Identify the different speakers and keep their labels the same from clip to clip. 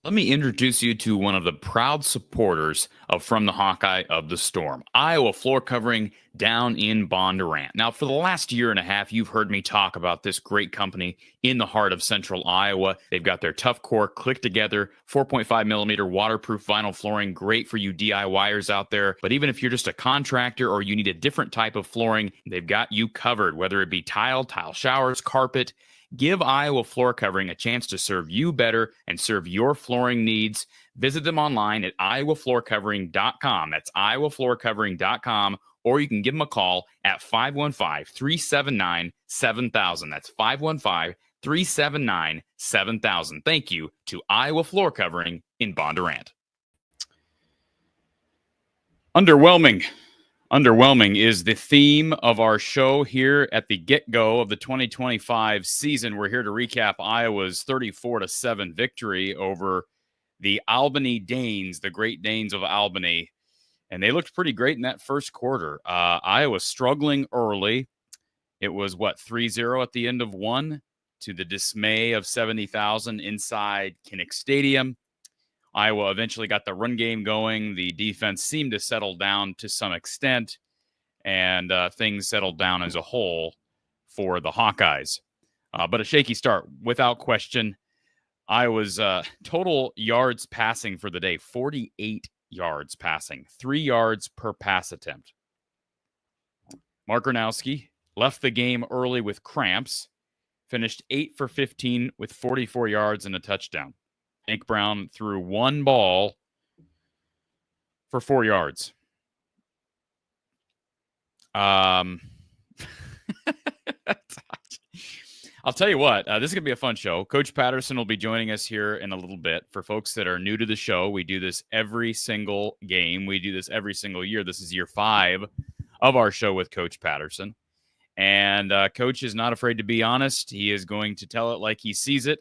Speaker 1: Let me introduce you to one of the proud supporters of From the Hawkeye of the Storm, Iowa floor covering down in Bondurant. Now, for the last year and a half, you've heard me talk about this great company in the heart of central Iowa. They've got their Tough Core click together, 4.5 millimeter waterproof vinyl flooring, great for you DIYers out there. But even if you're just a contractor or you need a different type of flooring, they've got you covered, whether it be tile showers, carpet. Give Iowa Floor Covering a chance to serve you better and serve your flooring needs. Visit them online at iowafloorcovering.com. That's iowafloorcovering.com, or you can give them a call at 515-379-7000. That's 515-379-7000. Thank you to Iowa Floor Covering in Bondurant. Underwhelming is the theme of our show here at the get-go of the 2025 season. We're here to recap Iowa's 34-7 victory over the Albany Danes, the Great Danes of Albany. And they looked pretty great in that first quarter. Iowa struggling early. It was, 3-0 at the end of one, to the dismay of 70,000 inside Kinnick Stadium. Iowa eventually got the run game going. The defense seemed to settle down to some extent, and things settled down as a whole for the Hawkeyes. But a shaky start, without question. Iowa's total yards passing for the day, 48 yards passing, 3 yards per pass attempt. Mark Gronowski left the game early with cramps, finished 8 for 15 with 44 yards and a touchdown. Hank Brown threw one ball for 4 yards. I'll tell you what, this is going to be a fun show. Coach Patterson will be joining us here in a little bit. For folks that are new to the show, we do this every single game. We do this every single year. This is year 5 of our show with Coach Patterson. And Coach is not afraid to be honest. He is going to tell it like he sees it.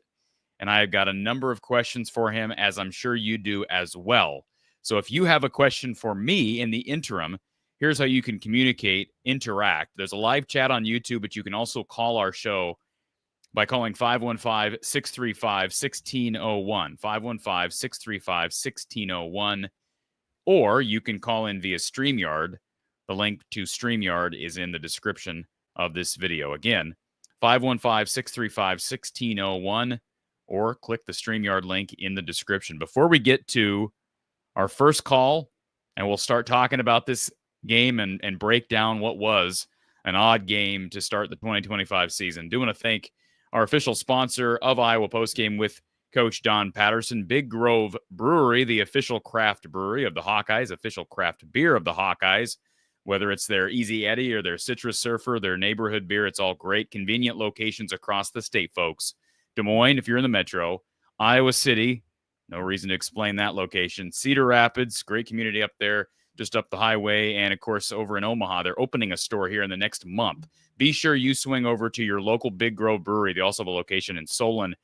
Speaker 1: And I've got a number of questions for him, as I'm sure you do as well. So if you have a question for me in the interim, here's how you can communicate, interact. There's a live chat on YouTube, but you can also call our show by calling 515-635-1601, 515-635-1601, or you can call in via StreamYard. The link to StreamYard is in the description of this video. Again, 515-635-1601, or click the StreamYard link in the description. Before we get to our first call, and we'll start talking about this game and break down what was an odd game to start the 2025 season, do want to thank our official sponsor of Iowa Postgame with Coach Don Patterson, Big Grove Brewery, the official craft brewery of the Hawkeyes, official craft beer of the Hawkeyes. Whether it's their Easy Eddie or their Citrus Surfer, their neighborhood beer, it's all great. Convenient locations across the state, folks. Des Moines, if you're in the metro. Iowa City, no reason to explain that location. Cedar Rapids, great community up there, just up the highway. And, of course, over in Omaha, they're opening a store here in the next month. Be sure you swing over to your local Big Grove Brewery. They also have a location in Solon.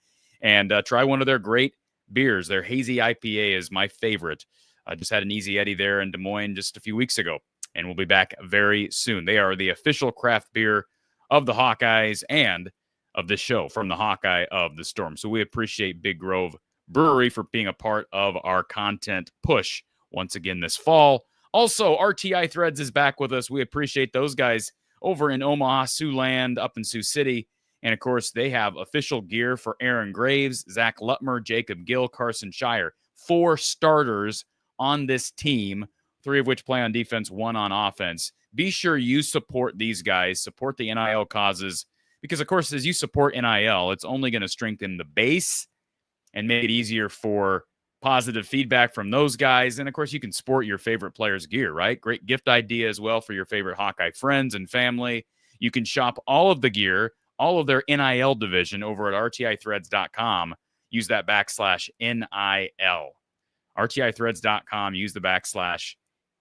Speaker 1: And try one of their great beers. Their Hazy IPA is my favorite. I just had an Easy Eddie there in Des Moines just a few weeks ago. And we'll be back very soon. They are the official craft beer of the Hawkeyes and of the show from the Hawkeye of the Storm. So we appreciate Big Grove Brewery for being a part of our content push once again this fall. Also, RTI Threads is back with us. We appreciate those guys over in Omaha, Siouxland, up in Sioux City. And, of course, they have official gear for Aaron Graves, Zach Lutmer, Jacob Gill, Carson Shire. 4 starters on this team, 3 of which play on defense, 1 on offense. Be sure you support these guys, support the NIL causes, because, of course, as you support NIL, it's only going to strengthen the base and make it easier for positive feedback from those guys. And, of course, you can sport your favorite players' gear, right? Great gift idea as well for your favorite Hawkeye friends and family. You can shop all of the gear, all of their NIL division over at rtithreads.com. Use that /NIL. rtithreads.com. Use the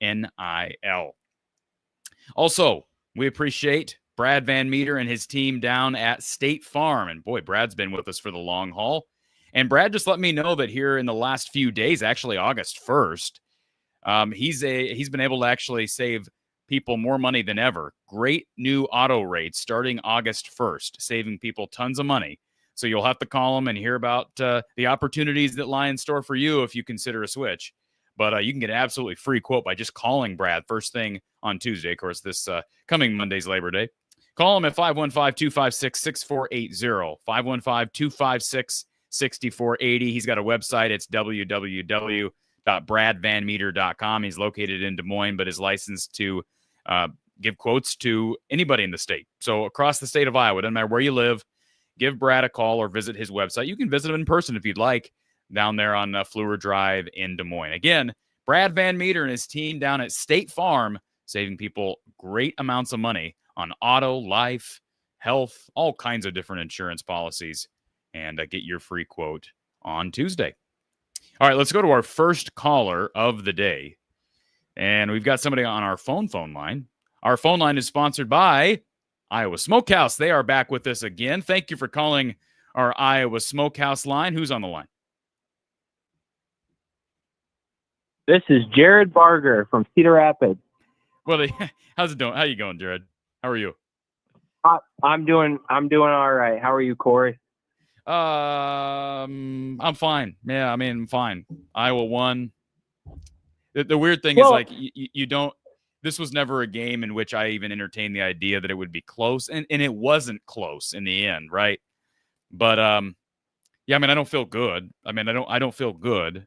Speaker 1: /NIL. Also, we appreciate Brad Van Meter and his team down at State Farm. And boy, Brad's been with us for the long haul. And Brad just let me know that here in the last few days, actually August 1st, he's been able to actually save people more money than ever. Great new auto rates starting August 1st, saving people tons of money. So you'll have to call them and hear about the opportunities that lie in store for you if you consider a switch. But you can get an absolutely free quote by just calling Brad first thing on Tuesday. Of course, this coming Monday's Labor Day. Call him at 515-256-6480, 515-256-6480. He's got a website. It's www.bradvanmeter.com. He's located in Des Moines, but is licensed to give quotes to anybody in the state. So across the state of Iowa, doesn't matter where you live, give Brad a call or visit his website. You can visit him in person if you'd like, down there on Fleur Drive in Des Moines. Again, Brad Van Meter and his team down at State Farm, saving people great amounts of money on auto, life, health, all kinds of different insurance policies. And get your free quote on Tuesday. All right, let's go to our first caller of the day. And we've got somebody on our phone line. Our phone line is sponsored by Iowa Smokehouse. They are back with us again. Thank you for calling our Iowa Smokehouse line. Who's on the line?
Speaker 2: This is Jared Barger from Cedar Rapids.
Speaker 1: Well, how's it doing? How you going, Jared? How are you?
Speaker 2: I'm doing all right. How are you, Corey?
Speaker 1: I'm fine. Yeah, I mean, I'm fine. Iowa won. The weird thing is, like, you don't. This was never a game in which I even entertained the idea that it would be close, and it wasn't close in the end, right? But yeah, I mean, I don't feel good. I don't feel good.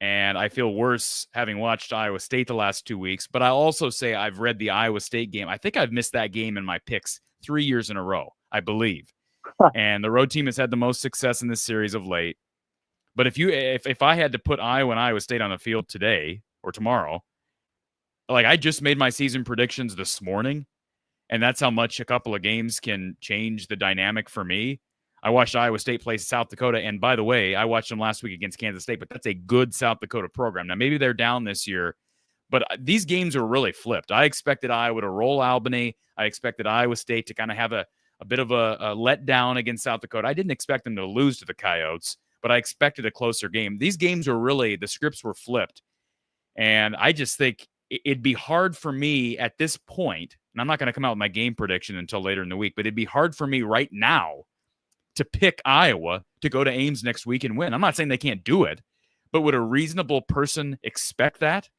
Speaker 1: And I feel worse having watched Iowa State the last 2 weeks. But I also say I've read the Iowa State game. I think I've missed that game in my picks 3 years in a row, I believe. And the road team has had the most success in this series of late. But if I had to put Iowa and Iowa State on the field today or tomorrow, like I just made my season predictions this morning, and that's how much a couple of games can change the dynamic for me. I watched Iowa State play South Dakota, and by the way, I watched them last week against Kansas State, but that's a good South Dakota program. Now, maybe they're down this year, but these games are really flipped. I expected Iowa to roll Albany. I expected Iowa State to kind of have a bit of a letdown against South Dakota. I didn't expect them to lose to the Coyotes, but I expected a closer game. These games are really, the scripts were flipped. And I just think it'd be hard for me at this point, and I'm not going to come out with my game prediction until later in the week, but it'd be hard for me right now to pick Iowa to go to Ames next week and win. I'm not saying they can't do it, but would a reasonable person expect that?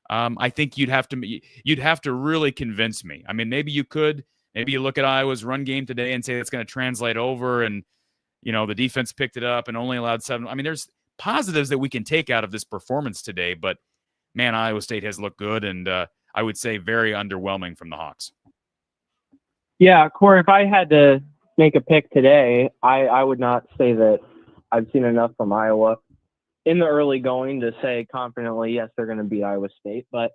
Speaker 1: I think you'd have to really convince me. I mean, maybe you could. Maybe you look at Iowa's run game today and say it's going to translate over, and the defense picked it up and only allowed 7. I mean, there's positives that we can take out of this performance today, but man, Iowa State has looked good, and I would say very underwhelming from the Hawks.
Speaker 2: Yeah, Corey, if I had to make a pick today, I would not say that I've seen enough from Iowa in the early going to say confidently, yes, they're going to beat Iowa State. But,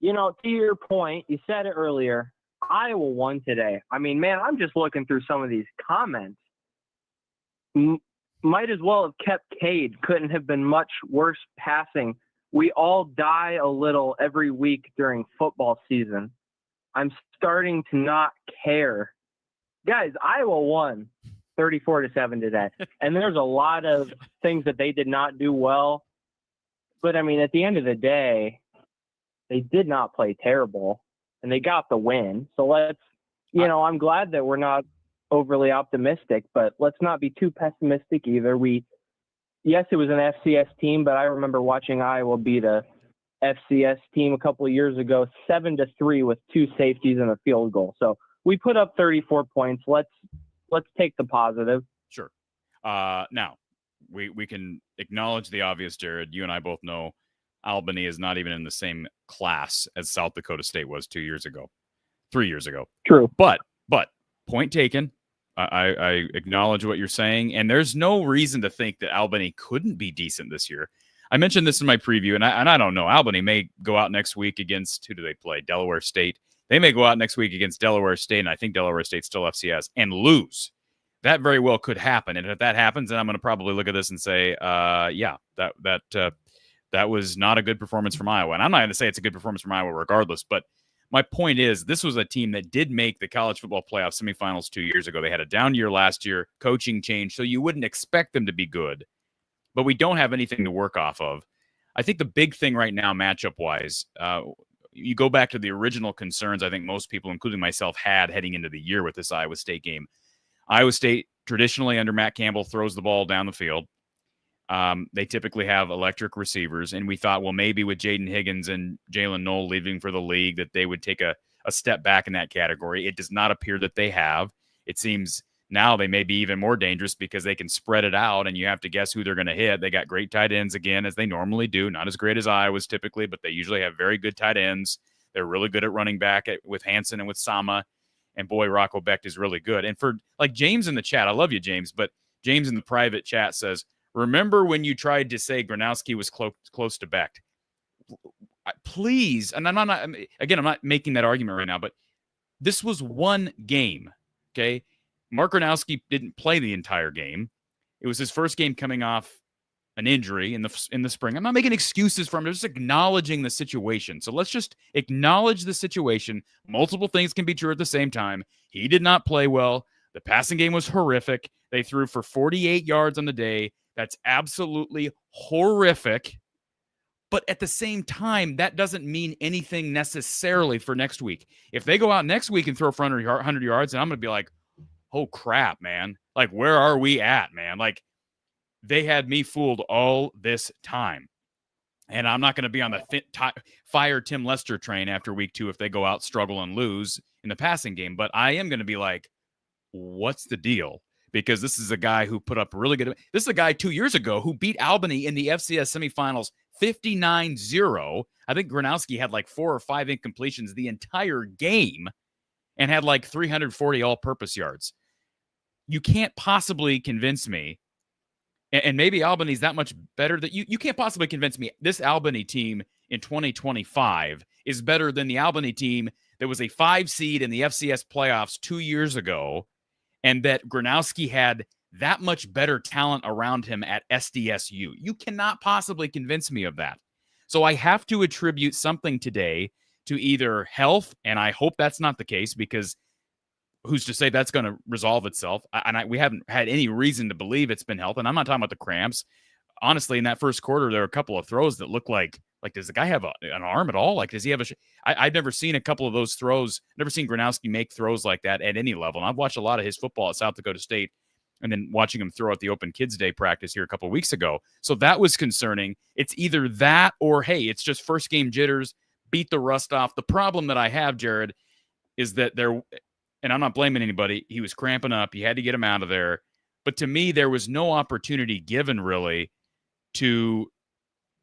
Speaker 2: to your point, you said it earlier, Iowa won today. I mean, man, I'm just looking through some of these comments. Might as well have kept Cade. Couldn't have been much worse passing. We all die a little every week during football season. I'm starting to not care. Guys, Iowa won 34-7 today. And there's a lot of things that they did not do well. But, I mean, at the end of the day, they did not play terrible. And they got the win. So let's, I'm glad that we're not overly optimistic, but let's not be too pessimistic either. Yes, it was an FCS team, but I remember watching Iowa beat a FCS team a couple of years ago, 7-3 with 2 safeties and a field goal. So we put up 34 points. Let's take the positive.
Speaker 1: Sure. Now, we can acknowledge the obvious, Jared. You and I both know Albany is not even in the same class as South Dakota State was 3 years ago.
Speaker 2: True.
Speaker 1: But point taken. I acknowledge what you're saying, and there's no reason to think that Albany couldn't be decent this year. I mentioned this in my preview, and I don't know. Albany may go out next week against, who do they play? Delaware State. They may go out next week against Delaware State, and I think Delaware State's still FCS, and lose. That very well could happen, and if that happens, then I'm going to probably look at this and say, that was not a good performance from Iowa. And I'm not going to say it's a good performance from Iowa regardless, but my point is, this was a team that did make the college football playoff semifinals 2 years ago. They had a down year last year, coaching change, so you wouldn't expect them to be good. But we don't have anything to work off of. I think the big thing right now, matchup-wise, you go back to the original concerns I think most people, including myself, had heading into the year with this Iowa State game. Iowa State, traditionally under Matt Campbell, throws the ball down the field. They typically have electric receivers, and we thought, well, maybe with Jaden Higgins and Jalen Knoll leaving for the league that they would take a step back in that category. It does not appear that they have. It seems now they may be even more dangerous because they can spread it out, and you have to guess who they're going to hit. They got great tight ends again, as they normally do. Not as great as Iowa's typically, but they usually have very good tight ends. They're really good at running back with Hansen and with Sama, and boy, Rocco Becht is really good. And for like James in the chat, I love you, James, but James in the private chat says, remember when you tried to say Gronowski was close to Becht? Please, and I'm not making that argument right now, but this was one game, okay? Mark Gronowski didn't play the entire game. It was his first game coming off an injury in the spring. I'm not making excuses for him. I'm just acknowledging the situation. So let's just acknowledge the situation. Multiple things can be true at the same time. He did not play well. The passing game was horrific. They threw for 48 yards on the day. That's absolutely horrific. But at the same time, that doesn't mean anything necessarily for next week. If they go out next week and throw for 100 yards, and I'm going to be like, oh, crap, man. Like, where are we at, man? Like, they had me fooled all this time. And I'm not going to be on the fire Tim Lester train after week 2 if they go out, struggle, and lose in the passing game. But I am going to be like, what's the deal? because this is a guy who put up really good. This is a guy 2 years ago who beat Albany in the FCS semifinals 59-0. I think Gronowski had like 4 or 5 incompletions the entire game and had like 340 all-purpose yards. You can't possibly convince me, and maybe Albany's that much better, that you can't possibly convince me this Albany team in 2025 is better than the Albany team that was a 5 seed in the FCS playoffs 2 years ago, and that Gronowski had that much better talent around him at SDSU. You cannot possibly convince me of that. So I have to attribute something today to either health, and I hope that's not the case, because who's to say that's going to resolve itself? We haven't had any reason to believe it's been health, and I'm not talking about the cramps. Honestly, in that first quarter, there were a couple of throws that look like does the guy have an arm at all? Like, does he have I've never seen a couple of those throws. Never seen Gronowski make throws like that at any level. And I've watched a lot of his football at South Dakota State, and then watching him throw at the Open Kids Day practice here a couple of weeks ago. So that was concerning. It's either that or, hey, it's just first game jitters, beat the rust off. The problem that I have, Jared, is that and I'm not blaming anybody, he was cramping up. You had to get him out of there. But to me, there was no opportunity given, really, to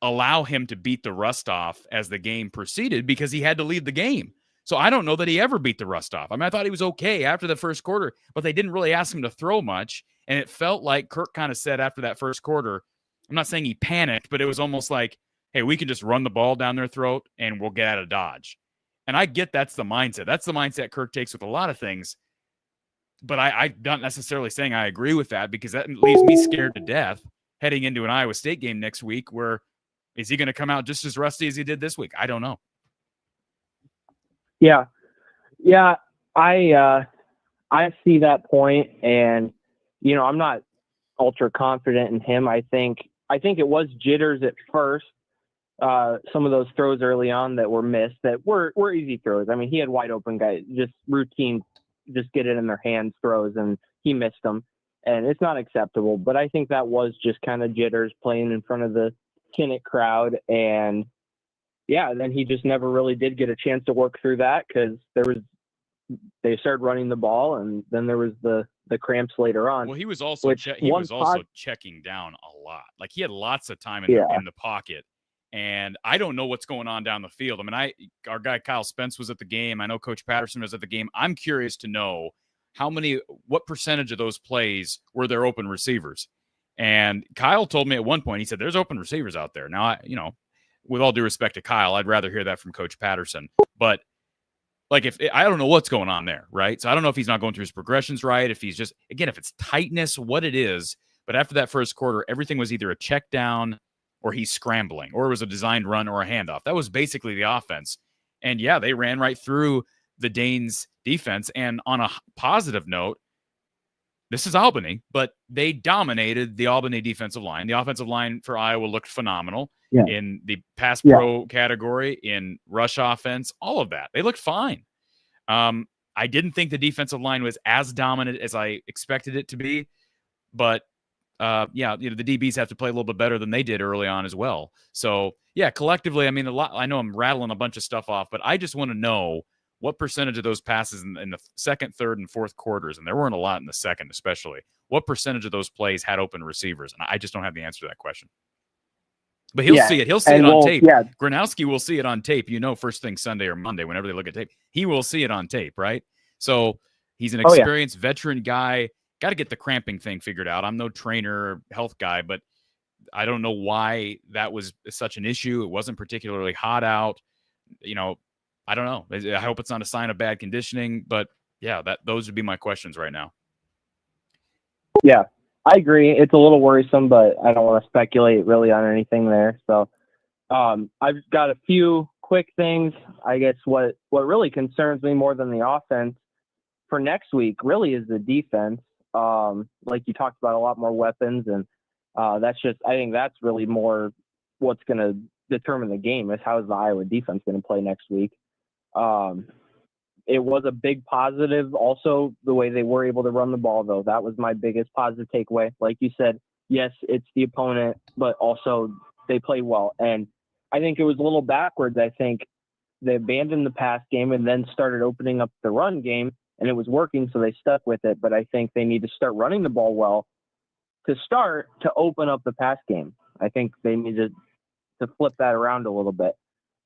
Speaker 1: allow him to beat the rust off as the game proceeded, because he had to leave the game. So I don't know that he ever beat the rust off. I mean, I thought he was okay after the first quarter, but they didn't really ask him to throw much. And it felt like Kirk kind of said after that first quarter, I'm not saying he panicked, but it was almost like, hey, we can just run the ball down their throat and we'll get out of Dodge. And I get that's the mindset. That's the mindset Kirk takes with a lot of things. But I'm not necessarily saying I agree with that, because that leaves me scared to death heading into an Iowa State game next week, where is he going to come out just as rusty as he did this week? I don't know.
Speaker 2: Yeah. I see that point, and I'm not ultra confident in him. I think it was jitters at first. Some of those throws early on that were missed that were easy throws. I mean, he had wide open guys, just routine, just get it in their hands throws, and he missed them, and it's not acceptable. But I think that was just kind of jitters playing in front of the Kinnick crowd, and then he just never really did get a chance to work through that, because they started running the ball, and then there was the cramps later on.
Speaker 1: Well, he was also checking down a lot. Like, he had lots of time in the pocket. And I don't know what's going on down the field. I mean, our guy Kyle Spence was at the game. I know Coach Patterson was at the game. I'm curious to know what percentage of those plays were there open receivers. And Kyle told me at one point, he said, there's open receivers out there. Now, with all due respect to Kyle, I'd rather hear that from Coach Patterson. But like, I don't know what's going on there, right? So I don't know if he's not going through his progressions right, if he's just, again, if it's tightness, what it is. But after that first quarter, everything was either a check down, or he's scrambling, or it was a designed run or a handoff. That was basically the offense. And they ran right through the Danes defense. And on a positive note, this is Albany, but they dominated the Albany defensive line. The offensive line for Iowa looked phenomenal in the pass pro category, in rush offense, all of that. They looked fine. I didn't think the defensive line was as dominant as I expected it to be, but the DBs have to play a little bit better than they did early on as well. So collectively, I mean, I know I'm rattling a bunch of stuff off, but I just want to know what percentage of those passes in the second, third, and fourth quarters, and there weren't a lot in the second especially, what percentage of those plays had open receivers? And I just don't have the answer to that question. But he'll see it. He'll see it on tape. Yeah. Gronowski will see it on tape, first thing Sunday or Monday, whenever they look at tape. He will see it on tape, right? So he's an experienced veteran guy. Got to get the cramping thing figured out. I'm no trainer or health guy, but I don't know why that was such an issue. It wasn't particularly hot out. I don't know. I hope it's not a sign of bad conditioning, but those would be my questions right now.
Speaker 2: Yeah, I agree. It's a little worrisome, but I don't want to speculate really on anything there. So I've got a few quick things. I guess what really concerns me more than the offense for next week really is the defense. Like you talked about, a lot more weapons, and I think that's really more what's going to determine the game, is how is the Iowa defense going to play next week. It was a big positive also the way they were able to run the ball, though. That was my biggest positive takeaway. Like you said, yes, it's the opponent, but also they played well. And I think it was a little backwards. I think they abandoned the pass game and then started opening up the run game. and it was working, so they stuck with it. But I think they need to start running the ball well to open up the pass game. I think they need to flip that around a little bit.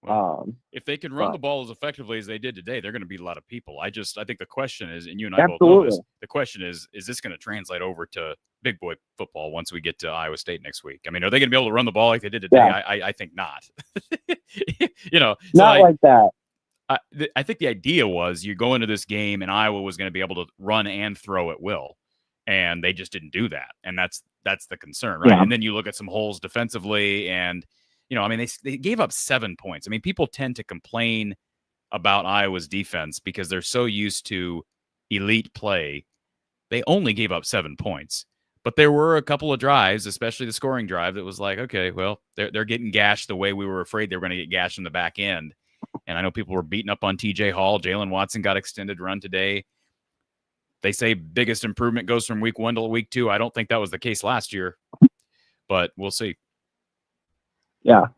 Speaker 1: Well, if they can run the ball as effectively as they did today, they're going to beat a lot of people. I think the question is, and you and I both know this, the question is this going to translate over to big boy football once we get to Iowa State next week? I mean, are they going to be able to run the ball like they did today? Yeah. I think not.
Speaker 2: Not like that.
Speaker 1: I think the idea was you go into this game and Iowa was going to be able to run and throw at will, and they just didn't do that, and that's the concern, right? Yeah. And then you look at some holes defensively, and I mean, they gave up 7 points. I mean, people tend to complain about Iowa's defense because they're so used to elite play. They only gave up 7 points, but there were a couple of drives, especially the scoring drive, that was like, okay, well, they're getting gashed the way we were afraid they were going to get gashed in the back end. And I know people were beating up on TJ Hall. Jalen Watson got extended run today. They say biggest improvement goes from week 1 to week 2. I don't think that was the case last year, but we'll see.
Speaker 2: Yeah.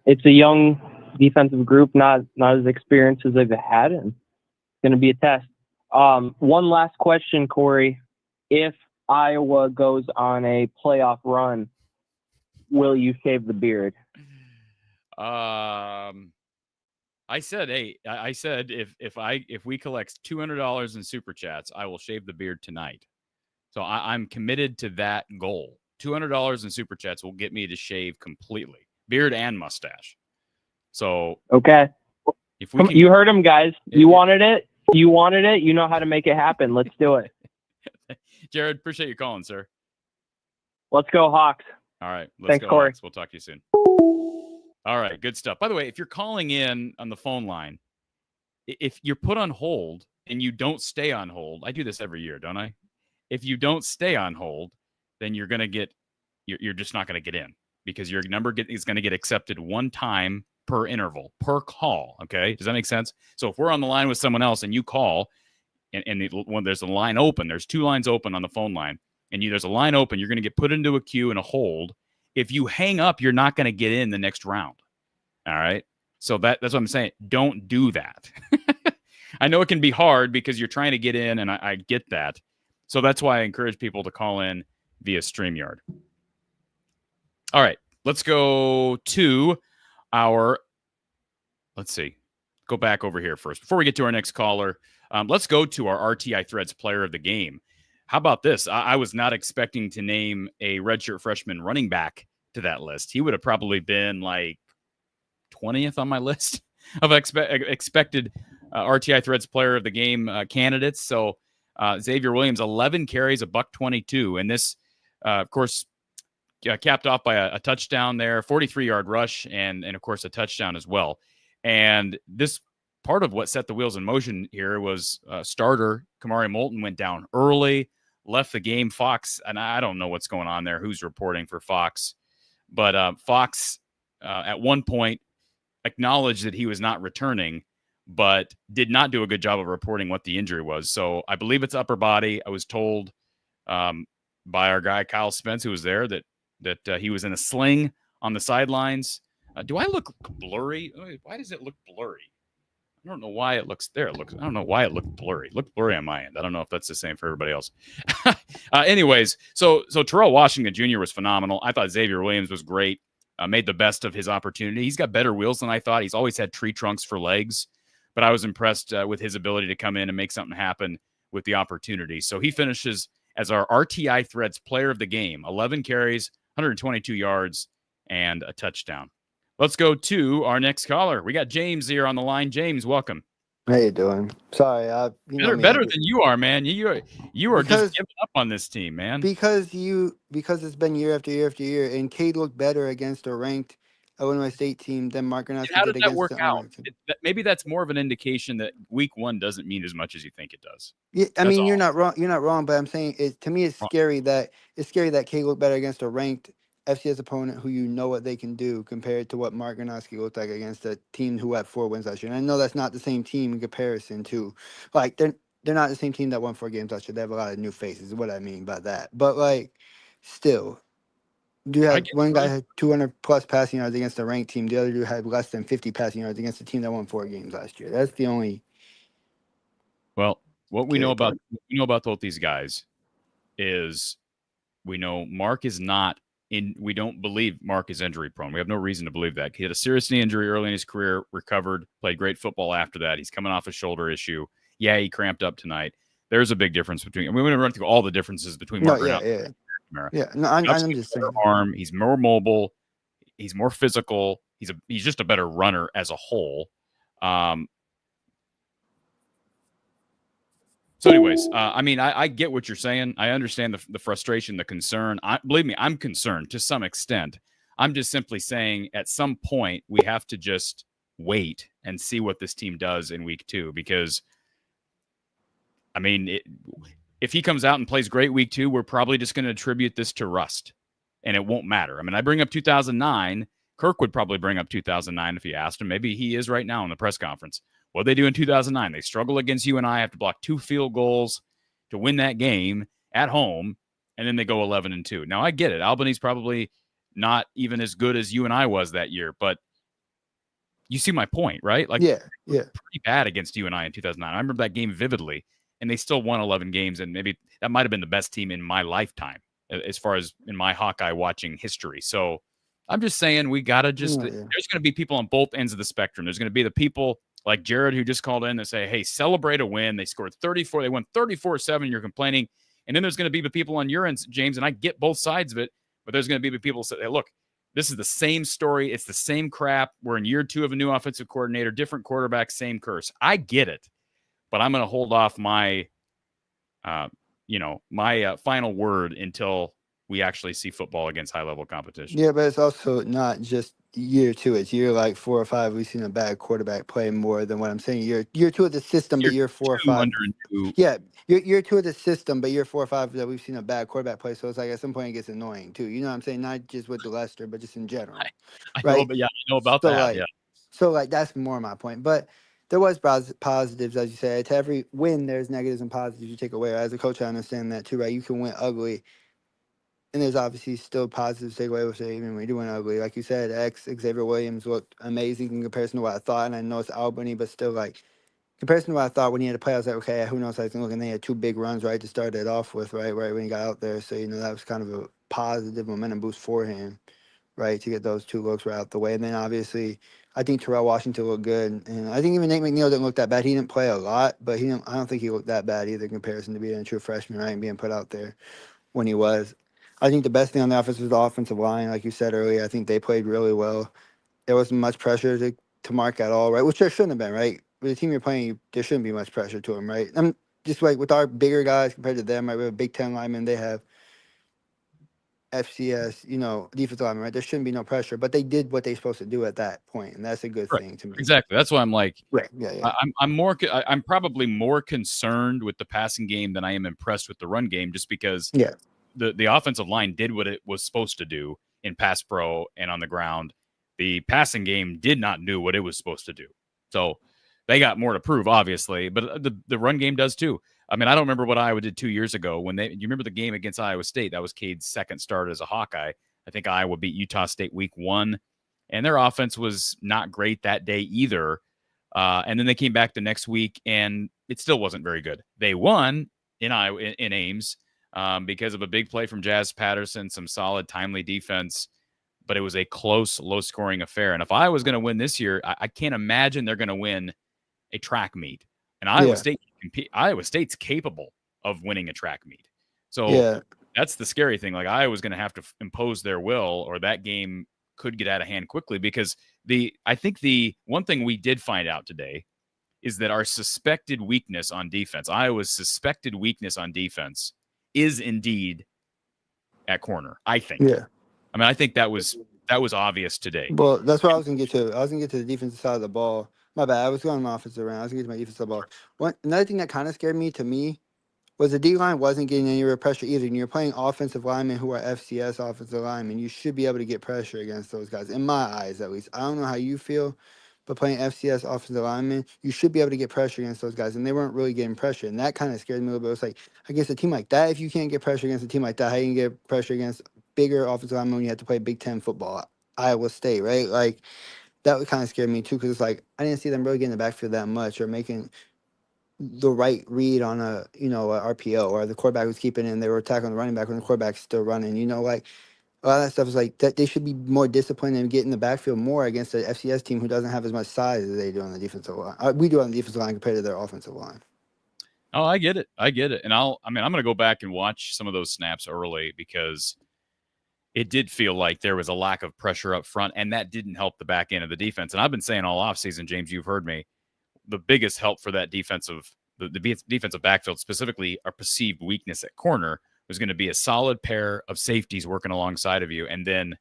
Speaker 2: It's a young defensive group, not as experienced as they've had, and it's going to be a test. One last question, Corey. If Iowa goes on a playoff run, will you shave the beard?
Speaker 1: I said if we collect $200 in super chats, I will shave the beard tonight. So I'm committed to that goal. $200 in super chats will get me to shave completely, beard and mustache. So
Speaker 2: okay,
Speaker 1: if we
Speaker 2: you heard him, guys. You wanted it. You wanted it. You know how to make it happen. Let's do it.
Speaker 1: Jared, appreciate you calling, sir.
Speaker 2: Let's go Hawks.
Speaker 1: All right,
Speaker 2: thanks, Corey.
Speaker 1: Hawks. We'll talk to you soon. All right, good stuff. By the way, if you're calling in on the phone line, if you're put on hold and you don't stay on hold, I do this every year, don't I? If you don't stay on hold, then you're just not going to get in because your number is going to get accepted one time per interval, per call. Okay, does that make sense? So if we're on the line with someone else and you call, and when there's a line open, there's 2 lines open on the phone line, and there's a line open, you're going to get put into a queue and a hold. If you hang up, you're not going to get in the next round. All right. So that's what I'm saying. Don't do that. I know it can be hard because you're trying to get in, and I get that. So that's why I encourage people to call in via StreamYard. All right. Let's go to go back over here first. Before we get to our next caller, let's go to our RTI Threads player of the game. How about this? I was not expecting to name a redshirt freshman running back to that list. He would have probably been like 20th on my list of expected RTI Threads player of the game candidates. So Xavier Williams, 11 carries, $122. And this, of course, capped off by a touchdown there, 43-yard rush, and of course, a touchdown as well. And this part of what set the wheels in motion here was starter Kamari Moulton went down early, left the game. Fox, and I don't know what's going on there, who's reporting for Fox, but Fox at one point acknowledged that he was not returning, but did not do a good job of reporting what the injury was. So I believe it's upper body. I was told by our guy Kyle Spence, who was there, that he was in a sling on the sidelines. Do I look blurry? Why does it look blurry? I don't know why it looks there. I don't know why it looked blurry. It looked blurry on my end. I don't know if that's the same for everybody else. Anyways, so Terrell Washington Jr. was phenomenal. I thought Xavier Williams was great. Made the best of his opportunity. He's got better wheels than I thought. He's always had tree trunks for legs, but I was impressed with his ability to come in and make something happen with the opportunity. So he finishes as our RTI Threads player of the game, 11 carries, 122 yards, and a touchdown. Let's go to our next caller. We got James here on the line. James, welcome.
Speaker 3: How you doing? Sorry,
Speaker 1: better than you are, man. You are just giving up on this team, man.
Speaker 3: Because it's been year after year after year, and Cade looked better against a ranked Illinois State team than Mark Gronowski did against
Speaker 1: that work out? Maybe that's more of an indication that week 1 doesn't mean as much as you think it does.
Speaker 3: Yeah, I mean, you're not wrong. You're not wrong, but I'm saying to me, it's scary that Cade looked better against a ranked FCS opponent who you know what they can do compared to what Mark Gronowski looked like against a team who had 4 wins last year. And I know that's not the same team in comparison to, like, they're not the same team that won 4 games last year. They have a lot of new faces, is what I mean by that. But, like, still, one guy had 200-plus passing yards against a ranked team. The other dude had less than 50 passing yards against a team that won 4 games last year. That's the only.
Speaker 1: Well, What we know about both these guys is we know Mark is not in. We don't believe Mark is injury prone. We have no reason to believe that. He had a serious knee injury early in his career, recovered, played great football after that. He's coming off a shoulder issue. Yeah, he cramped up tonight. There's a big difference between. And we want to run through all the differences between Mark and
Speaker 3: yeah. No, I'm just saying.
Speaker 1: Arm. He's more mobile. He's more physical. He's just a better runner as a whole. So, anyways, I mean, I get what you're saying. I understand the frustration, the concern. Believe me, I'm concerned to some extent. I'm just simply saying at some point we have to just wait and see what this team does in week 2. Because, I mean, if he comes out and plays great week 2, we're probably just going to attribute this to rust, and it won't matter. I mean, I bring up 2009. Kirk would probably bring up 2009 if you asked him. Maybe he is right now in the press conference. What they do in 2009, they struggle against UNI, have to block 2 field goals to win that game at home, and then they go 11-2. Now, I get it. Albany's probably not even as good as UNI was that year, but you see my point, right? Like,
Speaker 3: yeah,
Speaker 1: pretty bad against UNI in 2009. I remember that game vividly, and they still won 11 games, and maybe that might have been the best team in my lifetime as far as in my Hawkeye watching history. So I'm just saying we got to just there's going to be people on both ends of the spectrum. There's going to be the people like Jared, who just called in and say, hey, celebrate a win. They scored 34. They won 34-7. You're complaining. And then there's going to be the people on your end, James, and I get both sides of it, but there's going to be the people that say, hey, look, this is the same story. It's the same crap. We're in year 2 of a new offensive coordinator, different quarterback, same curse. I get it, but I'm going to hold off my, final word until we actually see football against high-level competition.
Speaker 3: Yeah, but it's also not just year 2. It's year like 4 or 5. We've seen a bad quarterback play more than what I'm saying. Year 2 of the system, but year 4 or 5. Yeah, year 2 of the system, but year 4 or 5 that we've seen a bad quarterback play. So it's like at some point it gets annoying too. You know what I'm saying? Not just with the Leicester, but just in general.
Speaker 1: I
Speaker 3: right?
Speaker 1: I know about that.
Speaker 3: So that's more my point. But there was positives, as you said. To every win, there's negatives and positives you take away. As a coach, I understand that too, right? You can win ugly. And there's obviously still positives to take away with it, even when you're doing ugly. Like you said, Xavier Williams looked amazing in comparison to what I thought. And I know it's Albany, but still, like, comparison to what I thought when he had to play, I was like, okay, who knows how he's going to look. And they had 2 big runs, right, to start it off with, right when he got out there. So, that was kind of a positive momentum boost for him, right, to get those 2 looks right out the way. And then, obviously, I think Terrell Washington looked good. And I think even Nate McNeil didn't look that bad. He didn't play a lot, but I don't think he looked that bad either in comparison to being a true freshman, right, and being put out there when he was. I think the best thing on the offense was the offensive line. Like you said earlier, I think they played really well. There wasn't much pressure to Mark at all, right? Which there shouldn't have been, right? With the team you're playing, there shouldn't be much pressure to him, right? I'm just like with our bigger guys compared to them, right? We have Big Ten linemen, they have FCS, defensive linemen, right? There shouldn't be no pressure, but they did what they're supposed to do at that point, and that's a good thing to me.
Speaker 1: Exactly. That's why I'm like,
Speaker 3: right. Yeah.
Speaker 1: I'm probably more concerned with the passing game than I am impressed with the run game, just because the offensive line did what it was supposed to do in pass pro and on the ground. The passing game did not do what it was supposed to do. So they got more to prove, obviously, but the run game does too. I mean, I don't remember what Iowa did 2 years ago you remember the game against Iowa State? That was Cade's second start as a Hawkeye. I think Iowa beat Utah State week 1, and their offense was not great that day either. And then they came back the next week, and it still wasn't very good. They won in Ames because of a big play from Jazz Patterson, some solid, timely defense, but it was a close, low-scoring affair. And if I was going to win this year, I can't imagine they're going to win a track meet. And Iowa State's capable of winning a track meet. So that's the scary thing. Like, Iowa's going to have to impose their will, or that game could get out of hand quickly, because I think the one thing we did find out today is that our suspected weakness on defense, Iowa's suspected weakness on defense, is indeed at corner, I think.
Speaker 3: Yeah.
Speaker 1: I mean, I think that was obvious today.
Speaker 3: Well, that's what I was going to get to. I was going to get to the defensive side of the ball. My bad. I was going my offensive round. I was going to get to my defensive ball. Another thing that kind of scared me, to me, was the D-line wasn't getting any real pressure either. And you're playing offensive linemen who are FCS offensive linemen. You should be able to get pressure against those guys, in my eyes at least. I don't know how you feel, but playing FCS offensive linemen, you should be able to get pressure against those guys. And they weren't really getting pressure. And that kind of scared me a little bit. It's like, against a team like that, if you can't get pressure against a team like that, how you can get pressure against bigger offensive linemen when you have to play Big Ten football? Iowa State, right? Like, that would kind of scare me too, because it's like I didn't see them really getting the backfield that much or making the right read on a RPO, or the quarterback was keeping it and they were attacking the running back when the quarterback's still running. Like a lot of that stuff is like that. They should be more disciplined and get in the backfield more against the FCS team who doesn't have as much size as they do on the defensive line. We do on the defensive line compared to their offensive line.
Speaker 1: Oh, I get it. And I'm going to go back and watch some of those snaps early because it did feel like there was a lack of pressure up front, and that didn't help the back end of the defense. And I've been saying all offseason, James, you've heard me, the biggest help for that defensive backfield, specifically our perceived weakness at corner, was going to be a solid pair of safeties working alongside of you, and then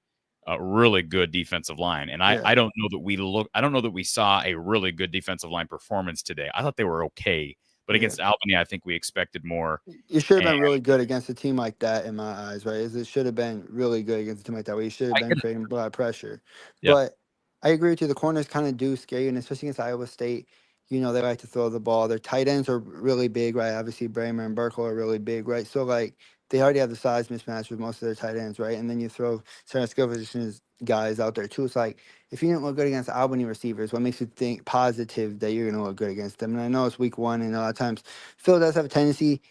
Speaker 1: a really good defensive line. And I don't know that we saw a really good defensive line performance today. I thought they were okay. But against Albany, I think we expected more.
Speaker 3: It should have been really good against a team like that, in my eyes, right? It should have been really good against a team like that, where you should have been creating a lot of pressure.
Speaker 1: Yeah.
Speaker 3: But I agree with you. The corners kind of do scare you, and especially against Iowa State, they like to throw the ball. Their tight ends are really big, right? Obviously, Bramer and Burkle are really big, right? So, like, they already have the size mismatch with most of their tight ends, right? And then you throw certain skill positions guys out there, too. It's like, if you didn't look good against Albany receivers, what makes you think positive that you're going to look good against them? And I know it's week one, and a lot of times Phil does have a tendency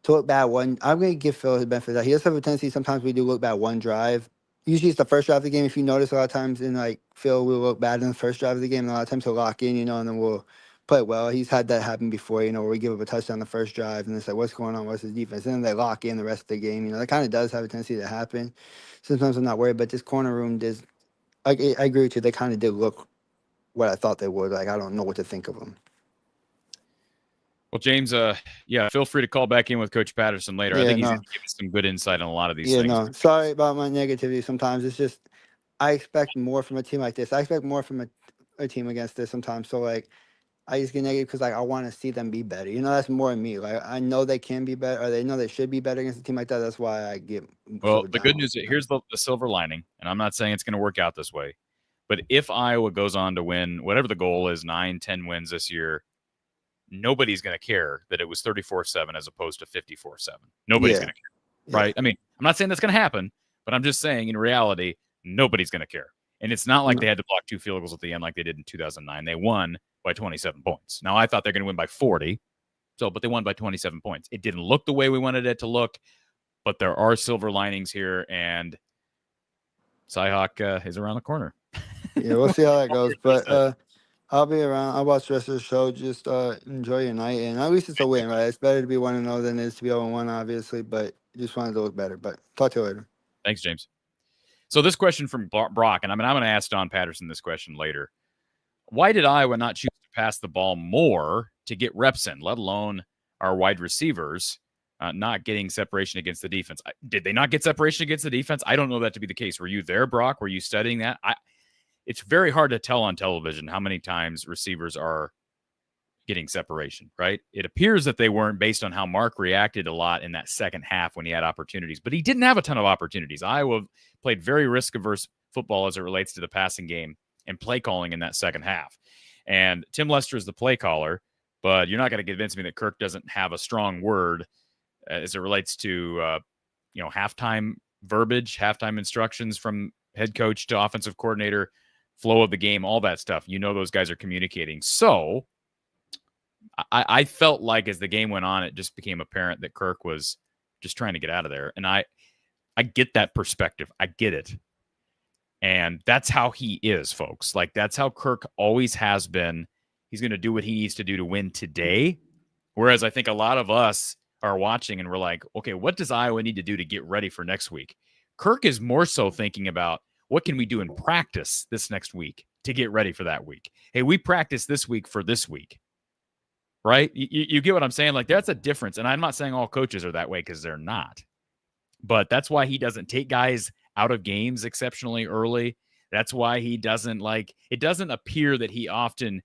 Speaker 3: to look bad I'm going to give Phil his benefit of that. He does have a tendency, sometimes we do look bad one drive. Usually it's the first drive of the game. If you notice, a lot of times in, like, Phil will look bad in the first drive of the game, and a lot of times he'll lock in, and then we'll play well. He's had that happen before, where we give up a touchdown the first drive, and it's like, what's going on? What's his defense? And then they lock in the rest of the game. That kind of does have a tendency to happen. Sometimes I'm not worried, but this corner room does. I agree with you. They kind of did look what I thought they would. Like, I don't know what to think of them.
Speaker 1: Well, James, feel free to call back in with Coach Patterson later. I think he's going to give us some good insight on a lot of these things.
Speaker 3: No, sorry about my negativity sometimes. It's just I expect more from a team like this. I expect more from a team against this sometimes. So, like, I just get negative because, like, I want to see them be better. That's more in me. Like, I know they can be better, or they know they should be better against a team like that. That's why I get.
Speaker 1: Well, the good news is here's the silver lining, and I'm not saying it's going to work out this way, but if Iowa goes on to win whatever the goal is, 9-10 wins this year, nobody's going to care that it was 34-7 as opposed to 54-7. Nobody's going to care, right? I mean, I'm not saying that's going to happen, but I'm just saying in reality, nobody's going to care. And it's not like they had to block 2 field goals at the end like they did in 2009. They won by 27 points. Now, I thought they're going to win by 40, but they won by 27 points. It didn't look the way we wanted it to look, but there are silver linings here, and Cyhawk is around the corner.
Speaker 3: Yeah, we'll see how that goes. But I'll be around. I'll watch the rest of the show. Just enjoy your night, and at least it's a win, right? It's better to be 1-0 than it is to be 0-1, obviously. But just wanted to look better. But talk to you later.
Speaker 1: Thanks, James. So this question from Brock, and I'm going to ask Don Patterson this question later. Why did Iowa not choose to pass the ball more to get reps in, let alone our wide receivers not getting separation against the defense? Did they not get separation against the defense? I don't know that to be the case. Were you there, Brock? Were you studying that? It's very hard to tell on television how many times receivers are getting separation, right? It appears that they weren't, based on how Mark reacted a lot in that second half when he had opportunities, but he didn't have a ton of opportunities. Iowa played very risk-averse football as it relates to the passing game and play calling in that second half. And Tim Lester is the play caller, but you're not going to convince me that Kirk doesn't have a strong word as it relates to, halftime verbiage, halftime instructions from head coach to offensive coordinator, flow of the game, all that stuff. Those guys are communicating. So I felt like as the game went on, it just became apparent that Kirk was just trying to get out of there. And I get that perspective. I get it. And that's how he is, folks. Like, that's how Kirk always has been. He's going to do what he needs to do to win today. Whereas I think a lot of us are watching and we're like, okay, what does Iowa need to do to get ready for next week? Kirk is more so thinking about what can we do in practice this next week to get ready for that week. Hey, we practice this week for this week, right? You get what I'm saying? Like, that's a difference. And I'm not saying all coaches are that way, because they're not. But that's why he doesn't take guys out of games exceptionally early. That's why he doesn't it doesn't appear that he often,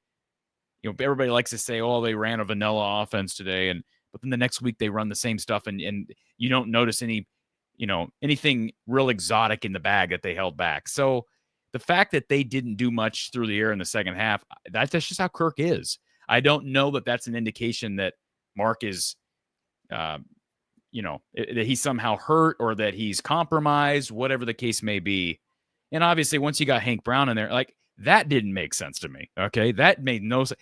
Speaker 1: everybody likes to say, oh, they ran a vanilla offense today. But then the next week they run the same stuff and you don't notice anything real exotic in the bag that they held back. So the fact that they didn't do much through the air in the second half, that's just how Kirk is. I don't know that that's an indication that Mark is, that he's somehow hurt or that he's compromised, whatever the case may be. And obviously, once you got Hank Brown in there, like, that didn't make sense to me. Okay, that made no sense.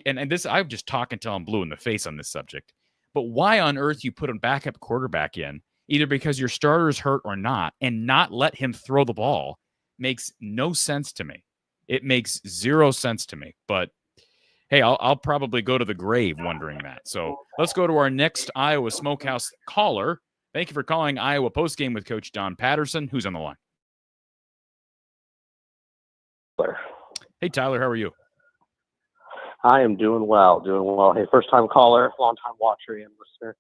Speaker 1: and this I'm just talking until I'm blue in the face on this subject. But why on earth you put a backup quarterback in, either because your starter's hurt or not, and not let him throw the ball makes no sense to me. It makes zero sense to me. But hey, I'll probably go to the grave wondering that. So let's go to our next Iowa Smokehouse caller. Thank you for calling Iowa Postgame with Coach Don Patterson. Who's on the line? Hey, Tyler, how are you?
Speaker 4: I am doing well. Hey, first-time caller, long-time watcher and listener.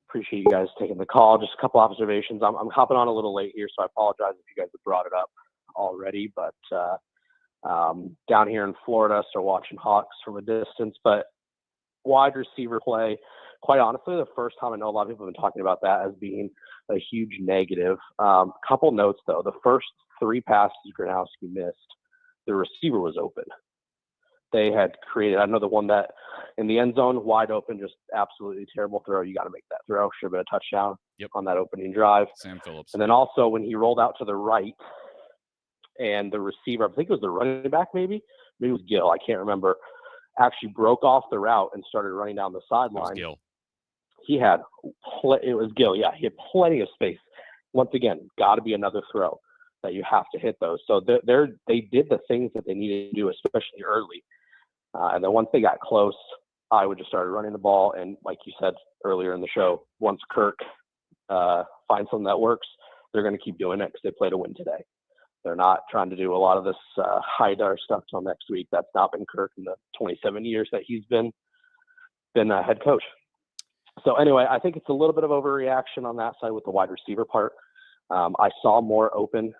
Speaker 4: Appreciate you guys taking the call. Just a couple observations. I'm hopping on a little late here, so I apologize if you guys have brought it up already. But down here in Florida, so watching Hawks from a distance. But wide receiver play, quite honestly, the first time I know a lot of people have been talking about that as being a huge negative. Couple notes, though. The first 3 passes Gronowski missed, the receiver was open. They had created, I know the one that in the end zone, wide open, just absolutely terrible throw. You got to make that throw. Should have been a touchdown on that opening drive.
Speaker 1: Sam Phillips.
Speaker 4: And then also when he rolled out to the right and the receiver, I think it was the running back maybe it was Gill, I can't remember, actually broke off the route and started running down the sideline.
Speaker 1: Gill.
Speaker 4: It was Gill, yeah. He had plenty of space. Once again, got to be another throw that you have to hit those. So they did the things that they needed to do, especially early. And then once they got close, Iowa just started running the ball. And like you said earlier in the show, once Kirk finds something that works, they're going to keep doing it because they play to win today. They're not trying to do a lot of this high-dar stuff till next week. That's not been Kirk in the 27 years that he's been a head coach. So anyway, I think it's a little bit of overreaction on that side with the wide receiver part. I saw more open.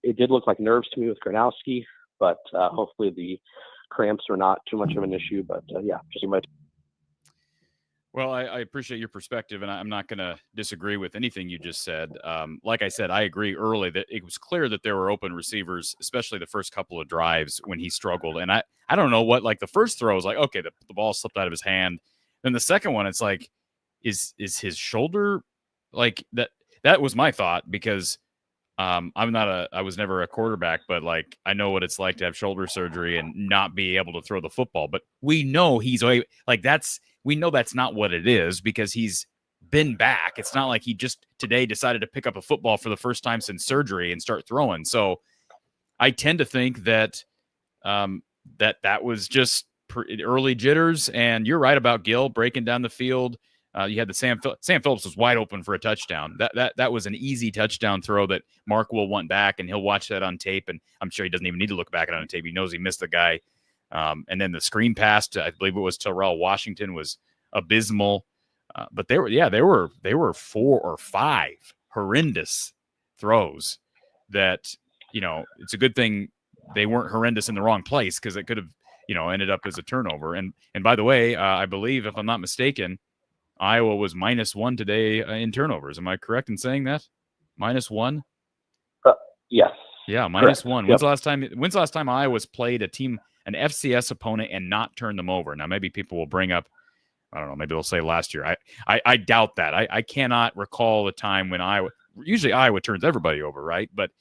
Speaker 4: It did look like nerves to me with Gronowski, but hopefully the cramps are not too much of an issue. But yeah, just too much.
Speaker 1: Well, I appreciate your perspective, and I'm not going to disagree with anything you just said. Like I said, I agree early that it was clear that there were open receivers, especially the first couple of drives when he struggled. And I don't know what, like the first throw was like, okay, the ball slipped out of his hand. Then the second one, it's like, is his shoulder like that? That was my thought because I was never a quarterback, but like I know what it's like to have shoulder surgery and not be able to throw the football. But we know we know that's not what it is because he's been back. It's not like he just today decided to pick up a football for the first time since surgery and start throwing. So I tend to think that that was just early jitters. And you're right about Gill breaking down the field. You had the Sam Phillips was wide open for a touchdown. That was an easy touchdown throw that Mark will want back, and he'll watch that on tape. And I'm sure he doesn't even need to look back at it on tape. He knows he missed the guy. And then the screen pass to, I believe it was Terrell Washington, was abysmal. But there were 4 or 5 horrendous throws that, it's a good thing they weren't horrendous in the wrong place because it could have, ended up as a turnover. And by the way, I believe, if I'm not mistaken, Iowa was -1 today in turnovers. Am I correct in saying that? -1?
Speaker 4: Yes.
Speaker 1: Yeah, -1.
Speaker 4: Correct.
Speaker 1: When's the last time Iowa's played a team, an FCS opponent, and not turned them over? Now, maybe people will bring up, I don't know, maybe they'll say last year. I doubt that. I cannot recall a time when usually Iowa turns everybody over, right? But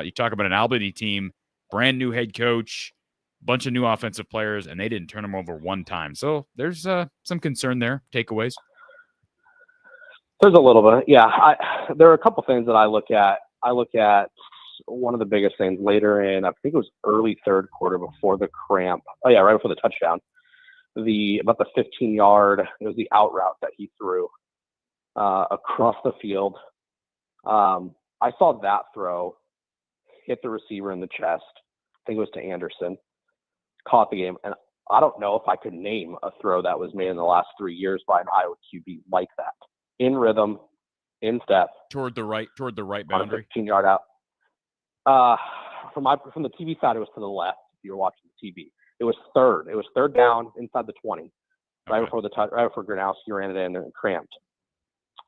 Speaker 1: you talk about an Albany team, brand new head coach, bunch of new offensive players, and they didn't turn them over one time. So there's some concern there. Takeaways?
Speaker 4: There's a little bit. Yeah. There are a couple things that I look at. I look at one of the biggest things later in, I think it was early third quarter before the cramp. Oh yeah, right before the touchdown. About the 15-yard, it was the out route that he threw across the field. I saw that throw hit the receiver in the chest. I think it was to Anderson. Caught the game. And I don't know if I could name a throw that was made in the last 3 years by an Iowa QB like that. In rhythm, in step.
Speaker 1: Toward the right boundary.
Speaker 4: 15-yard out. From the TV side, it was to the left. If you were watching the TV, it was third. It was third down inside the 20, right before Gronowski ran it in and cramped.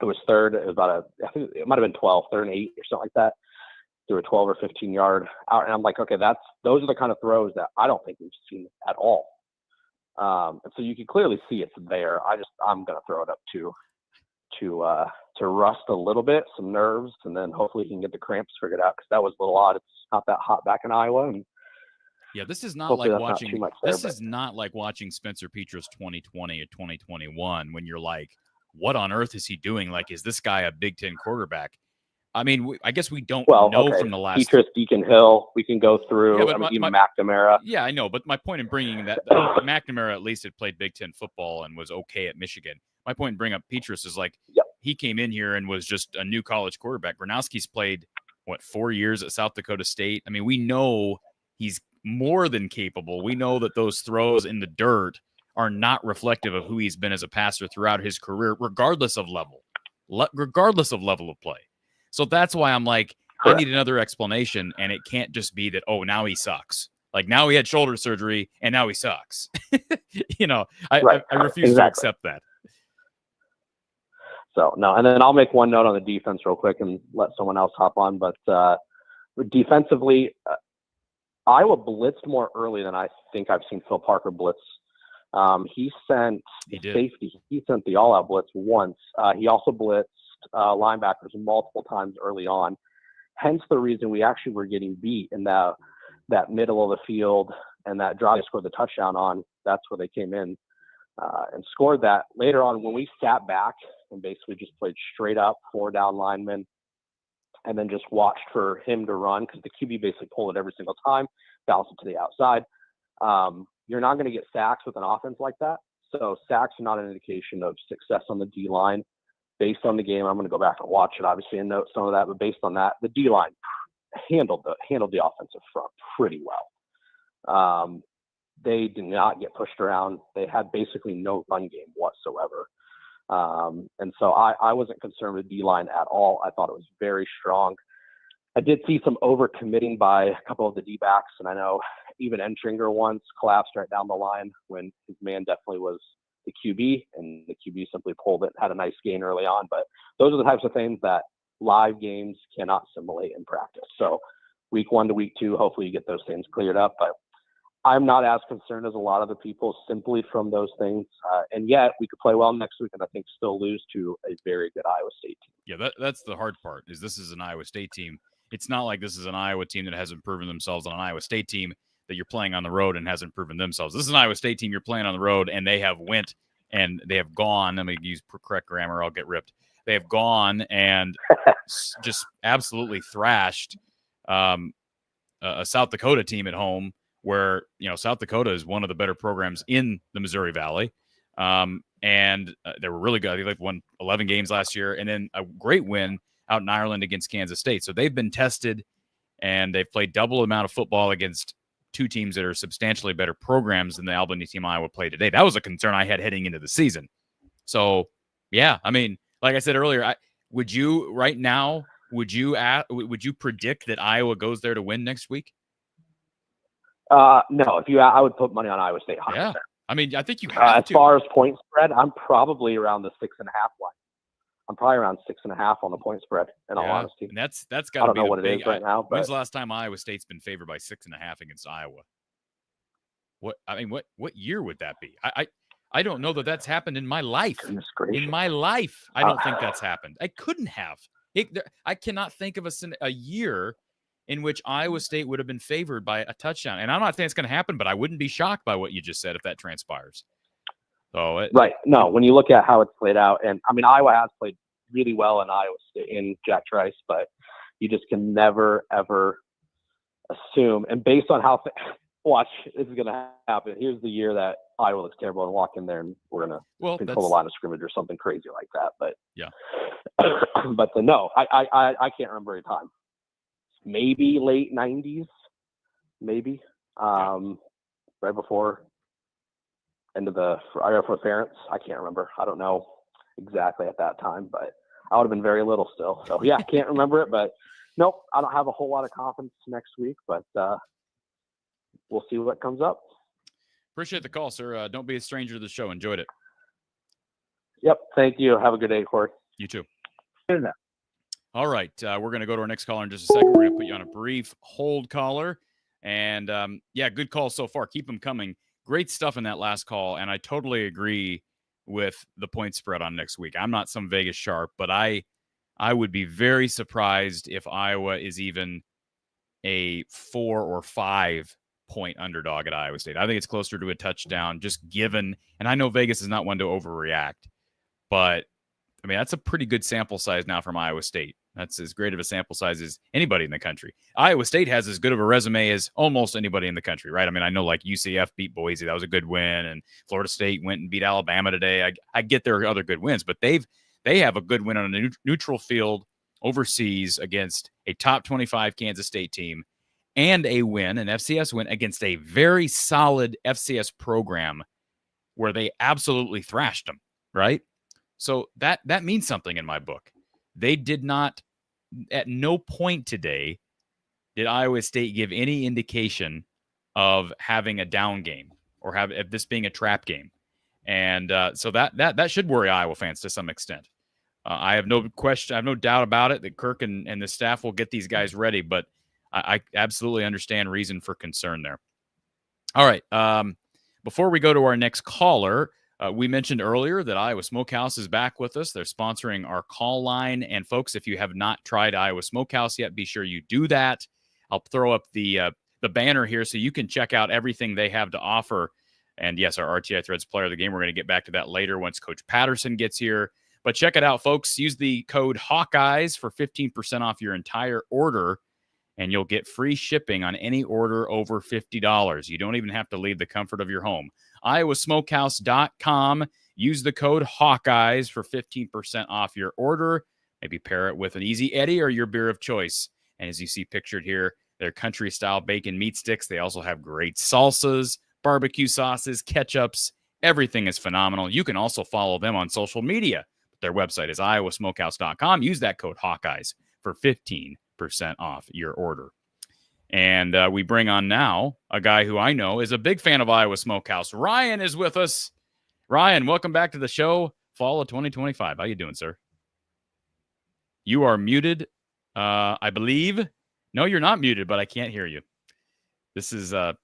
Speaker 4: It was third. It was I think it might have been 12, third and 8 or something like that. Through a 12 or 15-yard out, and I'm like, okay, those are the kind of throws that I don't think we've seen at all. And so you can clearly see it's there. I'm gonna throw it up to rust a little bit, some nerves, and then hopefully he can get the cramps figured out because that was a little odd. It's not that hot back in Iowa, and
Speaker 1: Yeah, this is not
Speaker 4: Hopefully
Speaker 1: like
Speaker 4: that's not
Speaker 1: watching.
Speaker 4: too much there,
Speaker 1: This
Speaker 4: but
Speaker 1: is not like watching Spencer Petras 2020 or 2021 when you're like, what on earth is he doing? Like, is this guy a Big Ten quarterback? I mean, I guess we don't know
Speaker 4: okay.
Speaker 1: from the last.
Speaker 4: Petras, Deacon Hill, we can go through.
Speaker 1: Yeah, but
Speaker 4: I mean, even McNamara.
Speaker 1: Yeah, I know. But my point in bringing that McNamara at least had played Big Ten football and was okay at Michigan. My point in bringing up Petras is like, he came in here and was just a new college quarterback. Gronowski's played, 4 years at South Dakota State? I mean, we know he's more than capable. We know that those throws in the dirt are not reflective of who he's been as a passer throughout his career, regardless of level of play. So that's why I'm like,
Speaker 4: Correct.
Speaker 1: I need another explanation, and it can't just be that, oh, now he sucks. Like, now he had shoulder surgery, and now he sucks. I refuse to accept that.
Speaker 4: So, no, and then I'll make one note on the defense real quick and let someone else hop on. But defensively, Iowa blitzed more early than I think I've seen Phil Parker blitz. He sent safety. He sent the all-out blitz once. He also blitzed linebackers multiple times early on. Hence the reason we actually were getting beat in that middle of the field and that drive they scored the touchdown on. That's where they came in and scored that. Later on, when we sat back and basically just played straight up 4-down linemen and then just watched for him to run, because the QB basically pulled it every single time, bounced it to the outside. You're not going to get sacks with an offense like that. So sacks are not an indication of success on the D-line. Based on the game, I'm going to go back and watch it, obviously, and note some of that. But based on that, the D-line handled the offensive front pretty well. They did not get pushed around. They had basically no run game whatsoever. And so I wasn't concerned with D-line at all. I thought it was very strong. I did see some overcommitting by a couple of the D-backs, and I know even Entringer once collapsed right down the line when his man definitely was the QB, and the QB simply pulled it, had a nice gain early on. But those are the types of things that live games cannot simulate in practice. So week 1 to week 2, hopefully you get those things cleared up. But I'm not as concerned as a lot of the people simply from those things. And yet we could play well next week and I think still lose to a very good Iowa State team.
Speaker 1: Yeah, that's the hard part, is this is an Iowa State team. It's not like this is an Iowa team that hasn't proven themselves on an Iowa State team that you're playing on the road and hasn't proven themselves. This is an Iowa State team you're playing on the road, and they have went and they have gone. Let me use correct grammar. I'll get ripped. They have gone and just absolutely thrashed a South Dakota team at home, where, South Dakota is one of the better programs in the Missouri Valley. And they were really good. I think they won 11 games last year, and then a great win out in Ireland against Kansas State. So they've been tested, and they've played double the amount of football against two teams that are substantially better programs than the Albany team Iowa played today. That was a concern I had heading into the season. So, yeah, I mean, like I said earlier, would you predict that Iowa goes there to win next week?
Speaker 4: No, I would put money on Iowa State. 100%.
Speaker 1: Yeah, I mean, I think you have
Speaker 4: to. As far as point spread, I'm probably around the 6.5 line. I'm probably around 6.5 on the point spread, in all honesty.
Speaker 1: And that's got to be.
Speaker 4: I don't know what it is right now. But
Speaker 1: when's the last time Iowa State's been favored by 6.5 against Iowa? What year would that be? I don't know that that's happened in my life. In my life, I don't think that's happened. I couldn't have. I cannot think of a year in which Iowa State would have been favored by a touchdown. And I'm not saying it's going to happen, but I wouldn't be shocked by what you just said if that transpires. So
Speaker 4: right. No, when you look at how it's played out, and I mean, Iowa has played really well in Iowa State in Jack Trice, but you just can never, ever assume. And based on how watch, this is going to happen. Here's the year that Iowa looks terrible and walk in there and we're going to control the line of scrimmage or something crazy like that. But
Speaker 1: yeah,
Speaker 4: but no, I can't remember a time. Maybe late 90s, maybe right before end of right before Ferentz. I can't remember. I don't know exactly at that time, but I would have been very little still. So yeah, I can't remember it, but nope, I don't have a whole lot of confidence next week, but we'll see what comes up.
Speaker 1: Appreciate the call, sir. Don't be a stranger to the show. Enjoyed it.
Speaker 4: Yep. Thank you. Have a good day, Corey.
Speaker 1: You too.
Speaker 2: Good enough.
Speaker 1: All right. We're going to go to our next caller in just a second. We're going to put you on a brief hold, caller. And yeah, good call so far. Keep them coming. Great stuff in that last call. And I totally agree with the point spread on next week. I'm not some Vegas sharp, but I would be very surprised if Iowa is even a 4 or 5 point underdog at Iowa State. I think it's closer to a touchdown, just given. And I know Vegas is not one to overreact, but I mean, that's a pretty good sample size now from Iowa State. That's as great of a sample size as anybody in the country. Iowa State has as good of a resume as almost anybody in the country, right? I mean, I know like UCF beat Boise. That was a good win. And Florida State went and beat Alabama today. I get there are other good wins, but they have a good win on a neutral field overseas against a top 25 Kansas State team, and a win, an FCS win against a very solid FCS program where they absolutely thrashed them, right? So that means something in my book. They did not, at no point today, did Iowa State give any indication of having a down game or have this being a trap game. And so that should worry Iowa fans to some extent. I have no question, I have no doubt about it that Kirk and the staff will get these guys ready, but I absolutely understand reason for concern there. All right. Before we go to our next caller, we mentioned earlier that Iowa Smokehouse is back with us. They're sponsoring our call line. And folks, if you have not tried Iowa Smokehouse yet, be sure you do that. I'll throw up the banner here so you can check out everything they have to offer. And yes, our RTI Threads player of the game, we're going to get back to that later once Coach Patterson gets here. But check it out, folks. Use the code Hawkeyes for 15% off your entire order, and you'll get free shipping on any order over $50. You don't even have to leave the comfort of your home. iowasmokehouse.com. Use the code Hawkeyes for 15% off your order. Maybe pair it with an Easy Eddie or your beer of choice. And as you see pictured here, their country-style bacon meat sticks. They also have great salsas, barbecue sauces, ketchups. Everything is phenomenal. You can also follow them on social media. Their website is iowasmokehouse.com. Use that code Hawkeyes for 15% off your order. And we bring on now a guy who I know is a big fan of Iowa Smokehouse. Ryan is with us. Ryan, welcome back to the show. Fall of 2025. How you doing, sir? You are muted, I believe. No, you're not muted, but I can't hear you. This is all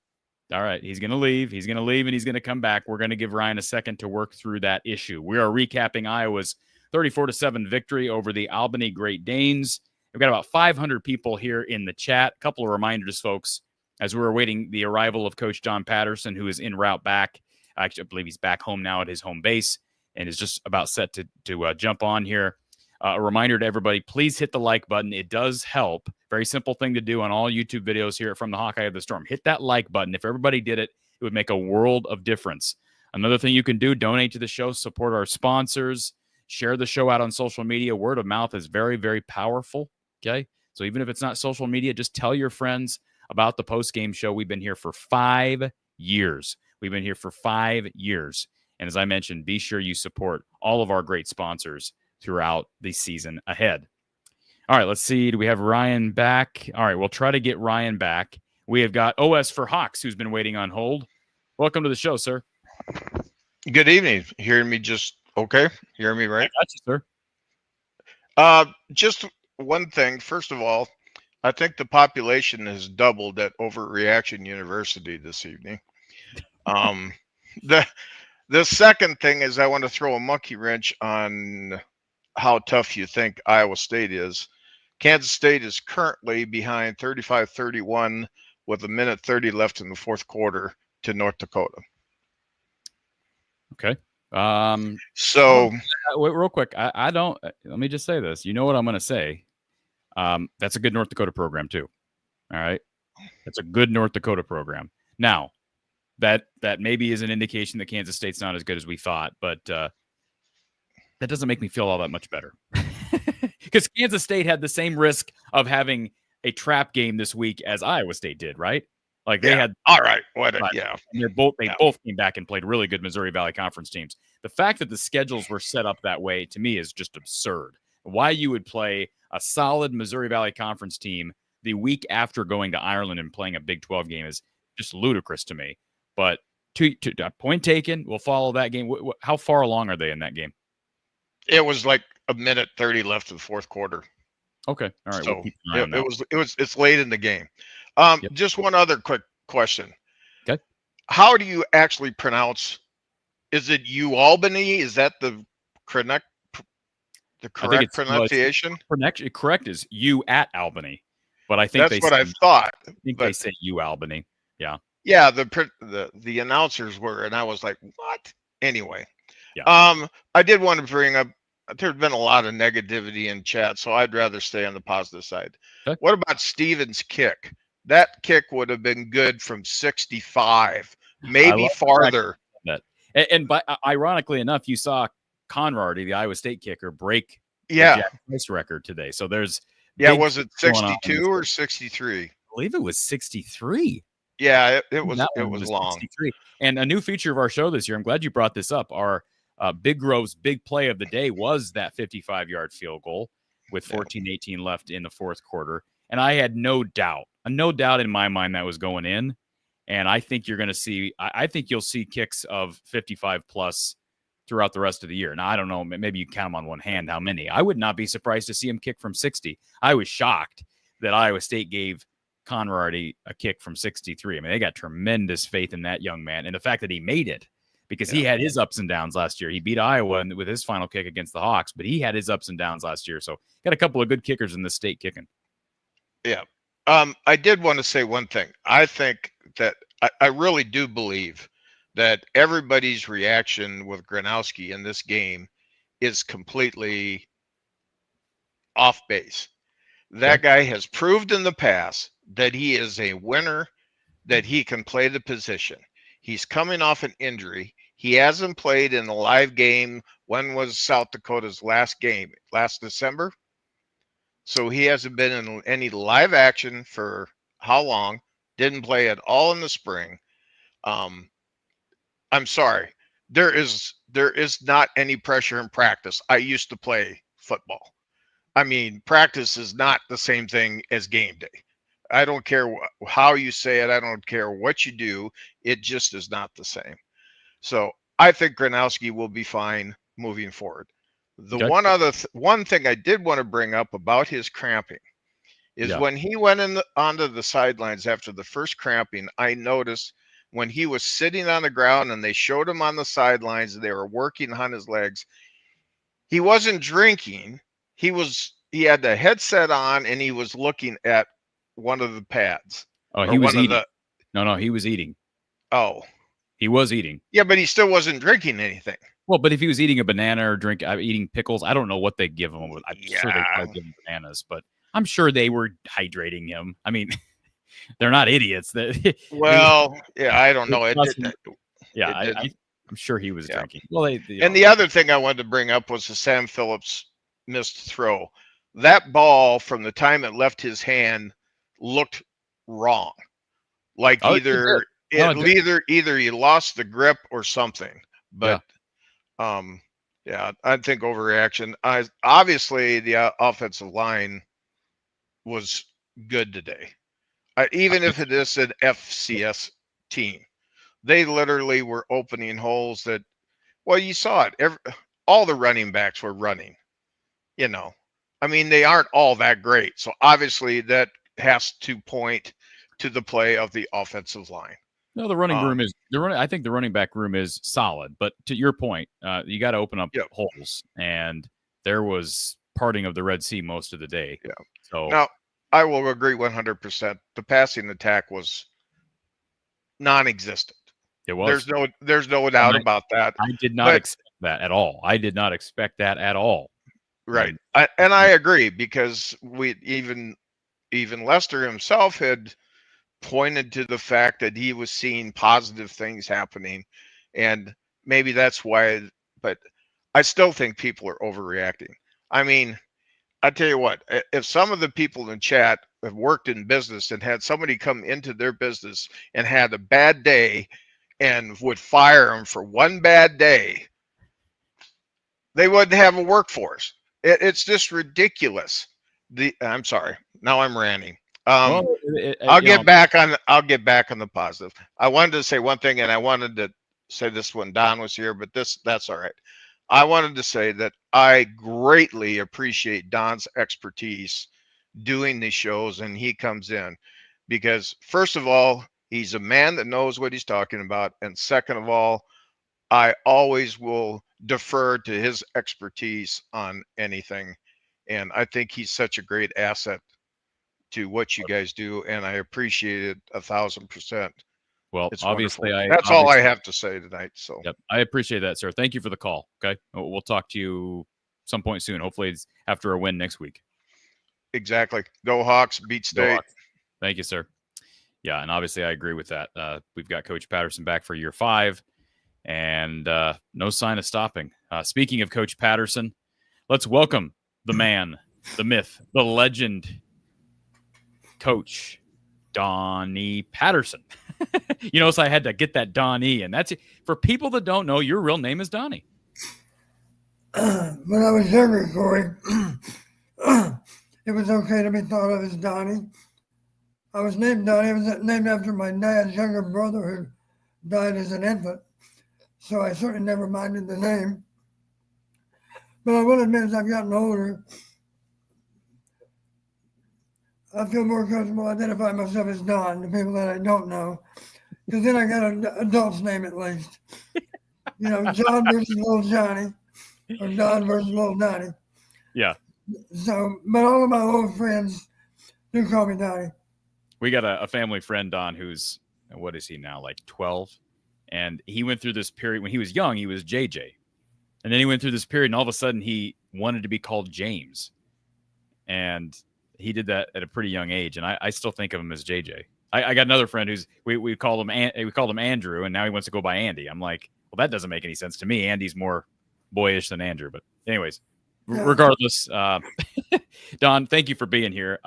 Speaker 1: right. He's going to leave. He's going to leave, and he's going to come back. We're going to give Ryan a second to work through that issue. We are recapping Iowa's 34-7 victory over the Albany Great Danes. We've got about 500 people here in the chat. A couple of reminders, folks, as we're awaiting the arrival of Coach John Patterson, who is en route back. Actually, I believe he's back home now at his home base and is just about set to jump on here. A reminder to everybody, please hit the like button. It does help. Very simple thing to do on all YouTube videos here from the Hawkeye of the Storm. Hit that like button. If everybody did it, it would make a world of difference. Another thing you can do, donate to the show, support our sponsors, share the show out on social media. Word of mouth is very, very powerful. Okay. So even if it's not social media, just tell your friends about the Postgame show. We've been here for 5 years. We've been here for 5 years. And as I mentioned, be sure you support all of our great sponsors throughout the season ahead. All right, let's see. Do we have Ryan back? All right, we'll try to get Ryan back. We have got OS for Hawks, who's been waiting on hold. Welcome to the show, sir.
Speaker 5: Good evening. Hearing me just okay? Hearing me right?
Speaker 1: I got you, sir.
Speaker 5: Just one thing. First of all, I think the population has doubled at Overreaction University this evening. The second thing is I want to throw a monkey wrench on how tough you think Iowa State is. Kansas State is currently behind 35-31 with 1:30 left in the fourth quarter to North Dakota.
Speaker 1: Okay.
Speaker 5: So
Speaker 1: wait, real quick. I don't, let me just say this. You know what I'm going to say? That's a good North Dakota program too. All right. That's a good North Dakota program. Now, that maybe is an indication that Kansas State's not as good as we thought, but that doesn't make me feel all that much better. Because Kansas State had the same risk of having a trap game this week as Iowa State did, right? Like they had.
Speaker 5: All right. What? Yeah.
Speaker 1: And they both came back and played really good Missouri Valley Conference teams. The fact that the schedules were set up that way to me is just absurd. Why you would play a solid Missouri Valley Conference team the week after going to Ireland and playing a Big 12 game is just ludicrous to me. But to point taken, we'll follow that game. How far along are they in that game?
Speaker 5: It was like 1:30 left in the fourth quarter.
Speaker 1: Okay. All right.
Speaker 5: So
Speaker 1: we'll keep an eye on that.
Speaker 5: it's late in the game. Just one other quick question.
Speaker 1: Okay.
Speaker 5: How do you actually pronounce? Is it Albany? Is that the correct pronunciation?
Speaker 1: Correct is you at Albany, but I think
Speaker 5: that's what I thought.
Speaker 1: I think they say you Albany. Yeah.
Speaker 5: Yeah, the announcers were, and I was like, what? Anyway,
Speaker 1: Yeah.
Speaker 5: I did want to bring up. There's been a lot of negativity in chat, so I'd rather stay on the positive side.
Speaker 1: Okay.
Speaker 5: What about Steven's kick? That kick would have been good from 65,
Speaker 1: I
Speaker 5: maybe
Speaker 1: love the fact
Speaker 5: farther.
Speaker 1: that, and by ironically enough, you saw Conrarty, the Iowa State kicker, break the
Speaker 5: Yeah,
Speaker 1: Jack Price record today. So there's
Speaker 5: yeah.
Speaker 1: big
Speaker 5: Was it
Speaker 1: things going on in
Speaker 5: 62
Speaker 1: this
Speaker 5: or
Speaker 1: game.
Speaker 5: 63?
Speaker 1: I believe it was 63.
Speaker 5: Yeah, it was
Speaker 1: That
Speaker 5: it
Speaker 1: one
Speaker 5: was
Speaker 1: was
Speaker 5: long.
Speaker 1: 63. And a new feature of our show this year, I'm glad you brought this up. Our Big Grove's big play of the day was that 55-yard field goal with 14:18 left in the fourth quarter. And I had no doubt in my mind that was going in. And I think you're going to see, I think you'll see kicks of 55 plus throughout the rest of the year. Now, I don't know, maybe you count them on one hand how many. I would not be surprised to see him kick from 60. I was shocked that Iowa State gave Conrarty a kick from 63. I mean, they got tremendous faith in that young man. And the fact that he made it, because he had his ups and downs last year. He beat Iowa with his final kick against the Hawks, but he had his ups and downs last year. So got a couple of good kickers in the state kicking.
Speaker 5: Yeah. I did want to say one thing. I think that I really do believe that everybody's reaction with Gronowski in this game is completely off base. That guy has proved in the past that he is a winner, that he can play the position. He's coming off an injury. He hasn't played in a live game. When was South Dakota's last game? Last December? So he hasn't been in any live action for how long? Didn't play at all in the spring. I'm sorry. There is not any pressure in practice. I used to play football. I mean, practice is not the same thing as game day. I don't care how you say it. I don't care what you do. It just is not the same. So I think Gronowski will be fine moving forward. The one thing I did want to bring up about his cramping is when he went onto the sidelines after the first cramping, I noticed when he was sitting on the ground and they showed him on the sidelines, they were working on his legs. He wasn't drinking. He had the headset on and he was looking at one of the pads.
Speaker 1: Oh, he was eating. No, he was eating.
Speaker 5: Oh,
Speaker 1: he was eating.
Speaker 5: Yeah, but he still wasn't drinking anything.
Speaker 1: Well, but if he was eating a banana or eating pickles, I don't know what they give him. I'm sure they probably give him bananas, but I'm sure they were hydrating him. I mean, they're not idiots.
Speaker 5: Well, yeah, I don't know.
Speaker 1: I'm sure he was drinking. Well,
Speaker 5: and the other thing I wanted to bring up was the Sam Phillips missed throw. That ball, from the time it left his hand, looked wrong. Like either he lost the grip or something. But I think overreaction. Obviously the offensive line was good today. Even if it is an FCS team, they literally were opening holes that, well, you saw it. All the running backs were running. I mean, they aren't all that great. So obviously that has to point to the play of the offensive line.
Speaker 1: No, the running room is I think the running back room is solid, but to your point, you got to open up holes, and there was parting of the Red Sea most of the day.
Speaker 5: Yeah.
Speaker 1: So
Speaker 5: now I will agree 100%. The passing attack was non-existent.
Speaker 1: It was.
Speaker 5: There's no doubt about that.
Speaker 1: I did not expect that at all. I did not expect that at all.
Speaker 5: Right. And I agree, because we even Lester himself had pointed to the fact that he was seeing positive things happening, and maybe that's why, but I still think people are overreacting. I mean, I tell you what, if some of the people in chat have worked in business and had somebody come into their business and had a bad day and would fire them for one bad day, they wouldn't have a workforce. It's just ridiculous. I'm sorry. Now I'm ranting. I'll get back on the positive. I wanted to say one thing, and I wanted to say this when Don was here, but that's all right. I wanted to say that I greatly appreciate Don's expertise doing these shows, and he comes in because, first of all, he's a man that knows what he's talking about, and second of all, I always will defer to his expertise on anything, and I think he's such a great asset to what you guys do, and I appreciate it 1,000%.
Speaker 1: Well,
Speaker 5: It's
Speaker 1: obviously,
Speaker 5: wonderful. That's all I have to say tonight. So,
Speaker 1: yep, I appreciate that, sir. Thank you for the call. Okay, we'll talk to you some point soon. Hopefully, it's after a win next week.
Speaker 5: exactly. Go Hawks, beat
Speaker 1: Go
Speaker 5: State.
Speaker 1: Hawks. Thank you, sir. Yeah, and obviously, I agree with that. We've got Coach Patterson back for year 5, and no sign of stopping. Speaking of Coach Patterson, let's welcome the man, the myth, the legend, Coach Donnie Patterson. You know, so I had to get that Donnie, and that's it. For people that don't know, your real name is Donnie.
Speaker 6: When I was younger, Corey, it was okay to be thought of as Donnie. I was named Donnie. I was named after my dad's younger brother who died as an infant. So I certainly never minded the name. But I will admit, as I've gotten older, I feel more comfortable identifying myself as Don to people that I don't know. Because then I got an adult's name at least. You know, John versus Little Johnny, or Don versus Little Donnie.
Speaker 1: Yeah.
Speaker 6: So, but all of my old friends do call me Donnie.
Speaker 1: We got a family friend, Don, who's, what is he now, like 12? And he went through this period when he was young, he was JJ. And then he went through this period, and all of a sudden he wanted to be called James. And he did that at a pretty young age. And I still think of him as JJ. I got another friend who's, we called him Andrew, and now he wants to go by Andy. I'm like, well, that doesn't make any sense to me. Andy's more boyish than Andrew. But anyways, regardless, Don, thank you for being here.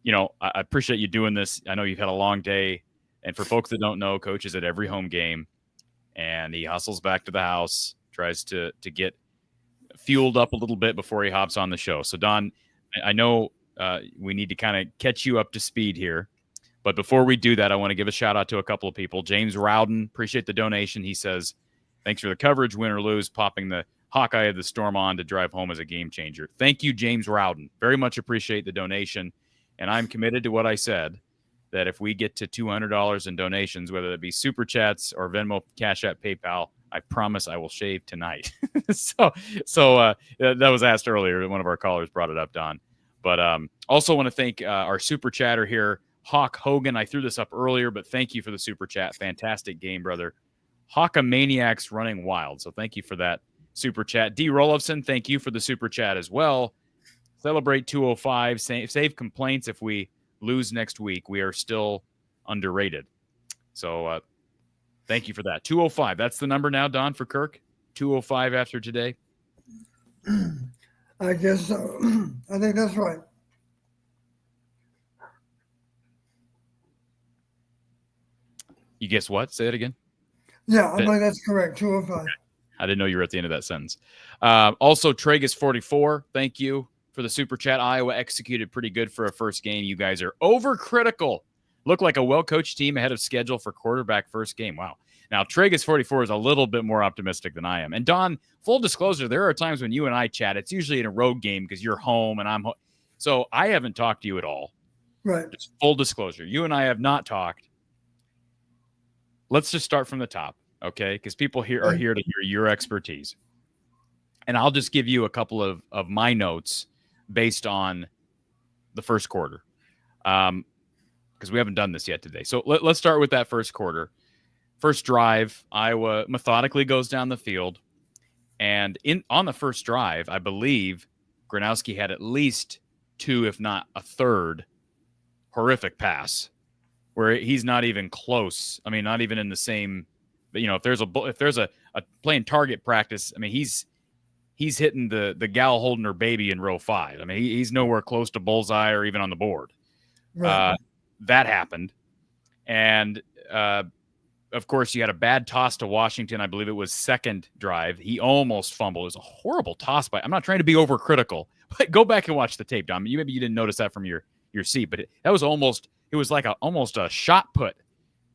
Speaker 1: You know, I appreciate you doing this. I know you've had a long day. And for folks that don't know, Coach is at every home game. And he hustles back to the house, tries to get fueled up a little bit before he hops on the show. So, Don, I know we need to kind of catch you up to speed here. But before we do that, I want to give a shout out to a couple of people. James Rowden, appreciate the donation. He says, thanks for the coverage, win or lose, popping the Hawkeye of the Storm on to drive home as a game changer. Thank you, James Rowden. Very much appreciate the donation. And I'm committed to what I said, that if we get to $200 in donations, whether it be Super Chats or Venmo, Cash App, PayPal, I promise I will shave tonight. So that was asked earlier. One of our callers brought it up, Don. But also want to thank our Super Chatter here, Hawk Hogan. I threw this up earlier, but thank you for the Super Chat. Fantastic game, brother. Hawkamaniacs running wild. So thank you for that Super Chat. D. Rolofson, thank you for the Super Chat as well. Celebrate 205. Save complaints if we lose next week. We are still underrated. So thank you for that. 205. That's the number now, Don, for Kirk? 205 after today?
Speaker 6: I guess so. I think that's right.
Speaker 1: You guess what? Say it again.
Speaker 6: Yeah, I believe that's correct. 205.
Speaker 1: I didn't know you were at the end of that sentence. Also, Tragus44, thank you for the Super Chat. Iowa executed pretty good for a first game. You guys are overcritical. Look like a well-coached team ahead of schedule for quarterback first game. Wow. Now, Tragus44 is a little bit more optimistic than I am. And Don, full disclosure, there are times when you and I chat. It's usually in a road game because you're home and I'm home. So I haven't talked to you at all.
Speaker 6: Right.
Speaker 1: Just full disclosure. You and I have not talked. Let's just start from the top, okay? Because people here are here to hear your expertise. And I'll just give you a couple of my notes based on the first quarter. Because we haven't done this yet today. So let's start with that first quarter. First drive, Iowa methodically goes down the field. And on the first drive, I believe Gronowski had at least 2, if not a third, horrific pass where he's not even close. I mean, not even in the same, if there's a playing target practice, I mean, he's hitting the gal holding her baby in row 5. I mean, he's nowhere close to bullseye or even on the board. Right. That happened. And, of course, you had a bad toss to Washington. I believe it was second drive. He almost fumbled. It was a horrible toss by. I'm not trying to be overcritical, but go back and watch the tape, Dom. Maybe you didn't notice that from your seat, but it was like almost a shot put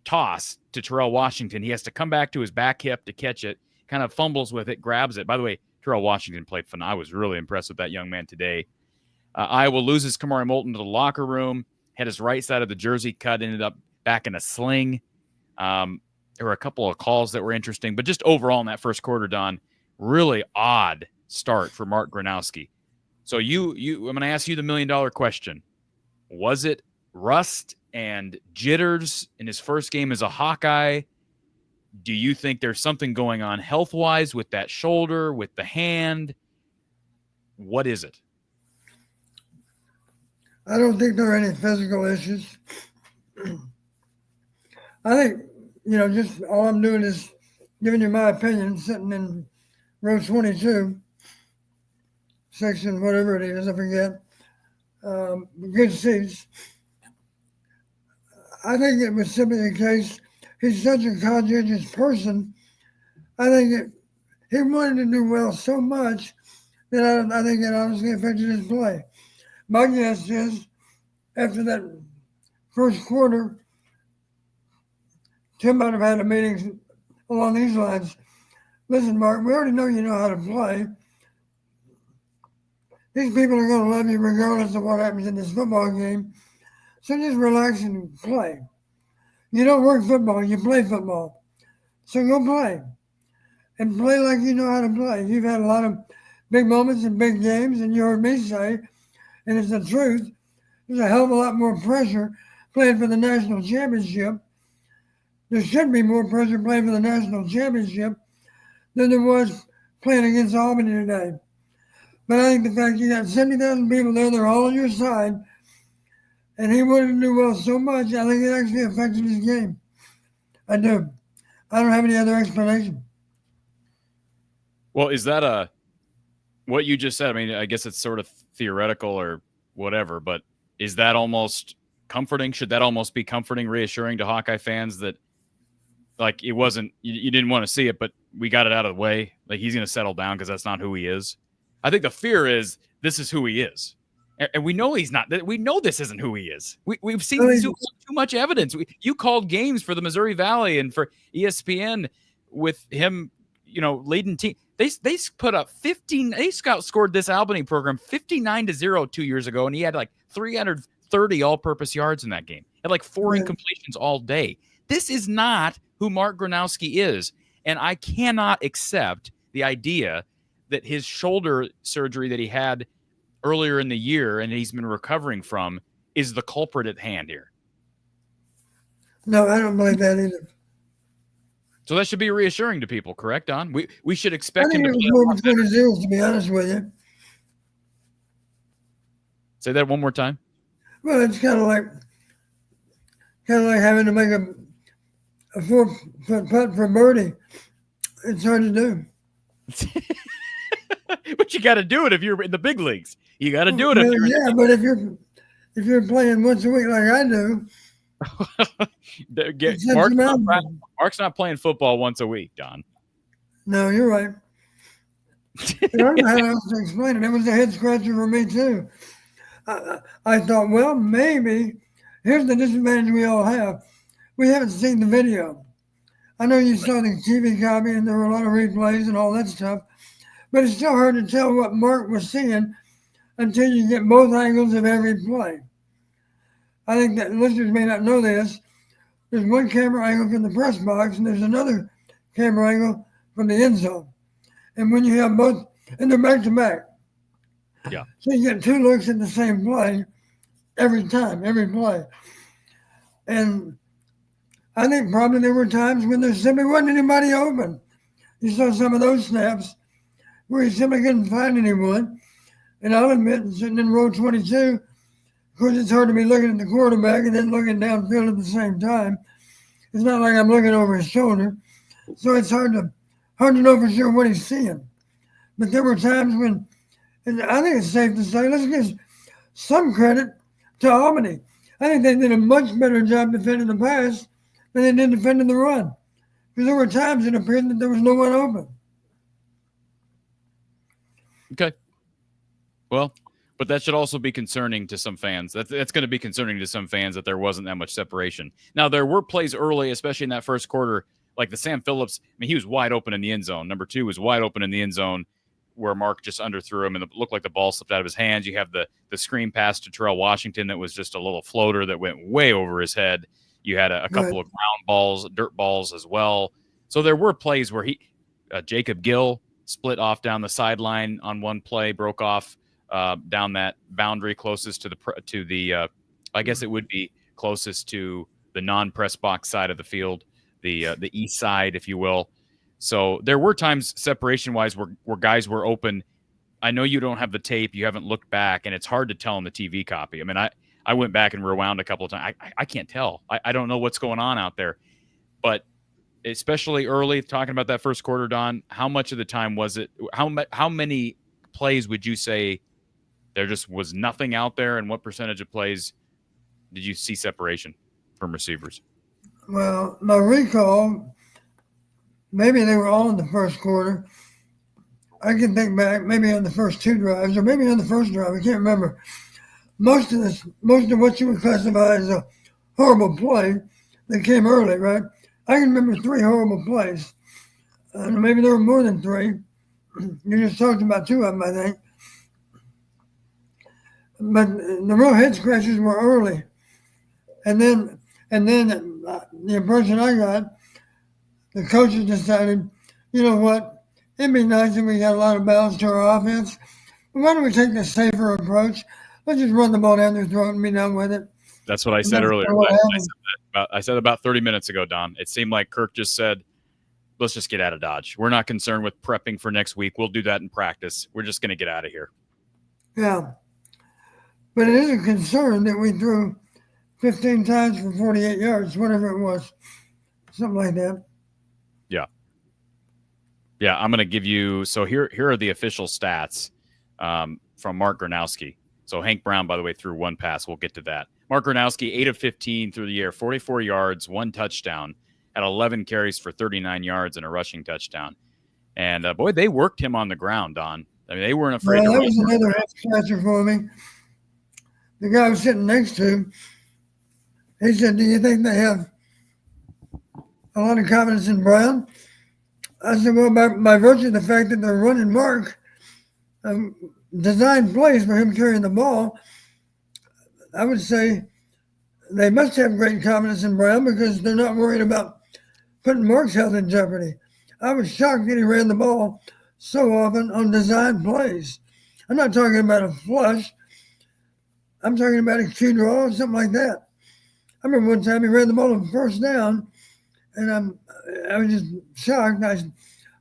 Speaker 1: toss to Terrell Washington. He has to come back to his back hip to catch it, kind of fumbles with it, grabs it. By the way, Terrell Washington played fun. I was really impressed with that young man today. Iowa loses Kamari Moulton to the locker room, had his right side of the jersey cut, ended up back in a sling. There were a couple of calls that were interesting, but just overall in that first quarter, Don, really odd start for Mark Gronowski. So I'm going to ask you the $1 million question. Was it rust and jitters in his first game as a Hawkeye. Do you think there's something going on health-wise with that shoulder, with the hand? What is it?
Speaker 6: I don't think there are any physical issues. I think, just all I'm doing is giving you my opinion, sitting in row 22, section whatever it is, I forget. Good seats. I think it was simply the case. He's such a conscientious person. I think he wanted to do well so much that I think it honestly affected his play. My guess is after that first quarter, Tim might have had a meeting along these lines. Listen, Mark, we already know you know how to play. These people are going to love you regardless of what happens in this football game. So just relax and play. You don't work football, you play football. So go play. And play like you know how to play. You've had a lot of big moments in big games, and you heard me say, and it's the truth, there's a hell of a lot more pressure playing for the national championship. There should be more pressure playing for the national championship than there was playing against Albany today. But I think the fact you got 70,000 people there, they're all on your side, and he wanted to do well so much, I think it actually affected his game. I do. I don't have any other explanation.
Speaker 1: Well, is that what you just said? I mean, I guess it's sort of theoretical or whatever, but is that almost comforting? Should that almost be comforting, reassuring to Hawkeye fans that, like, it wasn't, you didn't want to see it, but we got it out of the way? Like, he's going to settle down because that's not who he is. I think the fear is this is who he is. And we know he's not. We know this isn't who he is. We've seen too much evidence. You called games for the Missouri Valley and for ESPN with him, leading team. They put up 15. They scored this Albany program 59-0 2 years ago, and he had like 330 all-purpose yards in that game. Had like 4 incompletions all day. This is not who Mark Gronowski is, and I cannot accept the idea that his shoulder surgery that he had earlier in the year and he's been recovering from is the culprit at hand here.
Speaker 6: No, I don't believe that either.
Speaker 1: So that should be reassuring to people, correct, Don? We should expect him to
Speaker 6: play more between his ears, to be honest with you.
Speaker 1: Say that one more time.
Speaker 6: Well, it's kind of like having to make a 4-foot putt for birdie. It's hard to do.
Speaker 1: But you got to do it if you're in the big leagues. You got to do it.
Speaker 6: But if you're playing once a week like I do,
Speaker 1: Mark's not playing football once a week, Don.
Speaker 6: No, you're right. I don't know how else to explain it. It was a head scratcher for me too. I thought, well, maybe here's the disadvantage we all have. We haven't seen the video. I know you saw the TV copy and there were a lot of replays and all that stuff, but it's still hard to tell what Mark was seeing until you get both angles of every play. I think that listeners may not know this. There's one camera angle from the press box and there's another camera angle from the end zone. And when you have both, and they're back to back.
Speaker 1: Yeah.
Speaker 6: So you get 2 looks at the same play every time, every play. And I think probably there were times when there simply wasn't anybody open. You saw some of those snaps where he simply couldn't find anyone. And I'll admit, sitting in row 22, of course, it's hard to be looking at the quarterback and then looking downfield at the same time. It's not like I'm looking over his shoulder. So it's hard to know for sure what he's seeing. But there were times when, and I think it's safe to say, let's give some credit to Albany. I think they did a much better job defending the pass than they did defending the run. Because there were times it appeared that there was no one open.
Speaker 1: Okay. Well, but that should also be concerning to some fans. That's going to be concerning to some fans that there wasn't that much separation. Now, there were plays early, especially in that first quarter, like the Sam Phillips. I mean, he was wide open in the end zone. Number 2 was wide open in the end zone where Mark just underthrew him and it looked like the ball slipped out of his hands. You have the screen pass to Terrell Washington that was just a little floater that went way over his head. You had a couple of ground balls, dirt balls as well. So there were plays where Jacob Gill split off down the sideline on one play, broke off down that boundary closest to the I guess it would be closest to the non-press box side of the field, the east side, if you will. So there were times separation-wise where guys were open. I know you don't have the tape, you haven't looked back, and it's hard to tell on the TV copy. I mean, I went back and rewound a couple of times. I can't tell. I don't know what's going on out there. But especially early, talking about that first quarter, Don, how much of the time was it? How many plays would you say there just was nothing out there, and what percentage of plays did you see separation from receivers?
Speaker 6: Well, my recall, maybe they were all in the first quarter. I can think back maybe on the first 2 drives or maybe on the first drive. I can't remember. Most of what you would classify as a horrible play that came early, right? I can remember 3 horrible plays. Maybe there were more than 3. You just talked about 2 of them, I think. But the real head scratches were early. And then the impression I got, the coaches decided, you know what, it'd be nice if we got a lot of balance to our offense. But why don't we take the safer approach? Let's just run the ball down their throat and be done with it.
Speaker 1: That's what I said earlier. I said about 30 minutes ago, Don. It seemed like Kirk just said, let's just get out of Dodge. We're not concerned with prepping for next week. We'll do that in practice. We're just going to get out of here.
Speaker 6: Yeah. But it is a concern that we threw 15 times for 48 yards, whatever it was. Something like that.
Speaker 1: Yeah. Yeah, I'm going to give you – so here are the official stats from Mark Gronowski. So Hank Brown, by the way, threw 1 pass. We'll get to that. Mark Gronowski, 8 of 15 through the air, 44 yards, 1 touchdown, had 11 carries for 39 yards and a rushing touchdown. And, boy, they worked him on the ground, Don. I mean, they weren't afraid to
Speaker 6: that was another head scratcher for me. The guy I was sitting next to him, he said, do you think they have a lot of confidence in Brown? I said, well, by virtue of the fact that they're running Mark, designed plays for him carrying the ball, I would say they must have great confidence in Brown because they're not worried about putting Mark's health in jeopardy. I was shocked that he ran the ball so often on designed plays. I'm not talking about a flush. I'm talking about a key draw or something like that. I remember one time he ran the ball on first down, and I was just shocked.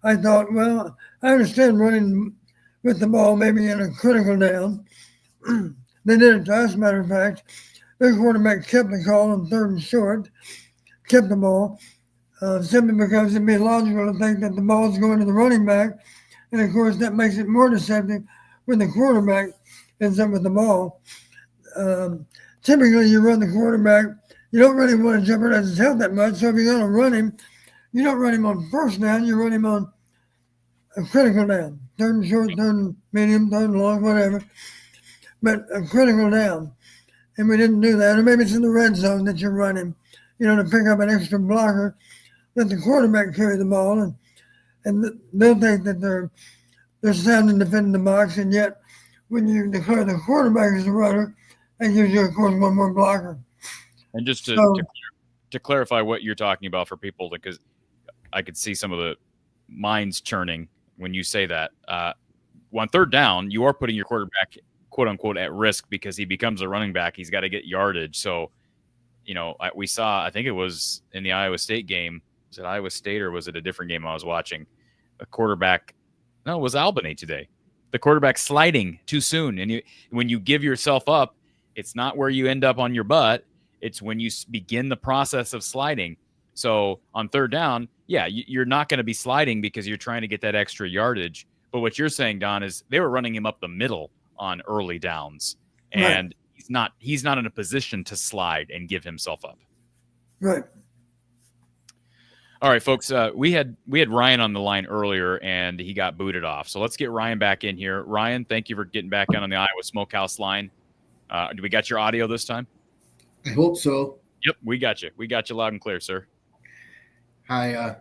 Speaker 6: I thought, well, I understand running with the ball maybe in a critical down. They did it to us, matter of fact. Their quarterback kept the call on 3rd and short, kept the ball, simply because it'd be logical to think that the ball's going to the running back. And, of course, that makes it more deceptive when the quarterback ends up with the ball. Typically, you run the quarterback. You don't really want to jeopardize his health that much. So if you're going to run him, you don't run him on first down. You run him on a critical down. 3rd and short, 3rd and medium, 3rd and long, whatever. But a critical down. And we didn't do that. Or maybe it's in the red zone that you're running, to pick up an extra blocker. Let the quarterback carry the ball. And they'll think that they're sound in defending the box. And yet, when you declare the quarterback as a runner, that gives you, of course, one more blocker.
Speaker 1: And just to clarify what you're talking about for people, because I could see some of the minds churning when you say that. On 3rd down, you are putting your quarterback, quote unquote, at risk because he becomes a running back. He's got to get yardage. So, we saw, I think it was in the Iowa State game. Was it Iowa State or was it a different game I was watching? A quarterback. No, it was Albany today. The quarterback sliding too soon. And when you give yourself up, it's not where you end up on your butt. It's when you begin the process of sliding. So on 3rd down, yeah, you're not going to be sliding because you're trying to get that extra yardage. But what you're saying, Don, is they were running him up the middle on early downs, and right. he's not in a position to slide and give himself up.
Speaker 6: Right.
Speaker 1: All right, folks. We had Ryan on the line earlier, and he got booted off. So let's get Ryan back in here. Ryan, thank you for getting back on the Iowa Smokehouse line. Do we got your audio this time?
Speaker 7: I hope so.
Speaker 1: Yep, we got you. We got you loud and clear, sir.
Speaker 7: Hi.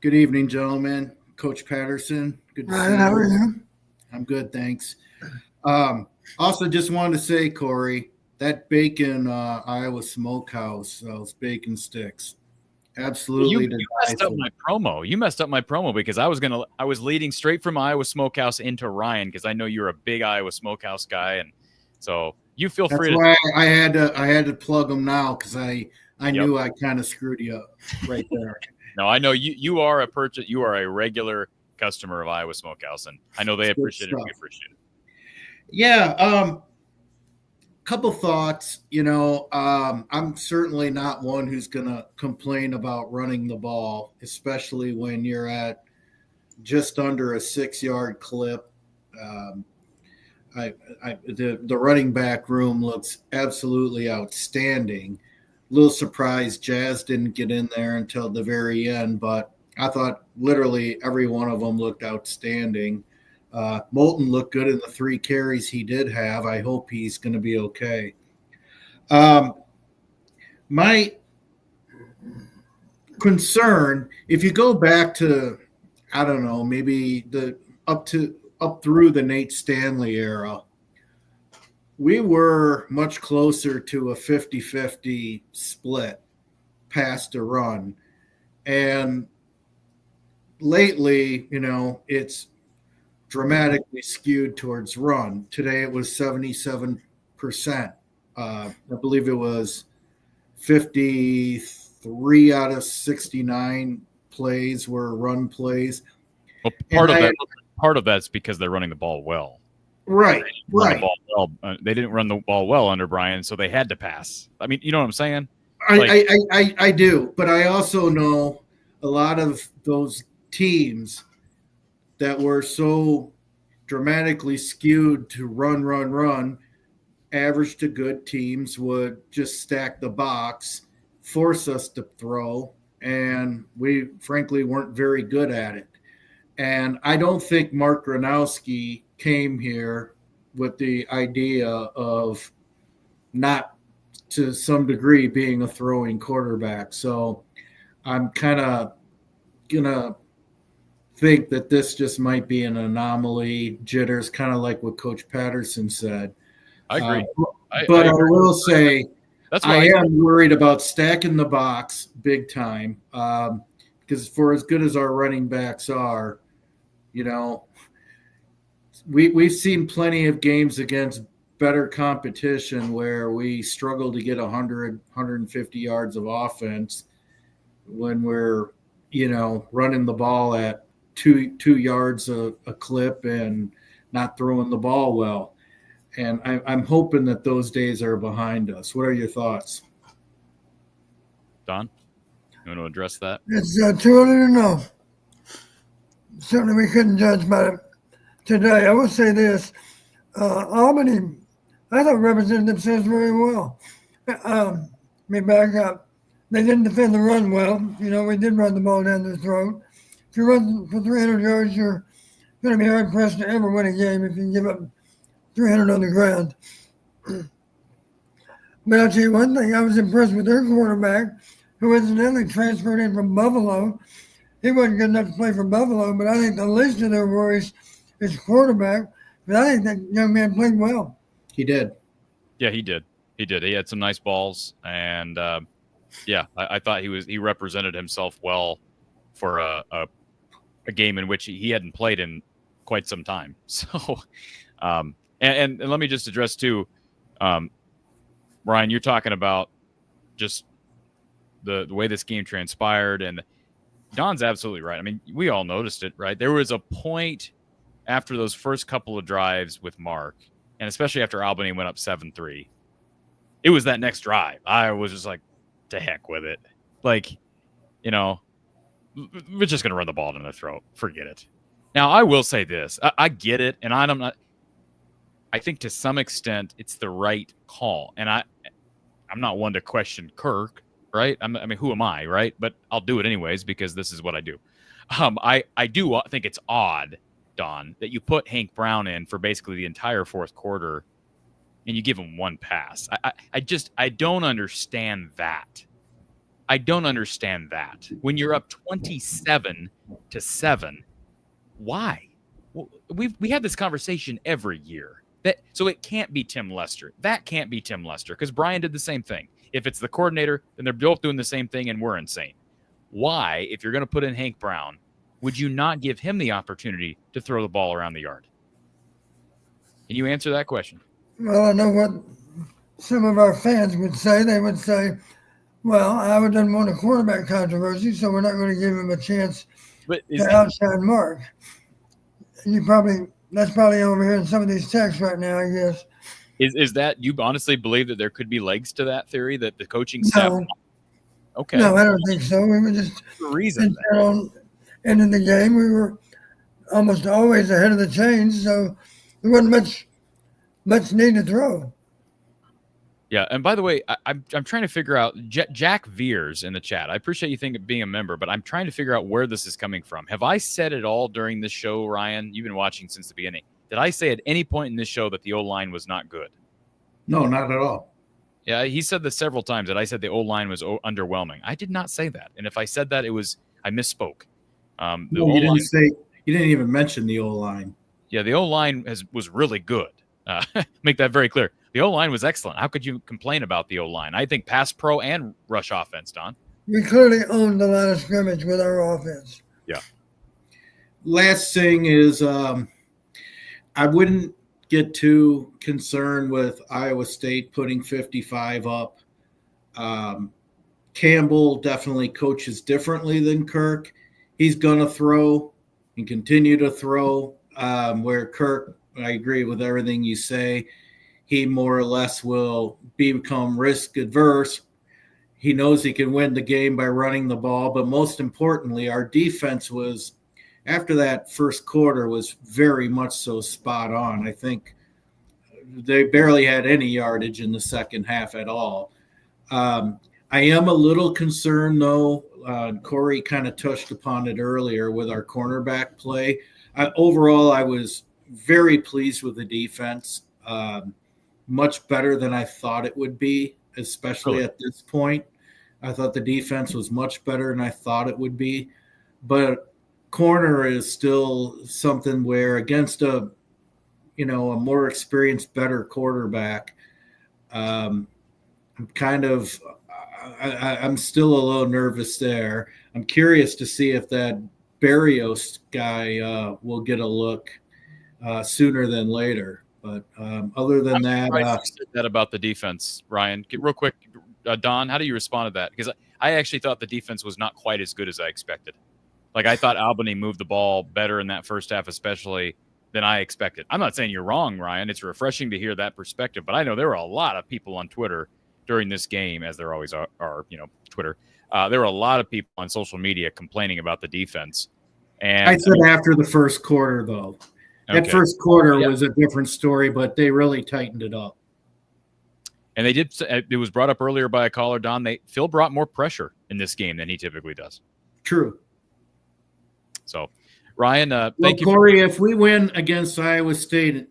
Speaker 7: Good evening, gentlemen. Coach Patterson. Good to see you.
Speaker 6: How are you?
Speaker 7: I'm good, thanks. Also, just wanted to say, Corey, that bacon Iowa Smokehouse, those bacon sticks, absolutely.
Speaker 1: You messed up my promo. You messed up my promo because I was leading straight from Iowa Smokehouse into Ryan because I know you're a big Iowa Smokehouse guy, and so You feel
Speaker 7: That's
Speaker 1: free to.
Speaker 7: why I had to plug them now because I knew I kind of screwed you up right there.
Speaker 1: No, I know you are a regular customer of Iowa Smokehouse, and I know they
Speaker 7: It's good
Speaker 1: appreciate it. We
Speaker 7: stuff.
Speaker 1: appreciate it.
Speaker 7: Yeah. Couple thoughts. I'm certainly not one who's going to complain about running the ball, especially when you're at just under a 6-yard clip. The running back room looks absolutely outstanding. A little surprised Jazz didn't get in there until the very end, but I thought literally every one of them looked outstanding. Moulton looked good in the 3 carries he did have. I hope he's going to be okay. My concern, if you go back to, I don't know, maybe up through the Nate Stanley era, we were much closer to a 50-50 split pass to run. And lately, it's dramatically skewed towards run. Today it was 77%. I believe it was 53 out of 69 plays were run plays.
Speaker 1: Well, part of that's because they're running the ball well.
Speaker 7: Right.
Speaker 1: They didn't run the ball well under Brian, so they had to pass. I mean, you know what I'm saying?
Speaker 7: I do, but I also know a lot of those teams that were so dramatically skewed to run, average to good teams would just stack the box, force us to throw, and we frankly weren't very good at it. And I don't think Mark Gronowski came here with the idea of not to some degree being a throwing quarterback. So I'm kind of going to think that this just might be an anomaly, jitters, kind of like what Coach Patterson said.
Speaker 1: I agree.
Speaker 7: I will say
Speaker 1: that's
Speaker 7: I am worried about stacking the box big time because for as good as our running backs are, we've seen plenty of games against better competition where we struggle to get 100, 150 yards of offense when we're, running the ball at two yards a clip and not throwing the ball well. And I'm hoping that those days are behind us. What are your thoughts?
Speaker 1: Don, you want to address that?
Speaker 6: It's too early to know. Certainly we couldn't judge about it today. I will say this. Albany, I thought represented themselves very well. Let me back up. They didn't defend the run well. We did run the ball down their throat. If you run for 300 yards, you're going to be hard-pressed to ever win a game if you give up 300 on the ground. But I'll tell you one thing. I was impressed with their quarterback, who incidentally transferred in from Buffalo. He wasn't good enough to play for Buffalo, but I think the least of their worries is quarterback. But I think that young man played well.
Speaker 7: He did.
Speaker 1: Yeah, he did. He had some nice balls, and I thought he represented himself well for a game in which he hadn't played in quite some time. So, and let me just address too, Ryan, you're talking about just the way this game transpired, and Don's absolutely right. I mean, we all noticed it, right? There was a point after those first couple of drives with Mark, and especially after Albany went up 7-3, it was that next drive. I was just like, to heck with it. Like, we're just going to run the ball down their throat. Forget it. Now, I will say this. I get it, and I think to some extent it's the right call. And I'm not one to question Kirk, right? I mean, who am I, right? But I'll do it anyways because this is what I do. I do think it's odd, Don, that you put Hank Brown in for basically the entire fourth quarter and you give him one pass. I don't understand that. I don't understand that. When you're up 27-7, why? We have this conversation every year. So it can't be Tim Lester. That can't be Tim Lester because Brian did the same thing. If it's the coordinator, then they're both doing the same thing and we're insane. Why, if you're going to put in Hank Brown, would you not give him the opportunity to throw the ball around the yard? Can you answer that question?
Speaker 6: Well, I know what some of our fans would say. They would say, well, Iowa doesn't want a quarterback controversy, so we're not going to give him a chance to outshine Mark. That's probably over here in some of these texts right now, I guess.
Speaker 1: Is that, you honestly believe that there could be legs to that theory, that the coaching staff?
Speaker 6: No.
Speaker 1: Okay.
Speaker 6: No, I don't think so. We were just
Speaker 1: reason.
Speaker 6: End of the game, we were almost always ahead of the chains, so there wasn't much need to throw.
Speaker 1: Yeah, and by the way, I'm trying to figure out Jack Veers in the chat. I appreciate you being a member, but I'm trying to figure out where this is coming from. Have I said it all during this show, Ryan? You've been watching since the beginning. Did I say at any point in this show that the O-line was not good?
Speaker 7: No, not at all.
Speaker 1: Yeah, he said this several times, that I said the O-line was underwhelming. I did not say that, and if I said that, I misspoke.
Speaker 7: You didn't even mention the O-line.
Speaker 1: Yeah, the O-line was really good. Make that very clear. The O-line was excellent. How could you complain about the O-line? I think pass pro and rush offense, Don.
Speaker 6: We clearly owned the line of scrimmage with our offense.
Speaker 1: Yeah.
Speaker 7: Last thing is, I wouldn't get too concerned with Iowa State putting 55 up. Campbell definitely coaches differently than Kirk. He's going to throw and continue to throw, where Kirk, I agree with everything you say. He more or less will become risk adverse. He knows he can win the game by running the ball. But most importantly, our defense was, after that first quarter, was very much so spot on. I think they barely had any yardage in the second half at all. I am a little concerned, though. Corey kind of touched upon it earlier with our cornerback play. Overall, I was very pleased with the defense. Much better than I thought it would be, especially at this point. I thought the defense was much better than I thought it would be. But corner is still something where, against a more experienced, better quarterback, I'm still a little nervous there. I'm curious to see if that Barrios guy will get a look sooner than later. But other than that,
Speaker 1: you said that about the defense, Ryan. Real quick, Don, how do you respond to that? Because I actually thought the defense was not quite as good as I expected. Like, I thought Albany moved the ball better in that first half, especially, than I expected. I'm not saying you're wrong, Ryan. It's refreshing to hear that perspective. But I know there were a lot of people on Twitter during this game, as there always are, Twitter. There were a lot of people on social media complaining about the defense. And
Speaker 7: I said after the first quarter, though.
Speaker 1: Okay.
Speaker 7: That first quarter was a different story, but they really tightened it up.
Speaker 1: And they did. It was brought up earlier by a caller, Don. Phil brought more pressure in this game than he typically does.
Speaker 7: True.
Speaker 1: So, Ryan, thank you,
Speaker 7: Corey. If we win against Iowa State,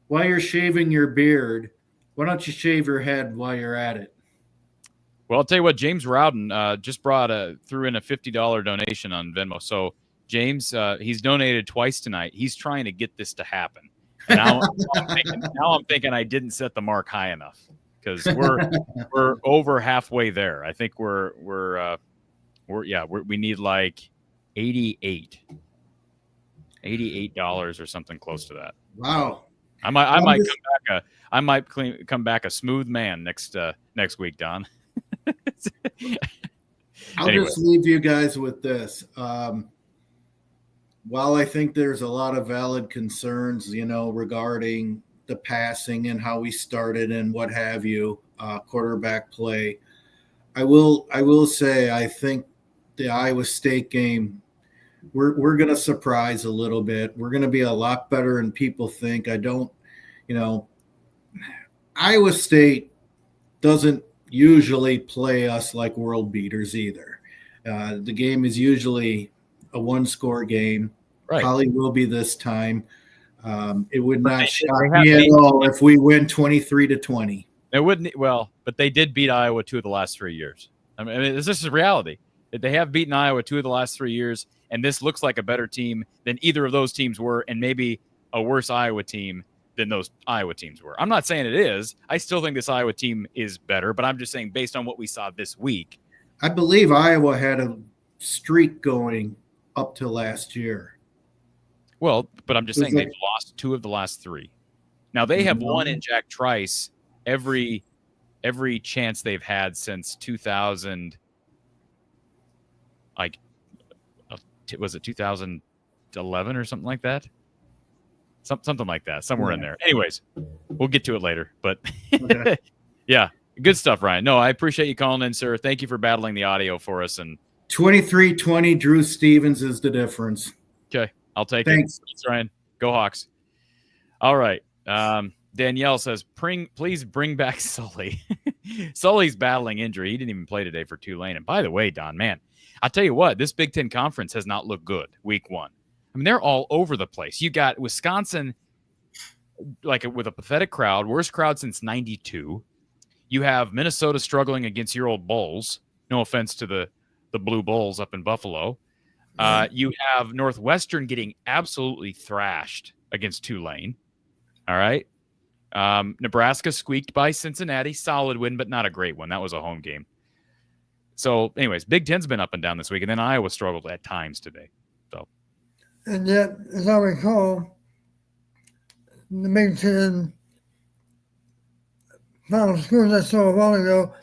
Speaker 7: while you're shaving your beard, why don't you shave your head while you're at it?
Speaker 1: Well, I'll tell you what. James Rowden just threw in a $50 donation on Venmo. So, James, he's donated twice tonight. He's trying to get this to happen. And now I'm thinking I didn't set the mark high enough, because we're over halfway there. I think we need like $88 or something close to that.
Speaker 7: Wow.
Speaker 1: I might come back a smooth man next week, Don.
Speaker 7: I'll just leave you guys with this. While I think there's a lot of valid concerns, regarding the passing and how we started and what have you, quarterback play, I will say I think the Iowa State game, we're going to surprise a little bit. We're going to be a lot better than people think. Iowa State doesn't usually play us like world beaters either. The game is usually a one-score game. Right. Probably will be this time. It would not shock me at all if we win 23-20.
Speaker 1: It wouldn't. Well, but they did beat Iowa 2 of the last 3 years. I mean, this is reality. They have beaten Iowa 2 of the last 3 years, and this looks like a better team than either of those teams were, and maybe a worse Iowa team than those Iowa teams were. I'm not saying it is. I still think this Iowa team is better, but I'm just saying based on what we saw this week.
Speaker 7: I believe Iowa had a streak going up to last year.
Speaker 1: Well, but I'm just saying they've lost 2 of the last 3. Now, they have won in Jack Trice every every chance they've had since 2000. Like, was it 2011 or something like that? Something like that, somewhere in there. Anyways, we'll get to it later. But
Speaker 7: Okay.
Speaker 1: yeah, good stuff, Ryan. No, I appreciate you calling in, sir. Thank you for battling the audio for us. And
Speaker 7: 23-20, Drew Stevens is the difference.
Speaker 1: okay, I'll take
Speaker 7: Thanks.
Speaker 1: it. Thanks, Ryan. Go Hawks. All right. Danielle says, please bring back Sully. Sully's battling injury. He didn't even play today for Tulane. And by the way, Don, man, I'll tell you what, this Big Ten Conference has not looked good week one. I mean, they're all over the place. You got Wisconsin, like with a pathetic crowd, worst crowd since 92. You have Minnesota struggling against your old Bulls. No offense to the Blue Bulls up in Buffalo. You have Northwestern getting absolutely thrashed against Tulane. All right. Nebraska squeaked by Cincinnati. Solid win, but not a great one. That was a home game. So, anyways, Big Ten's been up and down this week, and then Iowa struggled at times today. So,
Speaker 6: And yet, as I recall, the Big Ten final scores I saw a while ago,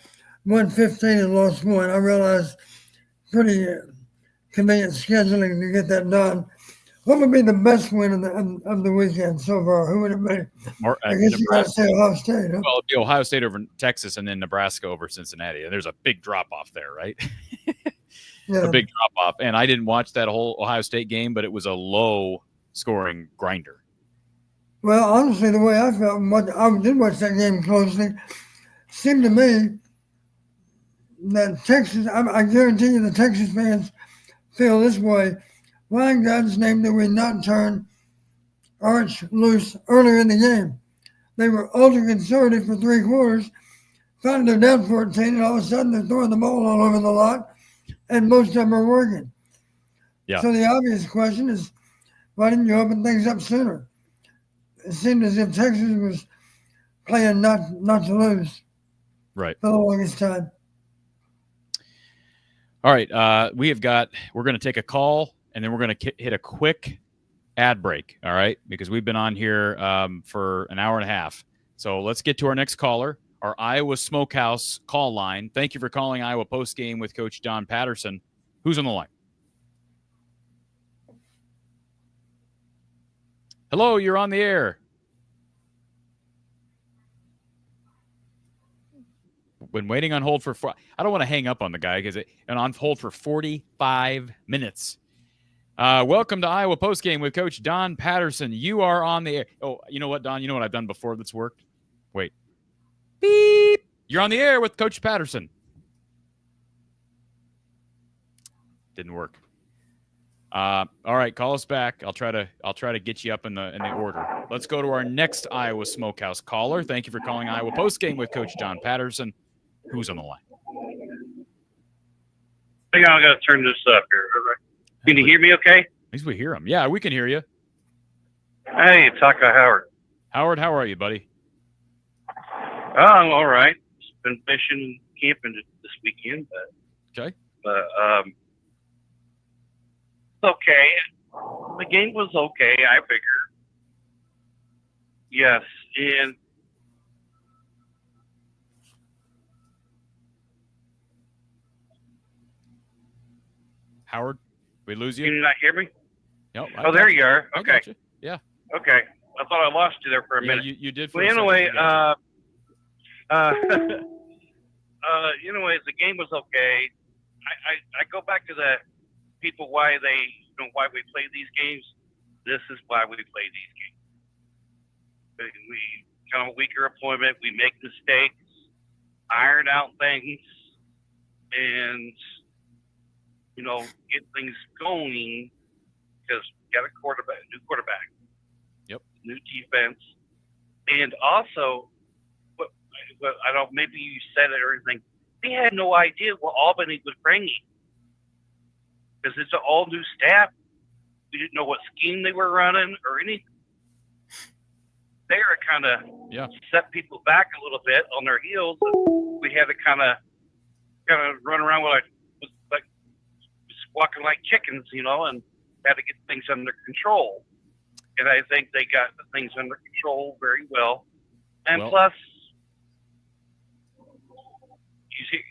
Speaker 6: 115 and lost one. I realized pretty convenient scheduling to get that done. What would be the best win of the weekend so far? Who would it be? I guess you got to say Ohio State. Huh?
Speaker 1: Well, it'd be Ohio State over Texas and then Nebraska over Cincinnati. And there's a big drop-off there, right?
Speaker 6: Yeah.
Speaker 1: A big drop-off. And I didn't watch that whole Ohio State game, but it was a low-scoring grinder.
Speaker 6: Well, honestly, the way I felt, I did watch that game closely, seemed to me that Texas, I guarantee you the Texas fans feel this way. Why in God's name did we not turn Arch loose earlier in the game? They were ultra-conservative for 3 quarters, found they're down 14, and all of a sudden they're throwing the ball all over the lot, and most of them are working.
Speaker 1: Yeah.
Speaker 6: So the obvious question is, why didn't you open things up sooner? It seemed as if Texas was playing not to lose.
Speaker 1: Right.
Speaker 6: For the longest time.
Speaker 1: All right. We're going to take a call, and then we're going to hit a quick ad break. All right. Because we've been on here for an hour and a half. So let's get to our next caller, our Iowa Smokehouse call line. Thank you for calling Iowa Postgame with Coach Don Patterson. Who's on the line? Hello, you're on the air. Been waiting on hold for I don't want to hang up on the guy because and on hold for 45 minutes. Welcome to Iowa Postgame with Coach Don Patterson. You are on the air. Oh, you know what, Don? You know what I've done before that's worked? Wait. Beep. You're on the air with Coach Patterson. Didn't work. All right, call us back. I'll try to get you up in the order. Let's go to our next Iowa Smokehouse caller. Thank you for calling Iowa Postgame with Coach Don Patterson. Who's on the line?
Speaker 8: I think I got to turn this up here. Can you hear me okay?
Speaker 1: At least we hear him. Yeah, we can hear you.
Speaker 8: Hey, it's Hawkeye Howard.
Speaker 1: Howard, how are you, buddy?
Speaker 8: Oh, I'm all right. Just been fishing and camping this weekend,
Speaker 1: Okay.
Speaker 8: But okay. The game was okay, I figure. Yes, and
Speaker 1: Howard, we lose you?
Speaker 8: can you not hear me?
Speaker 1: No.
Speaker 8: Oh, there you are.
Speaker 1: I
Speaker 8: Okay.
Speaker 1: got you. Yeah.
Speaker 8: Okay. I thought I lost you there for a
Speaker 1: Yeah,
Speaker 8: minute.
Speaker 1: you did. For
Speaker 8: Well,
Speaker 1: a second.
Speaker 8: anyway,
Speaker 1: I got
Speaker 8: anyways, the game was okay. I go back to the people why we play these games. This is why we play these games. We kind of a weaker opponent. We make mistakes, iron out things, and get things going because we got a new quarterback.
Speaker 1: Yep.
Speaker 8: New defense, and also. But I don't. Maybe you said it or anything. We had no idea what Albany was bringing because it's an all new staff. We didn't know what scheme they were running or anything. They were kind of set people back a little bit on their heels. We had to kind of run around with like squawking like chickens, and had to get things under control. And I think they got the things under control very well. And plus.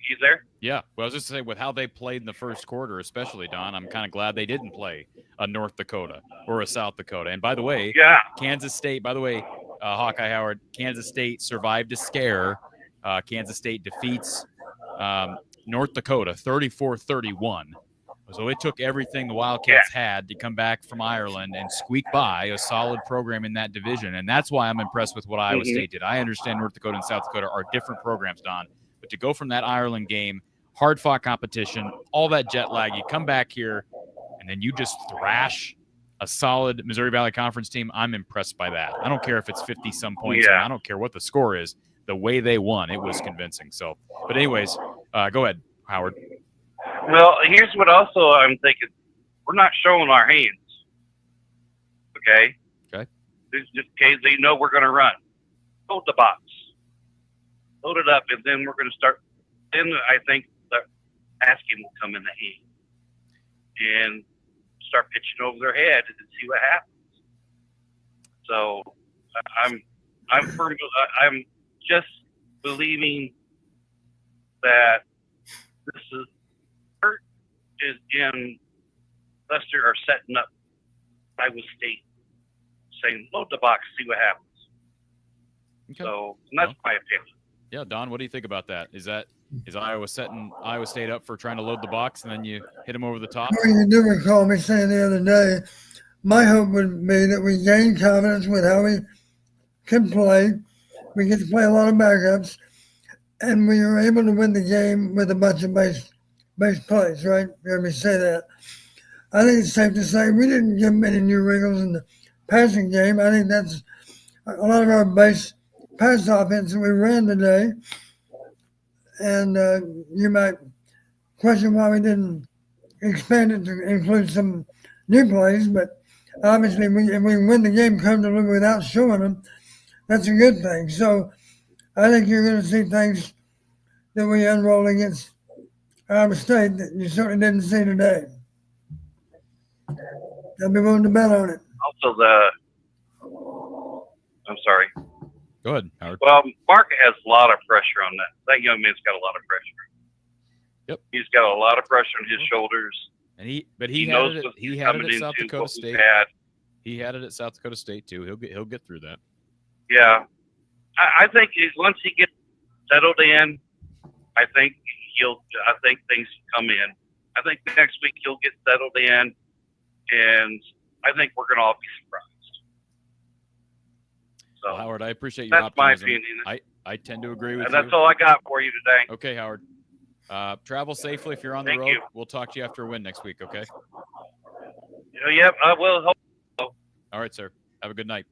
Speaker 8: You there?
Speaker 1: Yeah. Well, I was just saying, with how they played in the first quarter, especially, Don, I'm kind of glad they didn't play a North Dakota or a South Dakota. And by the way,
Speaker 8: Yeah.
Speaker 1: Kansas State, Hawkeye Howard, Kansas State survived a scare. Kansas State defeats North Dakota 34-31. So it took everything the Wildcats had to come back from Ireland and squeak by a solid program in that division. And that's why I'm impressed with what Iowa State did. I understand North Dakota and South Dakota are different programs, Don. But to go from that Ireland game, hard-fought competition, all that jet lag, you come back here, and then you just thrash a solid Missouri Valley Conference team. I'm impressed by that. I don't care if it's 50-some points.
Speaker 8: Yeah.
Speaker 1: I don't care what the score is. The way they won, it was convincing. So, but anyways, go ahead, Howard.
Speaker 8: Well, here's what also I'm thinking. We're not showing our hands. Okay?
Speaker 1: Okay.
Speaker 8: Okay, they know we're going to run. Load the box. Load it up, and then we're going to start. Then I think the asking will come in the hand and start pitching over their head and see what happens. So I'm just believing that this is in Lester are setting up Iowa State, saying load the box, see what happens.
Speaker 1: Okay.
Speaker 8: So that's my opinion.
Speaker 1: Yeah, Don, what do you think about that? Is Iowa setting Iowa State up for trying to load the box and then you hit them over the top?
Speaker 6: Well, you do recall me saying the other day, my hope would be that we gain confidence with how we can play. We get to play a lot of backups, and we were able to win the game with a bunch of base plays, right? You heard me say that. I think it's safe to say we didn't give many new wrinkles in the passing game. I think that's a lot of our base pass offense that we ran today. And you might question why we didn't expand it to include some new plays, but obviously if we win the game comfortably without showing them, that's a good thing. So I think you're going to see things that we unroll against Iowa State that you certainly didn't see today. I'll be willing to bet on it.
Speaker 8: Also, I'm sorry.
Speaker 1: Go ahead, Howard.
Speaker 8: Well, Mark has a lot of pressure on that. That young man's got a lot of pressure.
Speaker 1: Yep.
Speaker 8: He's got a lot of pressure on his shoulders.
Speaker 1: And he had
Speaker 8: knows
Speaker 1: it.
Speaker 8: what
Speaker 1: He
Speaker 8: he's
Speaker 1: had it
Speaker 8: coming
Speaker 1: at South
Speaker 8: into,
Speaker 1: Dakota
Speaker 8: what we've
Speaker 1: State.
Speaker 8: had.
Speaker 1: He had it at South Dakota State too. He'll get through that.
Speaker 8: Yeah, I think once he gets settled in, I think things come in. I think next week he'll get settled in, and I think we're gonna all be surprised. So
Speaker 1: Well, Howard, I appreciate your
Speaker 8: that's my
Speaker 1: optimism.
Speaker 8: opinion.
Speaker 1: I tend to agree with
Speaker 8: And
Speaker 1: you.
Speaker 8: that's all I got for you today.
Speaker 1: Okay, Howard. Travel safely if you're on the
Speaker 8: Thank
Speaker 1: road.
Speaker 8: you.
Speaker 1: We'll talk to you after a win next week, okay?
Speaker 8: Yep, I will.
Speaker 1: All right, sir. Have a good night.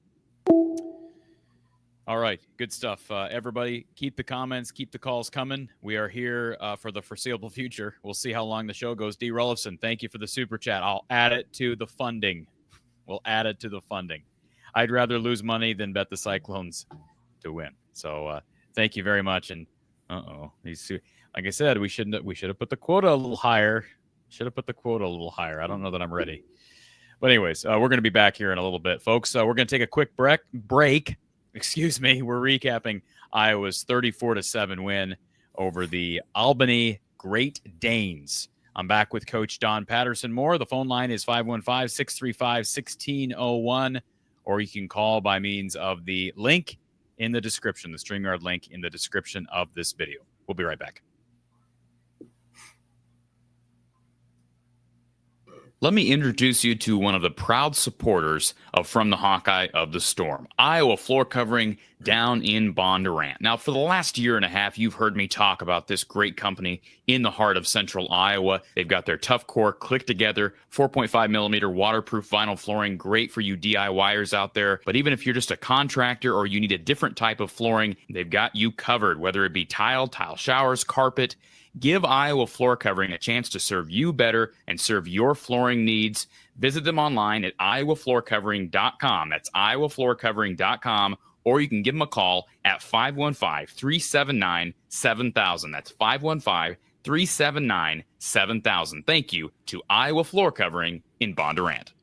Speaker 1: All right, good stuff. Everybody, keep the comments, keep the calls coming. We are here for the foreseeable future. We'll see how long the show goes. D. Rullifson, thank you for the super chat. I'll add it to the funding. We'll add it to the funding. I'd rather lose money than bet the Cyclones to win. So thank you very much. And like I said, we should have put the quota a little higher. I don't know that I'm ready. But anyways, we're going to be back here in a little bit, folks. We're going to take a quick break. Excuse me. We're recapping Iowa's 34-7 win over the Albany Great Danes. I'm back with Coach Don Patterson more. The phone line is 515-635-1601, or you can call by means of the link in the description, the StreamYard link in the description of this video. We'll be right back. Let me introduce you to one of the proud supporters of From the Hawkeye of the Storm, Iowa floor covering down in Bondurant. Now, for the last year and a half, you've heard me talk about this great company in the heart of central Iowa. They've got their tough core, click together, 4.5 millimeter waterproof vinyl flooring, great for you DIYers out there. But even if you're just a contractor or you need a different type of flooring, they've got you covered, whether it be tile showers, carpet. Give Iowa Floor Covering a chance to serve you better and serve your flooring needs. Visit them online at iowafloorcovering.com. That's iowafloorcovering.com, or you can give them a call at 515-379-7000. That's 515-379-7000. Thank you to Iowa Floor Covering in Bondurant.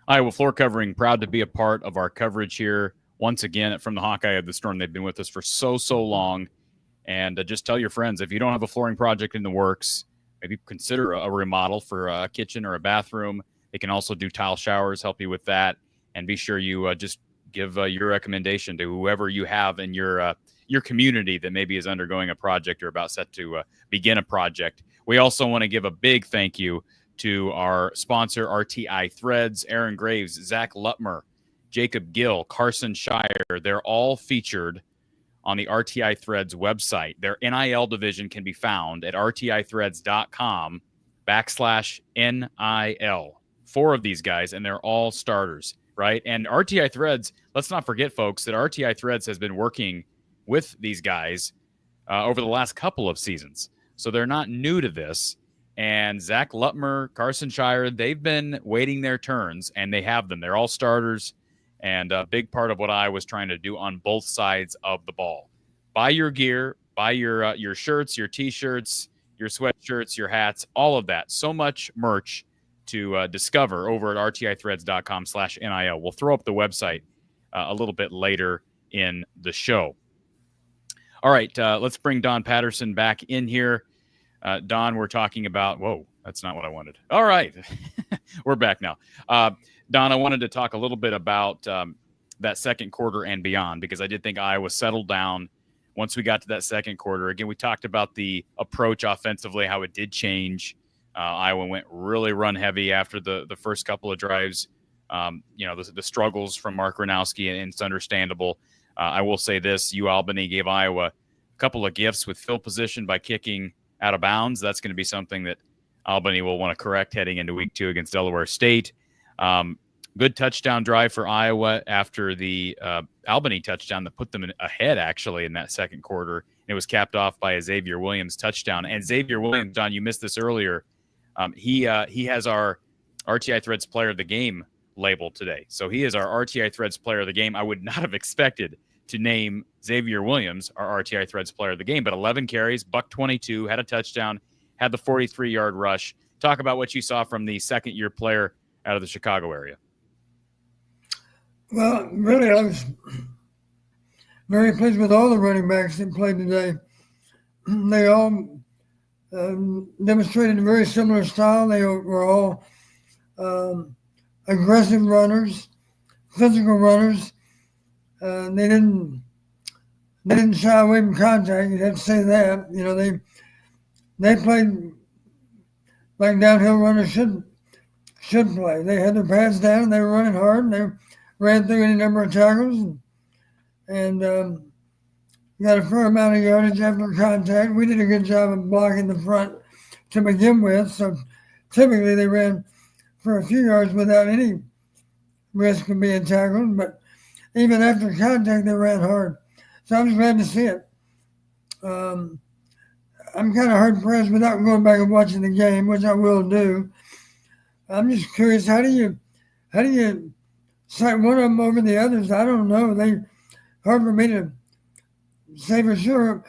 Speaker 1: Iowa Floor Covering, proud to be a part of our coverage here once again from the Hawkeye of the Storm. They've been with us for so long. And just tell your friends, if you don't have a flooring project in the works, maybe consider a remodel for a kitchen or a bathroom. They can also do tile showers, help you with that. And be sure you just give your recommendation to whoever you have in your community that maybe is undergoing a project or about set to begin a project. We also want to give a big thank you to our sponsor, RTI Threads, Aaron Graves, Zach Lutmer, Jacob Gill, Carson Shire. They're all featured on the RTI Threads website. Their NIL division can be found at rtithreads.com/NIL. 4 of these guys, and they're all starters, right? And RTI Threads, let's not forget, folks, that RTI Threads has been working with these guys over the last couple of seasons. So they're not new to this. And Zach Lutmer, Carson Shire, they've been waiting their turns, and they have them. They're all starters, and a big part of what I was trying to do on both sides of the ball. Buy your gear, buy your shirts, your T-shirts, your sweatshirts, your hats, all of that. So much merch to discover over at rtithreads.com/NIL. We'll throw up the website a little bit later in the show. All right, let's bring Don Patterson back in here. Don, we're talking about, whoa, that's not what I wanted. All right, we're back now. Don, I wanted to talk a little bit about that second quarter and beyond, because I did think Iowa settled down once we got to that second quarter. Again, we talked about the approach offensively, how it did change. Iowa went really run heavy after the first couple of drives. The struggles from Mark Ranowski, and it's understandable. I will say this, Albany gave Iowa a couple of gifts with field position by kicking out of bounds. That's going to be something that Albany will want to correct heading into week 2 against Delaware State. Good touchdown drive for Iowa after the Albany touchdown that put them ahead, actually, in that second quarter. It was capped off by a Xavier Williams touchdown. And Xavier Williams, John, you missed this earlier. He has our RTI Threads Player of the Game label today. So he is our RTI Threads Player of the Game. I would not have expected to name Xavier Williams our RTI Threads Player of the Game, but 11 carries, $122, had a touchdown, had the 43-yard rush. Talk about what you saw from the second-year player out of the Chicago area.
Speaker 6: Well, really, I was very pleased with all the running backs that played today. They all demonstrated a very similar style. They were all aggressive runners, physical runners. They didn't shy away from contact. You have to say that. They played like downhill runners should play. They had their pads down. They were running hard. And they ran through any number of tackles and got a fair amount of yardage after contact. We did a good job of blocking the front to begin with. So typically they ran for a few yards without any risk of being tackled. But even after contact, they ran hard. So I was glad to see it. I'm kind of hard pressed without going back and watching the game, which I will do. I'm just curious, how do you cite one of them over the others? I don't know. Hard for me to say for sure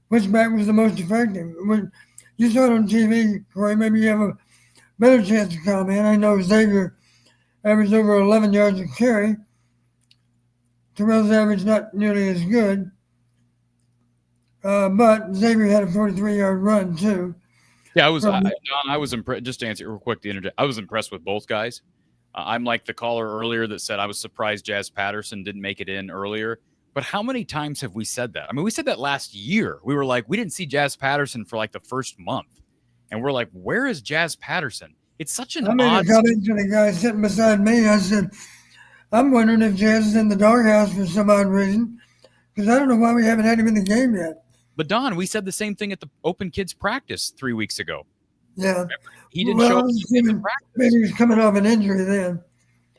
Speaker 6: which back was the most effective. When you saw it on TV, Corey, maybe you have a better chance to comment. I know Xavier averaged over 11 yards a carry. Terrell's average not nearly as good. But Xavier had a 43-yard run, too.
Speaker 1: Yeah, I was impressed. Just to answer real quick, I was impressed with both guys. I'm like the caller earlier that said I was surprised Jazz Patterson didn't make it in earlier. But how many times have we said that? I mean, we said that last year. We were like, we didn't see Jazz Patterson for like the first month. And we're like, where is Jazz Patterson? It's such an odd...
Speaker 6: I made a comment to the guy sitting beside me. I said, I'm wondering if Jazz is in the doghouse for some odd reason, because I don't know why we haven't had him in the game yet.
Speaker 1: But, Don, we said the same thing at the Open Kids practice 3 weeks ago.
Speaker 6: Yeah.
Speaker 1: Remember? He didn't show up in practice.
Speaker 6: Maybe he was coming off an injury then,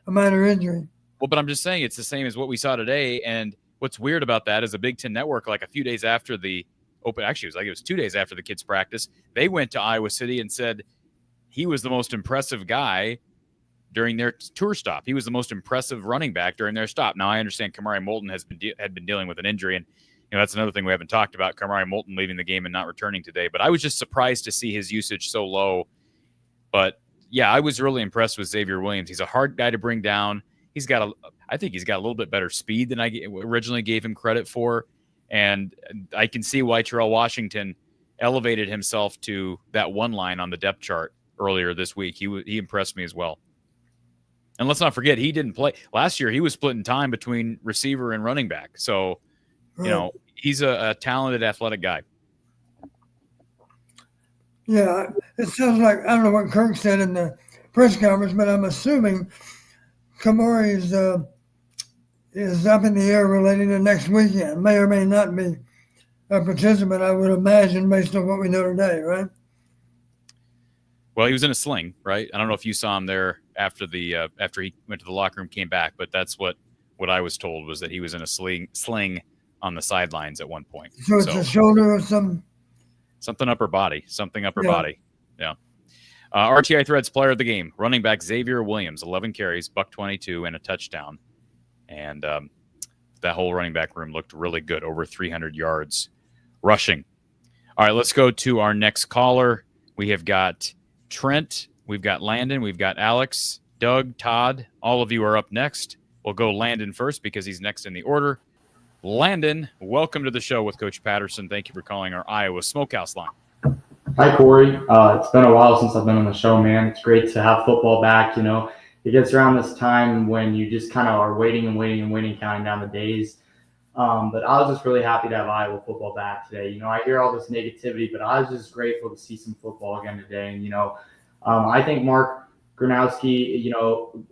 Speaker 6: a minor injury.
Speaker 1: Well, but I'm just saying it's the same as what we saw today. And what's weird about that is a Big Ten Network, like a few days after the Open, actually, it was 2 days after the kids' practice, they went to Iowa City and said he was the most impressive guy during their tour stop. He was the most impressive running back during their stop. Now, I understand Kamari Moulton had been dealing with an injury, and that's another thing we haven't talked about, Kamari Moulton leaving the game and not returning today. But I was just surprised to see his usage so low. But, yeah, I was really impressed with Xavier Williams. He's a hard guy to bring down. I think he's got a little bit better speed than I originally gave him credit for. And I can see why Terrell Washington elevated himself to that one line on the depth chart earlier this week. He impressed me as well. And let's not forget, he didn't play last year. He was splitting time between receiver and running back. So, he's a talented, athletic guy.
Speaker 6: Yeah, it sounds like, I don't know what Kirk said in the press conference, but I'm assuming Kamari is up in the air relating to next weekend. May or may not be a participant, I would imagine, based on what we know today, right?
Speaker 1: Well, he was in a sling, right? I don't know if you saw him there after after he went to the locker room, came back, but that's what I was told, was that he was in a sling on the sidelines at one point.
Speaker 6: So it's a shoulder or something
Speaker 1: upper body. Yeah. RTI Threads player of the game, running back Xavier Williams, 11 carries, $122, and a touchdown. And that whole running back room looked really good, over 300 yards rushing. All right, let's go to our next caller. We have got Trent, we've got Landon, we've got Alex, Doug, Todd. All of you are up next. We'll go Landon first because he's next in the order. Landon, welcome to the show with Coach Patterson. Thank you for calling our Iowa Smokehouse line.
Speaker 9: Hi, Corey. It's been a while since I've been on the show, man. It's great to have football back. It gets around this time when you just kind of are waiting, counting down the days. But I was just really happy to have Iowa football back today. I hear all this negativity, but I was just grateful to see some football again today. And, I think Mark Gronowski,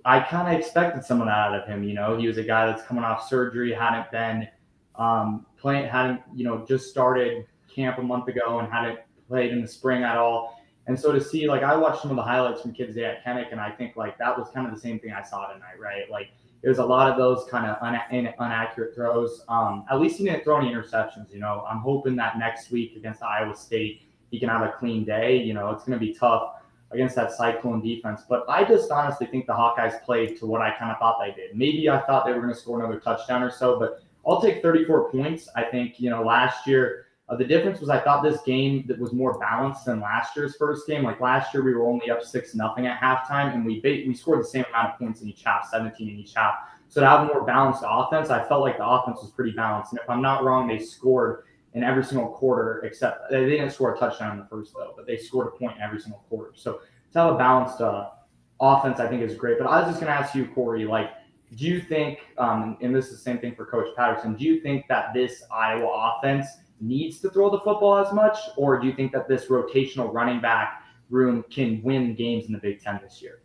Speaker 9: I kind of expected some of that out of him. He was a guy that's coming off surgery, hadn't been just started camp a month ago and hadn't played in the spring at all. And so to see, I watched some of the highlights from Kids Day at Kenneck, and I think that was kind of the same thing I saw tonight, right? There's a lot of those kind of inaccurate throws. At least he didn't throw any interceptions. I'm hoping that next week against Iowa State, he can have a clean day. It's going to be tough against that Cyclone defense. But I just honestly think the Hawkeyes played to what I kind of thought they did. Maybe I thought they were going to score another touchdown or so, but I'll take 34 points. I think, last year, the difference was I thought this game that was more balanced than last year's first game. Last year, we were only up 6-0 at halftime, and we scored the same amount of points in each half, 17 in each half. So to have a more balanced offense, I felt like the offense was pretty balanced. And if I'm not wrong, they scored in every single quarter, except they didn't score a touchdown in the first, though, but they scored a point in every single quarter. So to have a balanced offense, I think is great. But I was just going to ask you, Corey, do you think, and this is the same thing for Coach Patterson, do you think that this Iowa offense needs to throw the football as much, or do you think that this rotational running back room can win games in the Big Ten this year?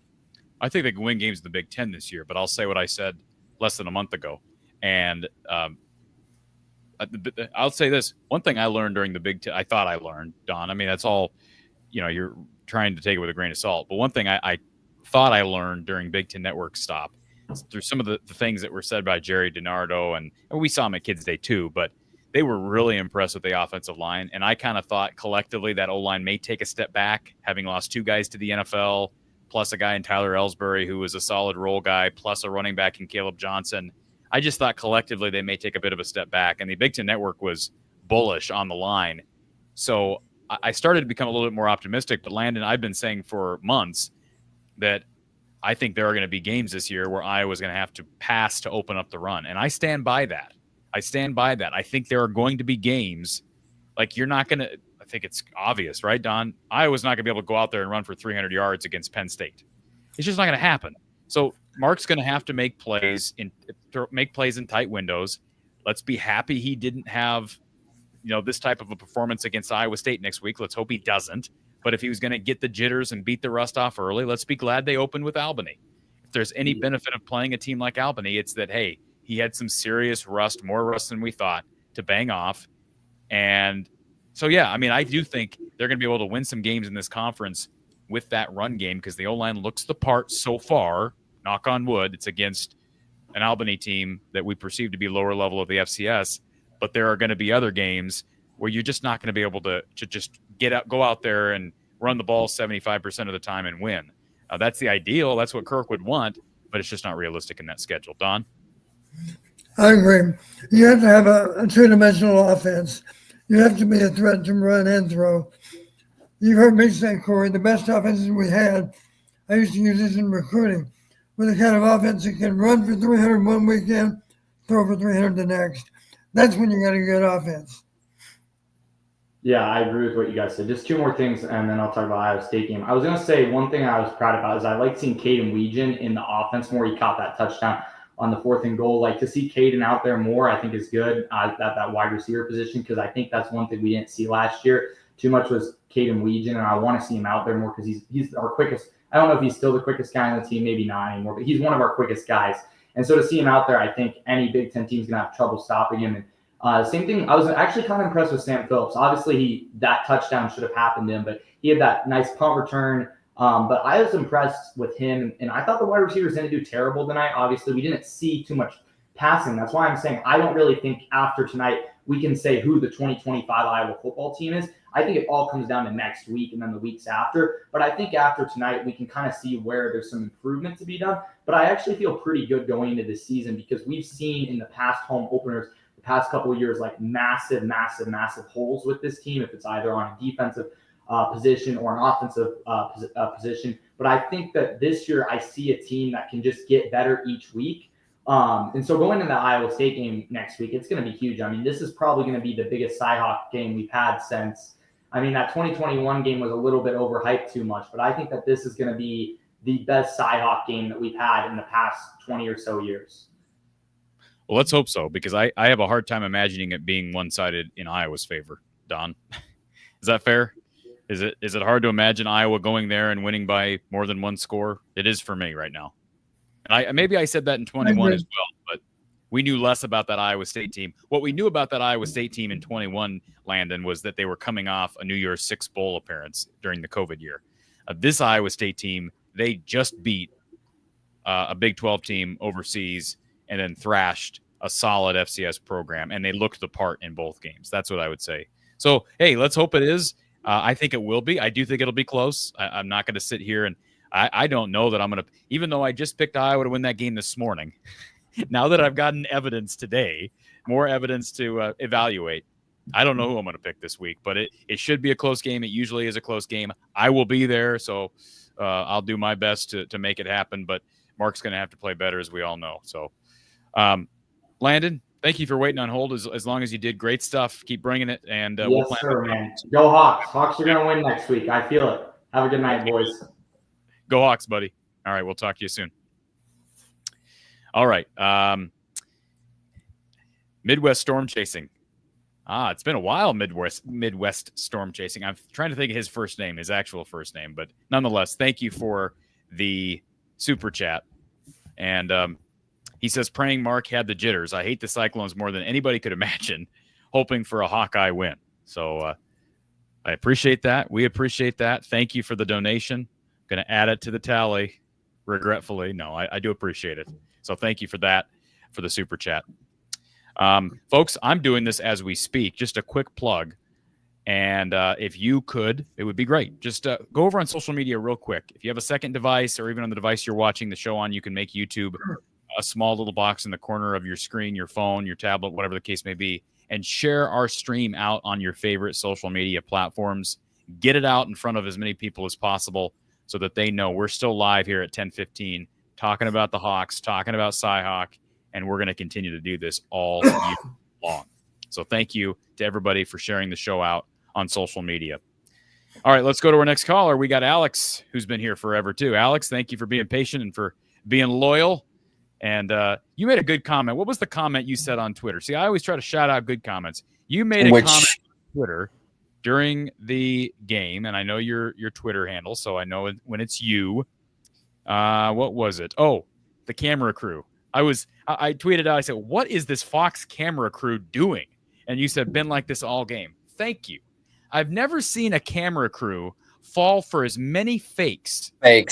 Speaker 1: I think they can win games in the Big Ten this year, but I'll say what I said less than a month ago. And I'll say this. One thing I learned during the Big Ten, I thought I learned, Don. I mean, that's all, you're trying to take it with a grain of salt. But one thing I thought I learned during Big Ten Network stop through some of the things that were said by Jerry DiNardo, and we saw him at Kids Day too, but they were really impressed with the offensive line. And I kind of thought collectively that O-line may take a step back, having lost 2 guys to the NFL, plus a guy in Tyler Ellsbury who was a solid role guy, plus a running back in Caleb Johnson. I just thought collectively they may take a bit of a step back. And the Big Ten Network was bullish on the line. So I started to become a little bit more optimistic. But Landon, I've been saying for months that I think there are going to be games this year where Iowa's going to have to pass to open up the run. And I stand by that. I think there are going to be games you're not going to – I think it's obvious, right, Don? Iowa's not going to be able to go out there and run for 300 yards against Penn State. It's just not going to happen. So Mark's going to have to make plays in tight windows. Let's be happy he didn't have this type of a performance against Iowa State next week. Let's hope he doesn't. But if he was going to get the jitters and beat the rust off early, let's be glad they opened with Albany. If there's any benefit of playing a team like Albany, it's that, hey, he had some serious rust, more rust than we thought, to bang off. And so, yeah, I mean, I do think they're going to be able to win some games in this conference with that run game because the O-line looks the part so far. Knock on wood, it's against an Albany team that we perceive to be lower level of the FCS. But there are going to be other games where you're just not going to be able to just go out there and run the ball 75% of the time and win. That's the ideal. That's what Kirk would want, but it's just not realistic in that schedule. Don?
Speaker 6: I agree. You have to have a two-dimensional offense. You have to be a threat to run and throw. You've heard me say, Corey, the best offenses we had, I used to use this in recruiting, with the kind of offense that can run for 300 one weekend, throw for 300 the next. That's when you got a good offense.
Speaker 9: Yeah, I agree with what you guys said. Just two more things, and then I'll talk about Iowa State game. I was going to say one thing I was proud about is I like seeing Caden Weegan in the offense more. He caught that touchdown on the 4th and goal. Like, to see Caden out there more, I think is good at that wide receiver position, because I think that's one thing we didn't see last year. Too much was Caden Weegan, and I want to see him out there more because he's our quickest. I don't know if he's still the quickest guy on the team, maybe not anymore, but he's one of our quickest guys. And so to see him out there, I think any Big Ten team's going to have trouble stopping him. And same thing, I was actually kind of impressed with Sam Phillips. Obviously, that touchdown should have happened to him, but he had that nice punt return. But I was impressed with him, and I thought the wide receivers didn't do terrible tonight. Obviously, we didn't see too much passing. That's why I'm saying I don't really think after tonight we can say who the 2025 Iowa football team is. I think it all comes down to next week and then the weeks after. But I think after tonight, we can kind of see where there's some improvement to be done. But I actually feel pretty good going into this season because we've seen in the past home openers the past couple of years like massive holes with this team, if it's either on a defensive position or an offensive position. But I think that this year I see a team that can just get better each week. And so going into the Iowa State game next week, it's going to be huge. I mean, this is probably going to be the biggest Cyhawk game we've had since, I mean, that 2021 game was a little bit overhyped too much, but I think that this is going to be the best Cyhawk game that we've had in the past 20 or so years.
Speaker 1: Well, let's hope so, because I have a hard time imagining it being one-sided in Iowa's favor. Don, is that fair? Is it hard to imagine Iowa going there and winning by more than one score? It is for me right now. And maybe I said that in 21 as well, but we knew less about that Iowa State team. What we knew about that Iowa State team in 21, Landon, was that they were coming off a New Year's Six bowl appearance during the COVID year. This Iowa State team, they just beat a Big 12 team overseas and then thrashed a solid FCS program, and they looked the part in both games. That's what I would say. So, hey, let's hope it is. I think it will be. I do think it'll be close. I'm not going to sit here and I don't know that I'm going to, even though I just picked Iowa to win that game this morning, now that I've gotten evidence today, more evidence to evaluate, I don't know who I'm going to pick this week, but it should be a close game. It usually is a close game. I will be there, so I'll do my best to make it happen, but Mark's going to have to play better, as we all know. So, Landon, thank you for waiting on hold as long as you did. Great stuff. Keep bringing it, and
Speaker 9: yes,
Speaker 1: we'll plan
Speaker 9: sir, man. Go Hawks. Hawks are going to win next week. I feel it. Have a good night, boys.
Speaker 1: Go Hawks, buddy. All right, we'll talk to you soon. All right. Midwest storm chasing. It's been a while, Midwest storm chasing. I'm trying to think of his first name, his actual first name, but nonetheless, thank you for the super chat. And he says, praying Mark had the jitters. I hate the Cyclones more than anybody could imagine, hoping for a Hawkeye win. So I appreciate that. We appreciate that. Thank you for the donation. Going to add it to the tally, regretfully. No, I do appreciate it. So thank you for that, for the super chat. Folks, I'm doing this as we speak. Just a quick plug. And if you could, it would be great. Just go over on social media real quick. If you have a second device or even on the device you're watching the show on, you can make YouTube a small little box in the corner of your screen, your phone, your tablet, whatever the case may be, and share our stream out on your favorite social media platforms. Get it out in front of as many people as possible so that they know we're still live here at 10:15, talking about the Hawks, talking about Cyhawk, and we're going to continue to do this all year long. So thank you to everybody for sharing the show out on social media. All right, let's go to our next caller. We got Alex, who's been here forever too. Alex, thank you for being patient and for being loyal. And you made a good comment. What was the comment you said on Twitter? See, I always try to shout out good comments. You made a comment on Twitter during the game, and I know your Twitter handle, so I know when it's you. What was it? Oh, the camera crew. I tweeted out, I said, what is this Fox camera crew doing? And you said, been like this all game. Thank you. I've never seen a camera crew fall for as many fakes they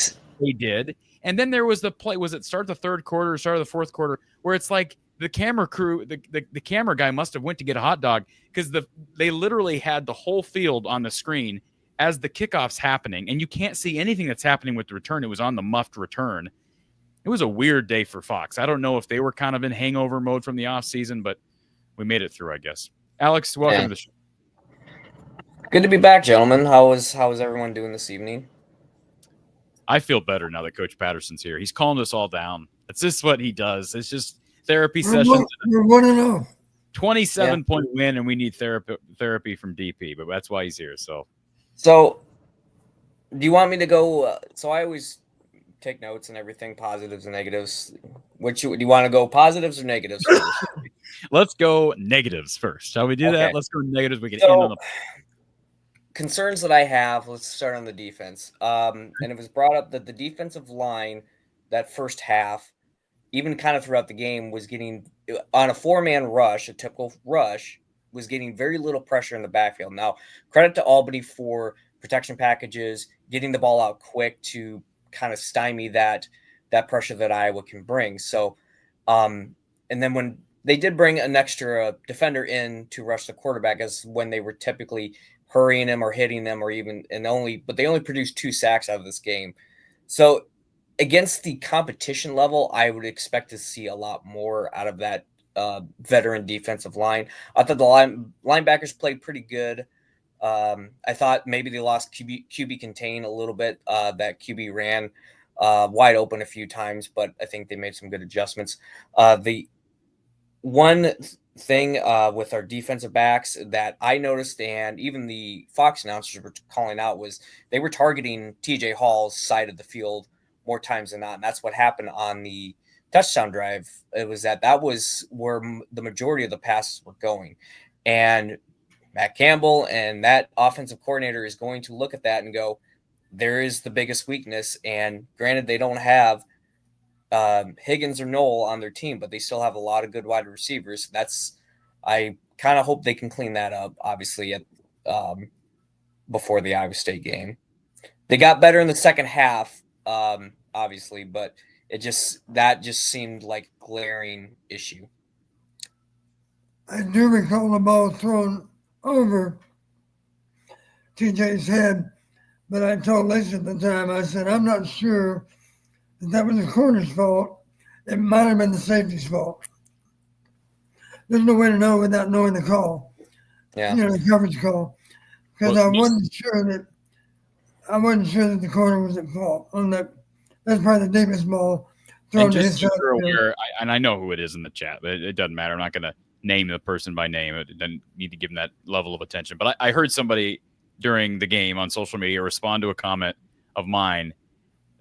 Speaker 1: did. And then there was the play, was it start the third quarter or start of the fourth quarter, where it's like the camera crew, the camera guy must have went to get a hot dog because they literally had the whole field on the screen as the kickoff's happening, and you can't see anything that's happening with the return. It was on the muffed return. It was a weird day for Fox. I don't know if they were kind of in hangover mode from the offseason, but we made it through, I guess. Alex, welcome to the show.
Speaker 10: Good to be back, gentlemen. How is everyone doing this evening?
Speaker 1: I feel better now that Coach Patterson's here. He's calmed us all down. It's just what he does. It's just therapy sessions.
Speaker 6: We're 1-0.
Speaker 1: 27-point win, and we need therapy from DP, but that's why he's here. So
Speaker 10: do you want me to go? So I always take notes and everything, positives and negatives. Do you want to go positives or negatives first?
Speaker 1: Let's go negatives first. Shall we do that? Let's go negatives. We can end on the
Speaker 10: concerns that I have. Let's start on the defense. And it was brought up that the defensive line, that first half, even kind of throughout the game, was getting on a 4-man rush, a typical rush, was getting very little pressure in the backfield. Now, credit to Albany for protection packages, getting the ball out quick to kind of stymie that pressure that Iowa can bring. So, and then when they did bring an extra defender in to rush the quarterback, as when they were typically hurrying him or hitting them, or even but they only produced 2 sacks out of this game. So against the competition level, I would expect to see a lot more out of that veteran defensive line. I thought the linebackers played pretty good. I thought maybe they lost QB contain a little bit. That QB ran wide open a few times, but I think they made some good adjustments. The one thing with our defensive backs that I noticed, and even the Fox announcers were calling out, was they were targeting TJ Hall's side of the field more times than not. And that's what happened on the touchdown drive. It was that was where the majority of the passes were going. And Matt Campbell and that offensive coordinator is going to look at that and go, there is the biggest weakness. And granted, they don't have Higgins or Knoll on their team, but they still have a lot of good wide receivers. I kind of hope they can clean that up, obviously, before the Iowa State game. They got better in the second half, obviously, but that just seemed like a glaring issue.
Speaker 6: I do recall the ball thrown over TJ's head, but I told Lisa at the time, I said, I'm not sure that was the corner's fault. It might have been the safety's fault. There's no way to know without knowing the call.
Speaker 10: Yeah.
Speaker 6: The coverage call. Because I wasn't sure that the corner was at fault on that. That's probably the deepest ball thrown to his side.
Speaker 1: And I know who it is in the chat, but it doesn't matter. I'm not going to name the person by name. It doesn't need to give them that level of attention. But I heard somebody during the game on social media respond to a comment of mine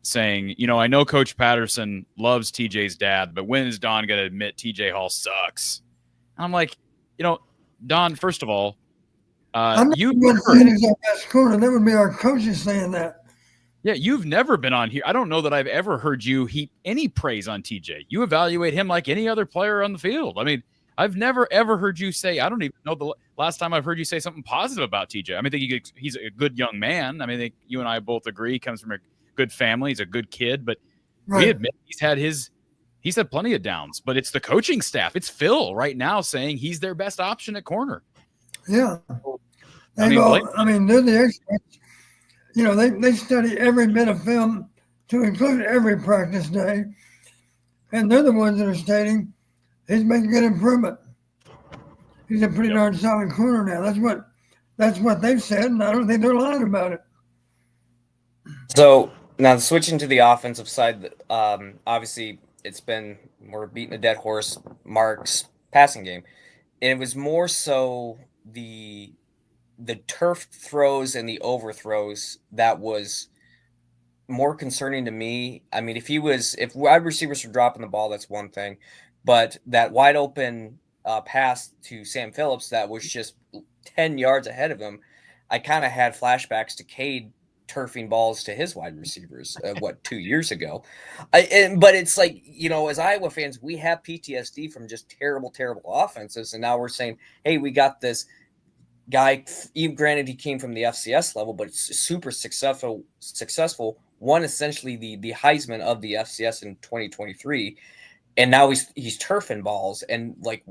Speaker 1: saying, I know Coach Patterson loves TJ's dad, but when is Don going to admit TJ Hall sucks? And I'm like, Don, first of all,
Speaker 6: I'm not saying he's our best corner. That would be our coaches saying that.
Speaker 1: Yeah, you've never been on here. I don't know that I've ever heard you heap any praise on TJ. You evaluate him like any other player on the field. I mean, I've never, ever heard you say, I don't even know the last time I've heard you say something positive about TJ. I mean, I think he's a good young man. I mean, I think you and I both agree he comes from a good family. He's a good kid, but we admit he's had plenty of downs, but it's the coaching staff. It's Phil right now saying he's their best option at corner.
Speaker 6: Yeah. They're the experts. They study every bit of film to include every practice day. And they're the ones that are stating he's making good improvement. He's a pretty darn solid corner now. That's what they've said, and I don't think they're lying about it.
Speaker 10: So now switching to the offensive side, obviously we're beating a dead horse, Mark's passing game. And it was more so the turf throws and the overthrows that was more concerning to me. I mean, if wide receivers were dropping the ball, that's one thing. But that wide open pass to Sam Phillips that was just 10 yards ahead of him, I kind of had flashbacks to Cade turfing balls to his wide receivers 2 years ago. But it's like, as Iowa fans, we have PTSD from just terrible offenses, and now we're saying, hey, we got this guy, even granted he came from the FCS level, but super successful, won essentially the Heisman of the FCS in 2023, and now he's turfing balls and like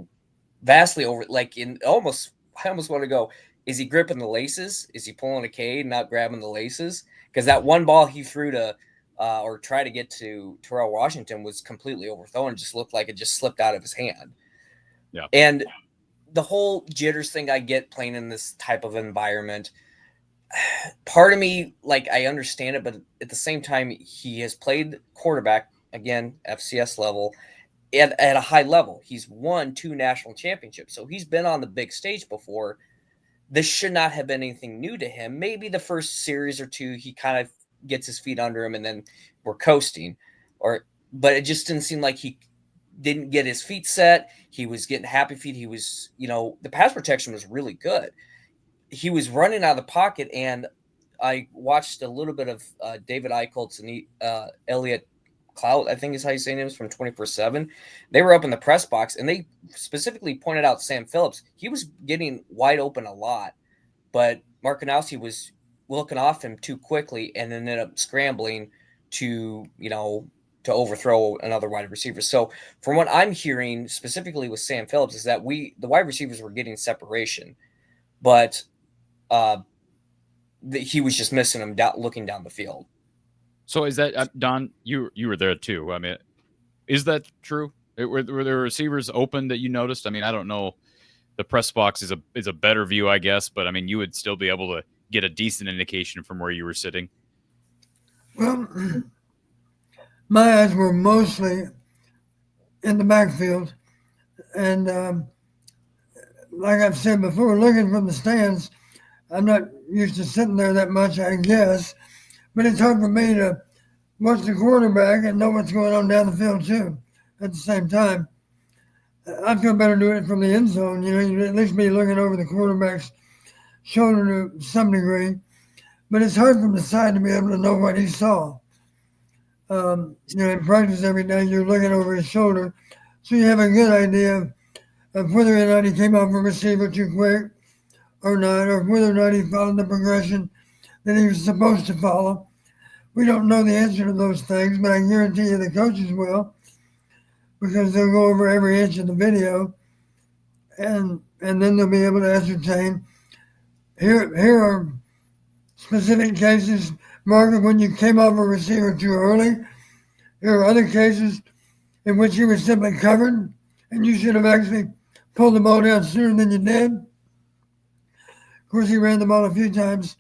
Speaker 10: vastly over, like I almost want to go, is he gripping the laces? Is he pulling a Cade, not grabbing the laces? Because that one ball he threw to or tried to get to Terrell Washington was completely overthrown and just looked like it just slipped out of his hand.
Speaker 1: Yeah.
Speaker 10: And the whole jitters thing I get playing in this type of environment, part of me, like, I understand it, but at the same time, he has played quarterback, again, FCS level. at a high level. He's won 2 national championships, so he's been on the big stage before. This should not have been anything new to him. Maybe the first series or two, he kind of gets his feet under him, and then we're coasting. But it just didn't seem like he didn't get his feet set. He was getting happy feet. He was, the pass protection was really good. He was running out of the pocket, and I watched a little bit of David Eicholtz and Elliot Clout, I think is how you say names, from 24/7. They were up in the press box, and they specifically pointed out Sam Phillips. He was getting wide open a lot, but Markanowski was looking off him too quickly and then ended up scrambling to overthrow another wide receiver. So from what I'm hearing specifically with Sam Phillips is that the wide receivers were getting separation, but he was just missing him looking down the field.
Speaker 1: So is that Don? You were there too. I mean, is that true? Were there receivers open that you noticed? I mean, I don't know. The press box is a better view, I guess, but I mean, you would still be able to get a decent indication from where you were sitting.
Speaker 6: Well, my eyes were mostly in the backfield, and like I've said before, looking from the stands, I'm not used to sitting there that much, I guess, but it's hard for me to watch the quarterback and know what's going on down the field too. At the same time, I feel better doing it from the end zone. You'd at least be looking over the quarterback's shoulder to some degree, but it's hard from the side to be able to know what he saw. In practice every day, you're looking over his shoulder, so you have a good idea of whether or not he came off a receiver too quick or not, or whether or not he followed the progression that he was supposed to follow. We don't know the answer to those things, but I guarantee you the coaches will, because they'll go over every inch of the video, and then they'll be able to ascertain, here are specific cases, Mark, when you came off a receiver too early. There are other cases in which you were simply covered, and you should have actually pulled the ball down sooner than you did. Of course, he ran the ball a few times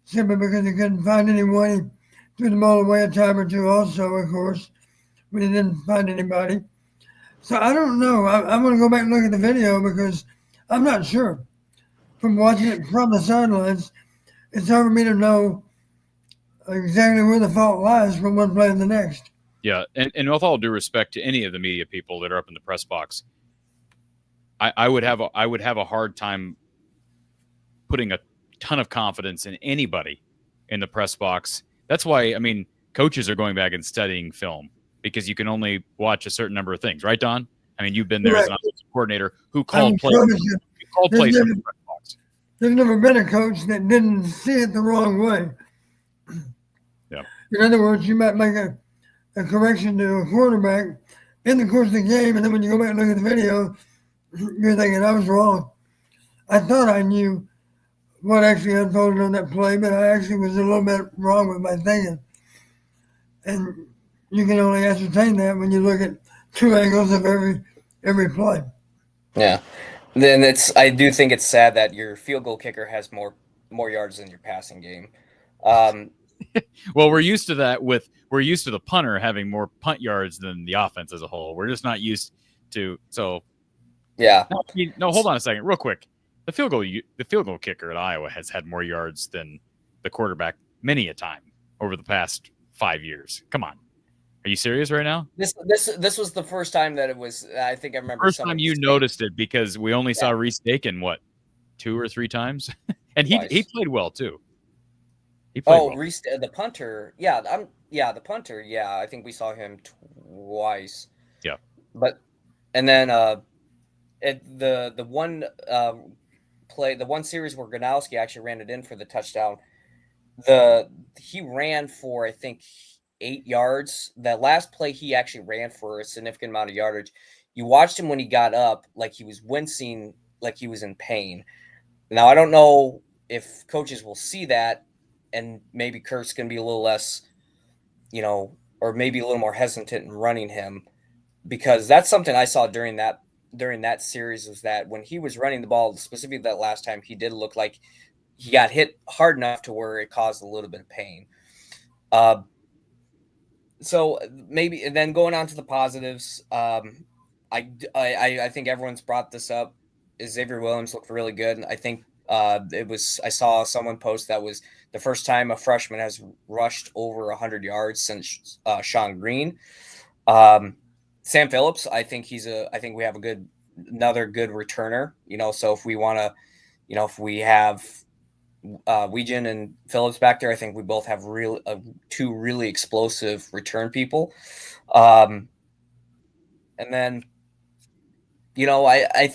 Speaker 6: simply because he couldn't find anyone. He threw the ball away a time or two also, of course, when he didn't find anybody. So I don't know. I'm going to go back and look at the video because I'm not sure. From watching it from the sidelines, it's hard for me to know exactly where the fault lies from one play to the next.
Speaker 1: Yeah, and with all due respect to any of the media people that are up in the press box, I would have a hard time putting a ton of confidence in anybody in the press box. That's why, I mean, coaches are going back and studying film because you can only watch a certain number of things, right, Don? I mean, you've been there as an offensive coordinator who called plays. From the press box.
Speaker 6: There's never been a coach that didn't see it the wrong way.
Speaker 1: Yeah.
Speaker 6: In other words, you might make a correction to a quarterback in the course of the game, and then when you go back and look at the video, you're thinking, I was wrong. I thought I knew what actually unfolded on that play, but I actually was a little bit wrong with my thinking. And you can only ascertain that when you look at 2 angles of every play.
Speaker 10: Yeah. Then I do think it's sad that your field goal kicker has more yards than your passing game.
Speaker 1: Well, we're used to that we're used to the punter having more punt yards than the offense as a whole. We're just not used to
Speaker 10: Yeah.
Speaker 1: No, hold on a second, real quick. The field goal kicker at Iowa has had more yards than the quarterback many a time over the past 5 years. Come on. Are you serious right now?
Speaker 10: This was the first time that it was. I think I remember.
Speaker 1: First time you noticed it because we only saw Reese Dakin 2 or 3 times, and he played well too. He played well.
Speaker 10: Reese, the punter. Yeah, the punter. Yeah, I think we saw him twice.
Speaker 1: Yeah,
Speaker 10: and then the one play, the one series where Gronowski actually ran it in for the touchdown. He ran for I think 8 yards. That last play, he actually ran for a significant amount of yardage. You watched him when he got up, like he was wincing, like he was in pain. Now, I don't know if coaches will see that, and maybe Kurt's going to be a little less, or maybe a little more hesitant in running him, because that's something I saw during that series was that when he was running the ball, specifically that last time, he did look like he got hit hard enough to where it caused a little bit of pain. So maybe, and then going on to the positives, I think everyone's brought this up. Is Xavier Williams looked really good. I think I saw someone post that was the first time a freshman has rushed over 100 yards since Sean Green. Sam Phillips, I think we have another good returner. So if we want to, if we have Weegan and Phillips back there, I think we both have two really explosive return people. And then, I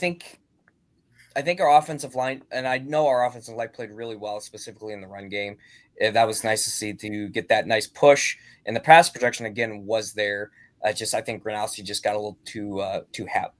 Speaker 10: think our offensive line, and I know our offensive line played really well, specifically in the run game. That was nice to see, to get that nice push, and the pass protection again was there. I think Gronowski just got a little too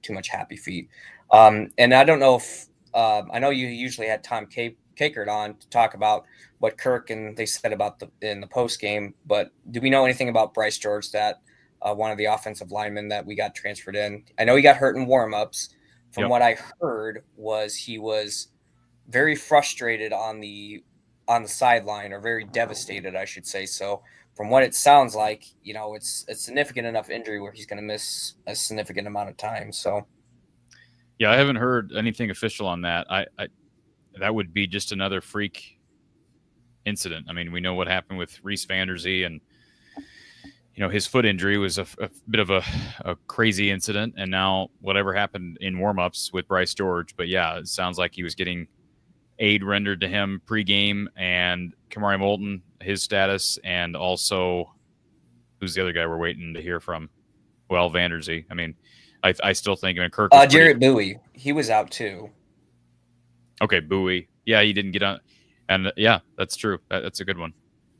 Speaker 10: much happy feet. And I don't know if I know you usually had Tom Kakert on to talk about what Kirk and they said about in the post game, but do we know anything about Bryce George, that one of the offensive linemen that we got transferred in? I know he got hurt in warmups. From what I heard was he was very frustrated on the sideline, or very devastated, I should say. So from what it sounds like, it's a significant enough injury where he's going to miss a significant amount of time. So
Speaker 1: yeah, I haven't heard anything official on that. I that would be just another freak incident. I mean, we know what happened with Reese Vanderzee, and his foot injury was a bit of a crazy incident, and now whatever happened in warmups with Bryce George. But yeah, it sounds like he was getting aid rendered to him pregame, and Kamari Moulton, his status, and also who's the other guy we're waiting to hear from? Well, Vanderzee. I mean, I still think Kirk was
Speaker 10: Jarrett Bowie, he was out too.
Speaker 1: Okay, Bowie. Yeah, he didn't get on, and yeah, that's true. That's a good one.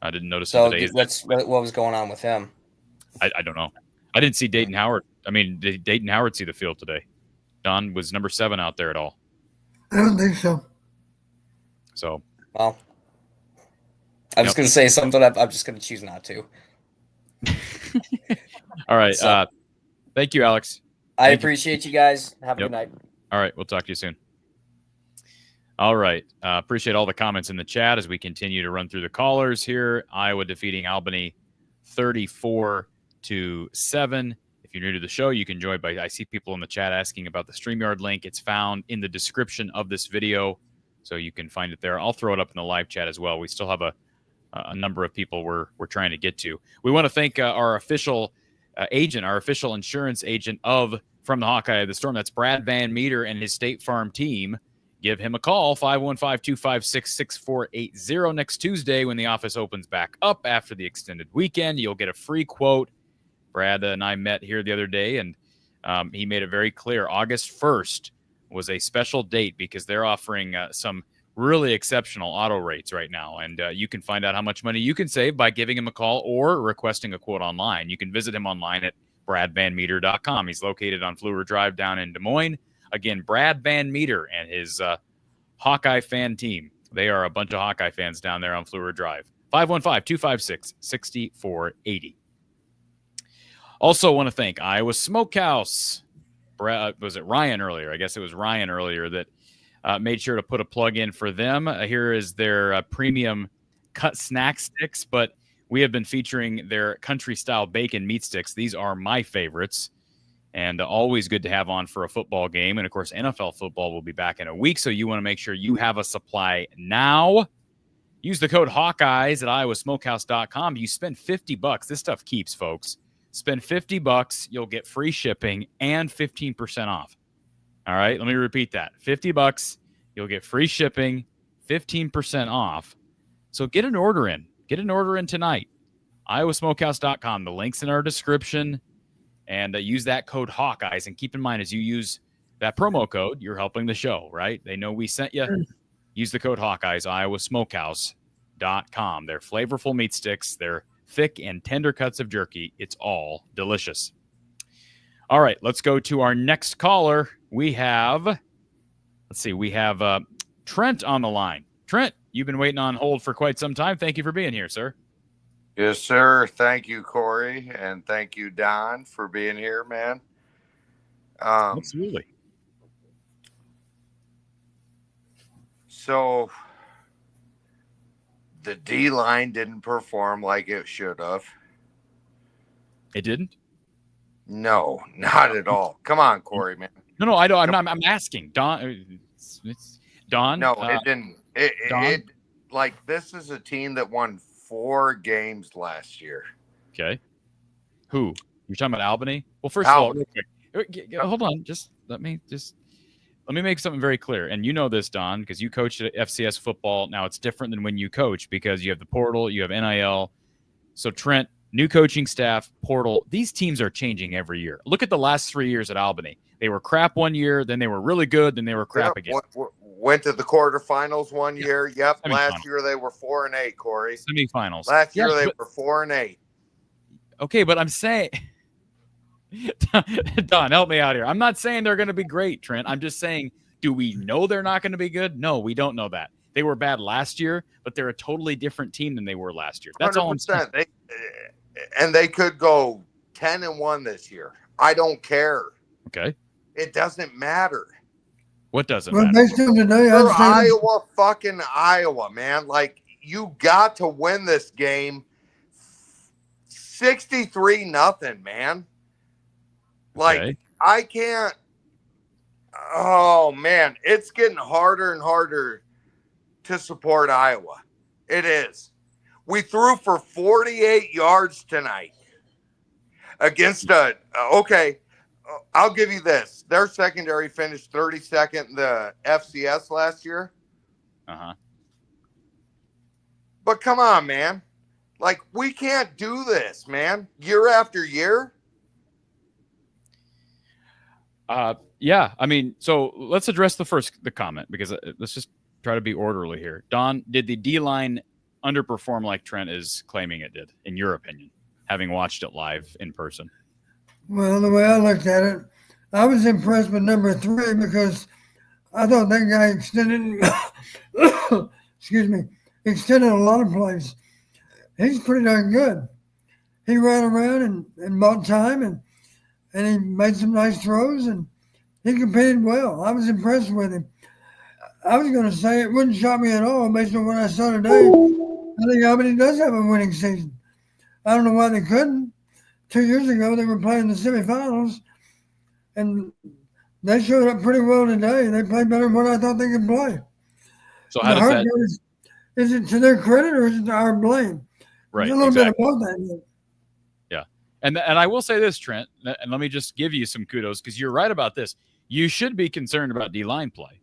Speaker 1: I didn't notice
Speaker 10: So
Speaker 1: it today.
Speaker 10: what was going on with him?
Speaker 1: I don't know. I didn't see Dayton Howard. I mean, did Dayton Howard see the field today? Don, was number 7 out there at all?
Speaker 6: I don't think so.
Speaker 1: So,
Speaker 10: well, I was going to say something. I'm just going to choose not to.
Speaker 1: All right. Thank you, Alex.
Speaker 10: I appreciate you guys. Have a good night.
Speaker 1: All right. We'll talk to you soon. All right. Appreciate all the comments in the chat as we continue to run through the callers here. Iowa defeating Albany 34-7. If you're new to the show, you can join I see people in the chat asking about the StreamYard link. It's found in the description of this video, so you can find it there. I'll throw it up in the live chat as well. We still have a number of people we're trying to get to. We want to thank our official agent, our official insurance agent from the Hawkeye of the Storm. That's Brad Van Meter and his State Farm team. Give him a call, 515-256-6480. Next Tuesday, when the office opens back up after the extended weekend, you'll get a free quote. Brad and I met here the other day, and he made it very clear August 1st was a special date because they're offering some really exceptional auto rates right now. And you can find out how much money you can save by giving him a call or requesting a quote online. You can visit him online at bradvanmeter.com. He's located on Fleur Drive down in Des Moines. Again, Brad Van Meter and his Hawkeye fan team. They are a bunch of Hawkeye fans down there on Fleur Drive. 515-256-6480. Also want to thank Iowa Smokehouse. Was it Ryan earlier? I guess it was Ryan earlier that made sure to put a plug in for them. Here is their premium cut snack sticks, but we have been featuring their country-style bacon meat sticks. These are my favorites, and always good to have on for a football game. And, of course, NFL football will be back in a week, so you want to make sure you have a supply now. Use the code Hawkeyes at iowasmokehouse.com. You spend $50. This stuff keeps, folks. Spend $50, you'll get free shipping and 15% off. All right, let me repeat that. $50, you'll get free shipping, 15% off. So get an order in. Get an order in tonight. iowasmokehouse.com. The link's in our description. And use that code Hawkeyes. And keep in mind, as you use that promo code, you're helping the show, right? They know we sent you. Use the code Hawkeyes, iowasmokehouse.com. They're flavorful meat sticks. They're thick and tender cuts of jerky. It's all delicious. All right, let's go to our next caller. We have Trent on the line. Trent, you've been waiting on hold for quite some time. Thank you for being here, sir.
Speaker 11: Yes, sir. Thank you, Corey, and thank you, Don, for being here, man.
Speaker 1: Absolutely.
Speaker 11: So the D line didn't perform like it should have.
Speaker 1: It didn't?
Speaker 11: No, not at all. Come on, Corey, man.
Speaker 1: No, I don't. I'm asking. Don. It's Don.
Speaker 11: No, it didn't.
Speaker 1: Don?
Speaker 11: Like, this is a team that won 4 games last year.
Speaker 1: Okay. Who? You're talking about Albany? Well, first of all,
Speaker 11: Albany.
Speaker 1: real quick, hold on. Just let me make something very clear. And you know this, Don, because you coached at FCS football. Now it's different than when you coach because you have the portal, you have NIL. So Trent, new coaching staff, portal. These teams are changing every year. Look at the last 3 years at Albany. They were crap one year, then they were really good, then they were crap again.
Speaker 11: Went to the quarterfinals one year. Yep.
Speaker 1: Semifinals.
Speaker 11: Last year they were 4-8, Corey.
Speaker 1: Semifinals.
Speaker 11: Last year they were 4-8.
Speaker 1: Okay, but I'm saying, Don, help me out here. I'm not saying they're going to be great, Trent. I'm just saying, do we know they're not going to be good? No, we don't know that. They were bad last year, but they're a totally different team than they were last year. That's 100%. All I'm saying.
Speaker 11: They could go 10-1 this year. I don't care.
Speaker 1: Okay.
Speaker 11: It doesn't matter.
Speaker 1: What doesn't matter?
Speaker 6: Based on today,
Speaker 11: You're Iowa, man. Like, you got to win this game 63-0, man. Like, okay. I can't. Oh, man. It's getting harder and harder to support Iowa. It is. We threw for 48 yards tonight against okay. I'll give you this. Their secondary finished 32nd in the FCS last year.
Speaker 1: Uh-huh.
Speaker 11: But come on, man. Like, we can't do this, man. Year after year.
Speaker 1: Yeah. I mean, so let's address the comment because let's just try to be orderly here. Don, did the D-line underperform like Trent is claiming it did, in your opinion, having watched it live in person?
Speaker 6: Well, the way I looked at it, I was impressed with number 3 because I thought that guy extended a lot of plays. He's pretty darn good. He ran around and bought time and he made some nice throws and he competed well. I was impressed with him. I was going to say it wouldn't shock me at all based on what I saw today. I think Albany does have a winning season. I don't know why they couldn't. 2 years ago, they were playing the semifinals, and they showed up pretty well today. They played better than what I thought they could play.
Speaker 1: So how does that?
Speaker 6: Is it to their credit or is it to our blame?
Speaker 1: Right.
Speaker 6: There's a little bit of both that.
Speaker 1: Yeah. And I will say this, Trent, and let me just give you some kudos because you're right about this. You should be concerned about D-line play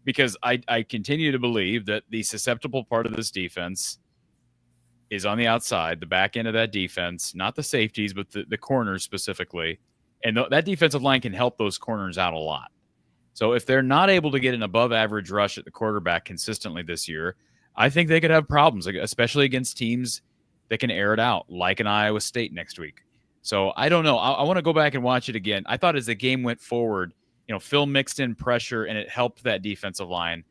Speaker 1: because I continue to believe that the susceptible part of this defense is on the outside, the back end of that defense, not the safeties, but the corners specifically. And that defensive line can help those corners out a lot. So if they're not able to get an above average rush at the quarterback consistently this year, I think they could have problems, especially against teams that can air it out, like an Iowa State next week. So I don't know. I want to go back and watch it again. I thought as the game went forward, Phil mixed in pressure and it helped that defensive line.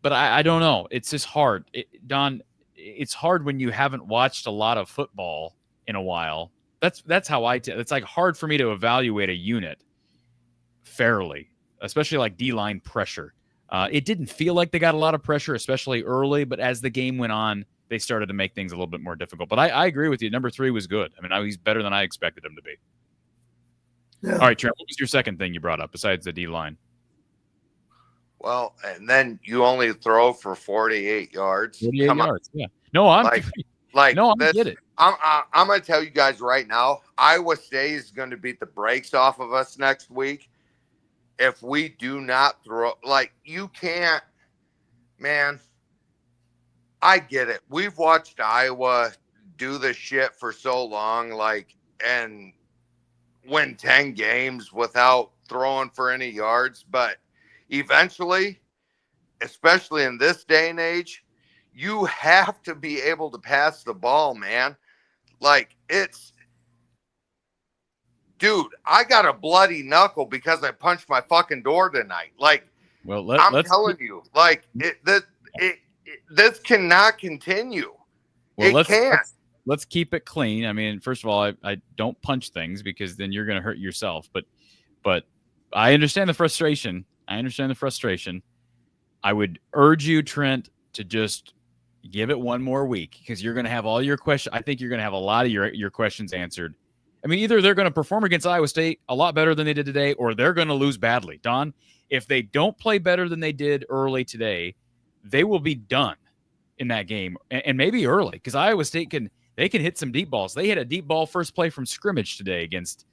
Speaker 1: But I don't know. It's just hard. Don, it's hard when you haven't watched a lot of football in a while. That's how it's like hard for me to evaluate a unit fairly, especially like D-line pressure. It didn't feel like they got a lot of pressure, especially early, but as the game went on, they started to make things a little bit more difficult. But I agree with you. Number 3 was good. I mean, he's better than I expected him to be. Yeah. All right, Trent, what was your second thing you brought up besides the D-line?
Speaker 11: Well, and then you only throw for 48 yards.
Speaker 1: 48 yards, yeah. No, I'm get it.
Speaker 11: I'm going to tell you guys right now, Iowa State is going to beat the brakes off of us next week if we do not throw. Like, you can't, man. I get it. We've watched Iowa do this shit for so long, and win 10 games without throwing for any yards. But eventually, especially in this day and age, you have to be able to pass the ball, man. Like, dude, I got a bloody knuckle because I punched my fucking door tonight. Like,
Speaker 1: well,
Speaker 11: I'm telling you, like, this cannot continue.
Speaker 1: Well,
Speaker 11: it can't.
Speaker 1: Let's keep it clean. I mean, first of all, I don't punch things because then you're going to hurt yourself. But I understand the frustration. I would urge you, Trent, to just give it one more week because you're going to have all your questions. I think you're going to have a lot of your questions answered I mean, either they're going to perform against Iowa State a lot better than they did today, or they're going to lose badly. Don, if they don't play better than they did early today, they will be done in that game, and maybe early, because Iowa State can hit some deep balls. They hit a deep ball first play from scrimmage today against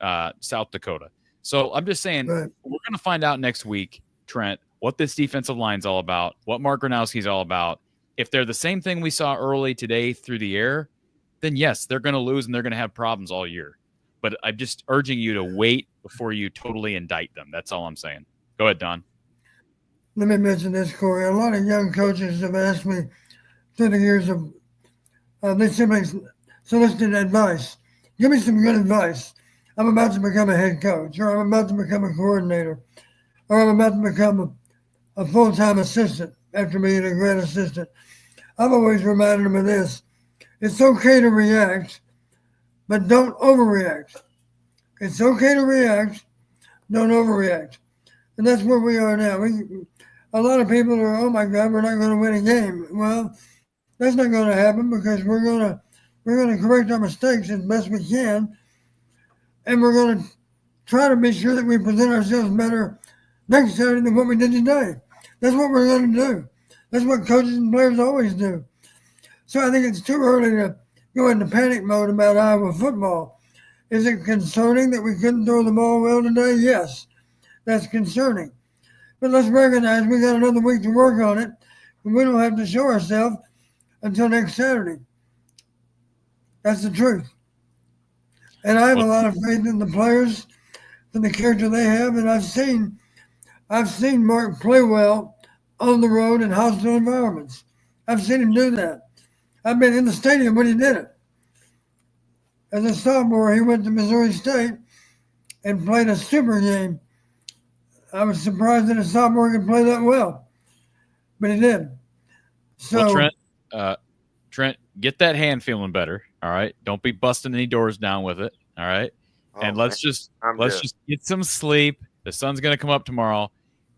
Speaker 1: South Dakota. So I'm just saying, we're going to find out next week, Trent, what this defensive line's all about, what Mark Gronowski's all about. If they're the same thing we saw early today through the air, then yes, they're going to lose and they're going to have problems all year. But I'm just urging you to wait before you totally indict them. That's all I'm saying. Go ahead, Don.
Speaker 6: Let me mention this, Corey. A lot of young coaches have asked me through the years of they simply solicited advice. Give me some good advice. I'm about to become a head coach, or I'm about to become a coordinator, or I'm about to become a full-time assistant after being a grad assistant. I've always reminded them of this. It's okay to react, but don't overreact. It's okay to react, don't overreact. And that's where we are now. A lot of people are, oh my God, we're not going to win a game. Well, that's not going to happen because we're going to correct our mistakes as best we can, and we're going to try to be sure that we present ourselves better next Saturday than what we did today. That's what we're going to do. That's what coaches and players always do. So I think it's too early to go into panic mode about Iowa football. Is it concerning that we couldn't throw the ball well today? Yes, that's concerning. But let's recognize we got another week to work on it, and we don't have to show ourselves until next Saturday. That's the truth. And I have a lot of faith in the players and the character they have, and I've seen Mark play well on the road in hostile environments. I've seen him do that. I've been in the stadium when he did it. As a sophomore, he went to Missouri State and played a super game. I was surprised that a sophomore could play that well, but he did. So,
Speaker 1: well, Trent, get that hand feeling better. All right, don't be busting any doors down with it. All right, and let's just get some sleep. The sun's going to come up tomorrow,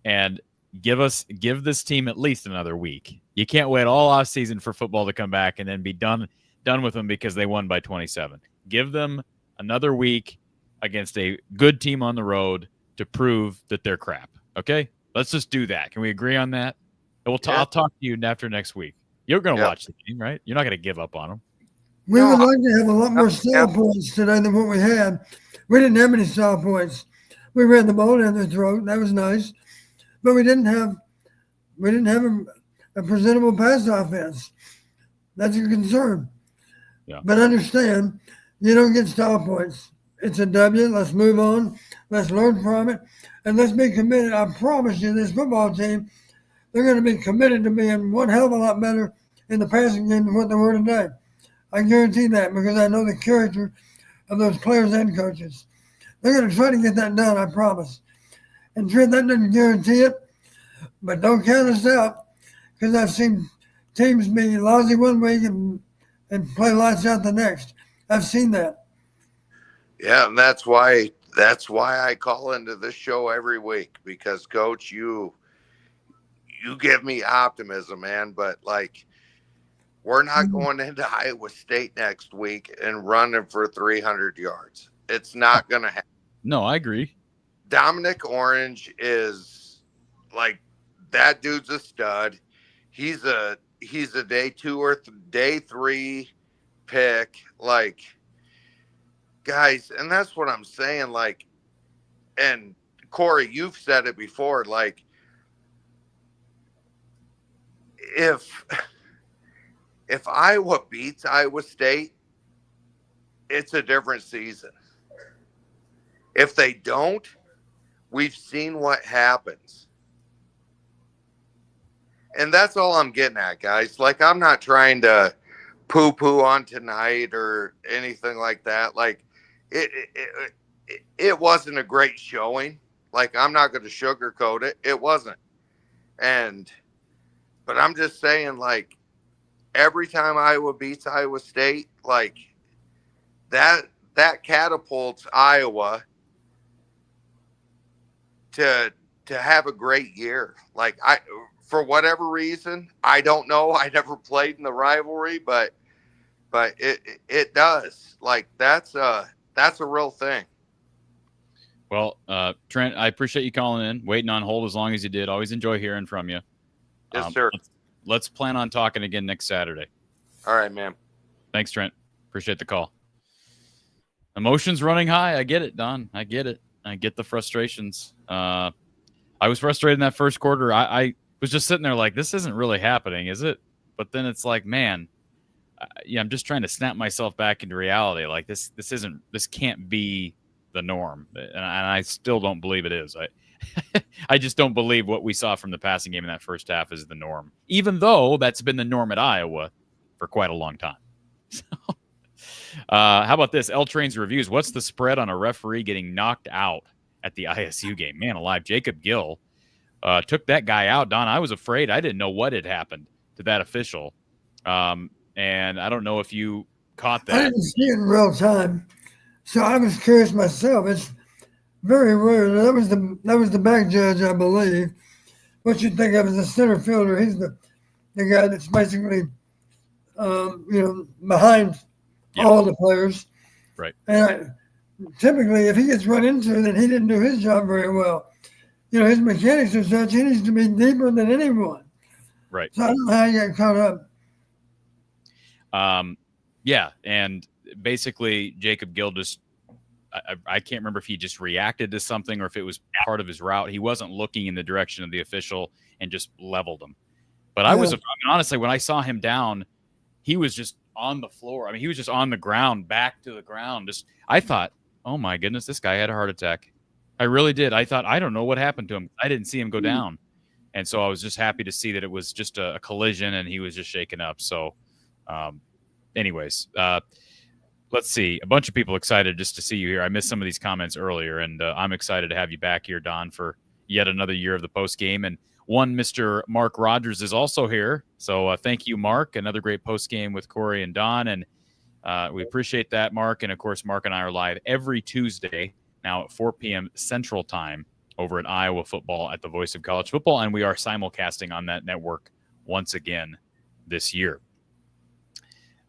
Speaker 1: and give this team at least another week. You can't wait all off season for football to come back and then be done with them because they won by 27. Give them another week against a good team on the road to prove that they're crap. Okay, let's just do that. Can we agree on that? I'll talk to you after next week. You're going to watch the game, right? You're not going to give up on them.
Speaker 6: We would like to have a lot more style points today than what we had. We didn't have any style points. We ran the ball down their throat. That was nice, but we didn't have a presentable pass offense. That's a concern. Yeah. But understand, you don't get style points. It's a W. Let's move on. Let's learn from it, and let's be committed. I promise you, this football team, they're going to be committed to being one hell of a lot better in the passing game than what they were today. I guarantee that because I know the character of those players and coaches. They're going to try to get that done, I promise. And Trent, that doesn't guarantee it, but don't count us out because I've seen teams be lousy one week and play lights out the next. I've seen that.
Speaker 11: Yeah, and that's why I call into this show every week because, Coach, you give me optimism, man. But like, we're not going into Iowa State next week and running for 300 yards. It's not going to happen.
Speaker 1: No, I agree.
Speaker 11: Dominic Orange is like that dude's a stud. He's a day 2 or day 3 pick. Like, guys, and that's what I'm saying. Like, and Corey, you've said it before. Like, if Iowa beats Iowa State, it's a different season. If they don't, we've seen what happens. And that's all I'm getting at, guys. Like, I'm not trying to poo-poo on tonight or anything like that. Like, it wasn't a great showing. Like, I'm not going to sugarcoat it. It wasn't. But I'm just saying, like, every time Iowa beats Iowa State, like, that catapults Iowa to have a great year. Like, for whatever reason, I don't know. I never played in the rivalry, but it does. Like, that's That's a real thing.
Speaker 1: Well, Trent, I appreciate you calling in, waiting on hold as long as you did. Always enjoy hearing from you.
Speaker 11: Yes, sir.
Speaker 1: Let's plan on talking again next Saturday.
Speaker 11: All right, man.
Speaker 1: Thanks, Trent. Appreciate the call. Emotions running high. I get it, Don. I get it. I get the frustrations. I was frustrated in that first quarter. I was just sitting there like, this isn't really happening, is it? But then it's like, man, I'm just trying to snap myself back into reality. Like this can't be the norm, and I still don't believe it is. I just don't believe what we saw from the passing game in that first half is the norm, even though that's been the norm at Iowa for quite a long time. So, how about this? L Train's reviews. What's the spread on a referee getting knocked out at the ISU game? Man alive, Jacob Gill took that guy out. Don, I was afraid. I didn't know what had happened to that official, and I don't know if you caught that.
Speaker 6: I didn't see it in real time, so I was curious myself. It's very rare. That was the back judge, I believe. What you think of as a center fielder? He's the guy that's basically, behind all the players.
Speaker 1: Right.
Speaker 6: And typically, if he gets run into, then he didn't do his job very well. His mechanics are such, he needs to be deeper than anyone.
Speaker 1: Right.
Speaker 6: So I don't know how you got caught up.
Speaker 1: Yeah, and basically Jacob Gill just, I can't remember if he just reacted to something or if it was part of his route. He wasn't looking in the direction of the official and just leveled him. But honestly, when I saw him down, he was just on the floor. I mean, he was just on the ground, back to the ground. I thought, oh my goodness, this guy had a heart attack. I really did. I thought, I don't know what happened to him. I didn't see him go down. And so I was just happy to see that it was just a collision and he was just shaken up. So anyways, let's see. A bunch of people excited just to see you here. I missed some of these comments earlier, and I'm excited to have you back here, Don, for yet another year of the post game. And one Mr. Mark Rogers is also here. So thank you, Mark. Another great post game with Corey and Don. And we appreciate that, Mark. And of course, Mark and I are live every Tuesday now at 4 p.m. Central Time over at Iowa Football at the Voice of College Football. And we are simulcasting on that network once again this year.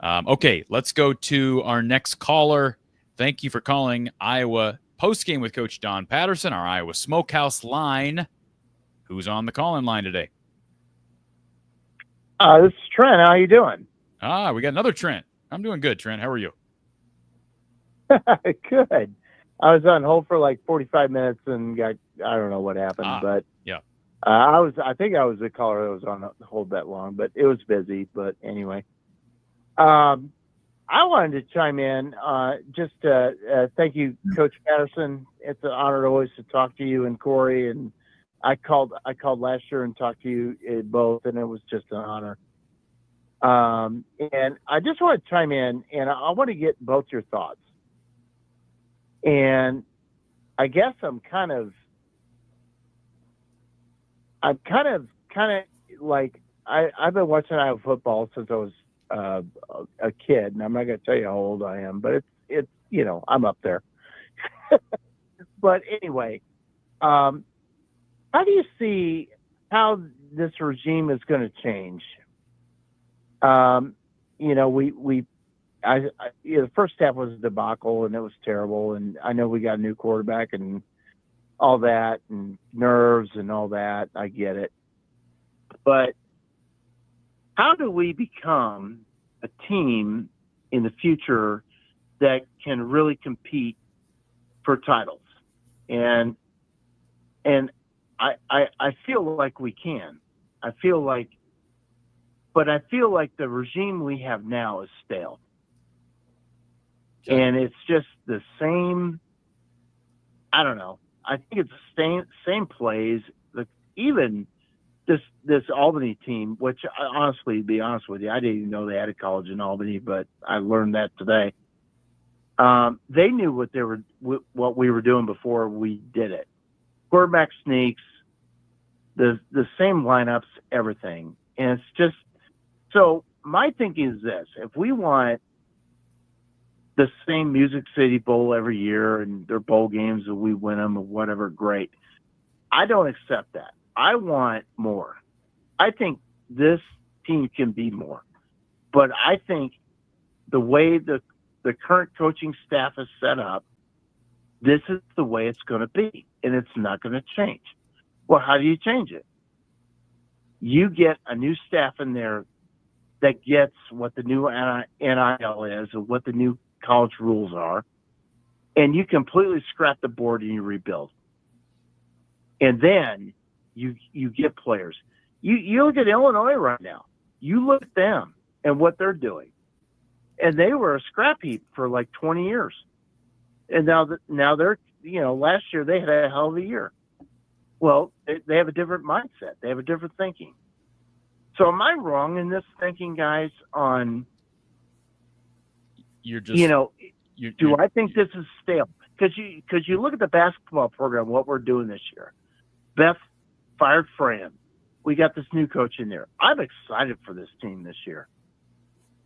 Speaker 1: Okay, let's go to our next caller. Thank you for calling Iowa Postgame with Coach Don Patterson, our Iowa Smokehouse line. Who's on the call-in line today?
Speaker 12: This is Trent. How you doing?
Speaker 1: We got another Trent. I'm doing good, Trent. How are you?
Speaker 12: Good. I was on hold for like 45 minutes and I don't know what happened, but
Speaker 1: yeah.
Speaker 12: I think I was the caller that was on hold that long, but it was busy. But anyway, I wanted to chime in. Thank you, Coach Patterson. It's an honor always to talk to you and Corey. And I called last year and talked to you both, and it was just an honor. And I just want to chime in, and I want to get both your thoughts. And I guess I'm kind of like I've been watching Iowa football since I was a kid, and I'm not going to tell you how old I am, but it's I'm up there. But anyway, how do you see how this regime is going to change? The first half was a debacle and it was terrible. And I know we got a new quarterback and all that and nerves and all that. I get it. But how do we become a team in the future that can really compete for titles? And I feel like we can. I feel like the regime we have now is stale. And it's just the same. I don't know. I think it's the same plays. Even this Albany team, which honestly, to be honest with you, I didn't even know they had a college in Albany, but I learned that today. They knew what we were doing before we did it. Quarterback sneaks, the same lineups, everything, and it's just so. My thinking is this: if we want the same Music City Bowl every year and their bowl games and we win them or whatever, great. I don't accept that. I want more. I think this team can be more. But I think the way the the current coaching staff is set up, this is the way it's going to be, and it's not going to change. Well, how do you change it? You get a new staff in there that gets what the new NIL is and what the new college rules are, and you completely scrap the board and you rebuild. And then you get players. You look at Illinois right now. You look at them and what they're doing. And they were a scrap heap for like 20 years. And now they're, last year they had a hell of a year. Well, they have a different mindset. They have a different thinking. So am I wrong in this thinking, guys, on, do I think this is stale? Because you look at the basketball program, what we're doing this year. Beth fired Fran. We got this new coach in there. I'm excited for this team this year.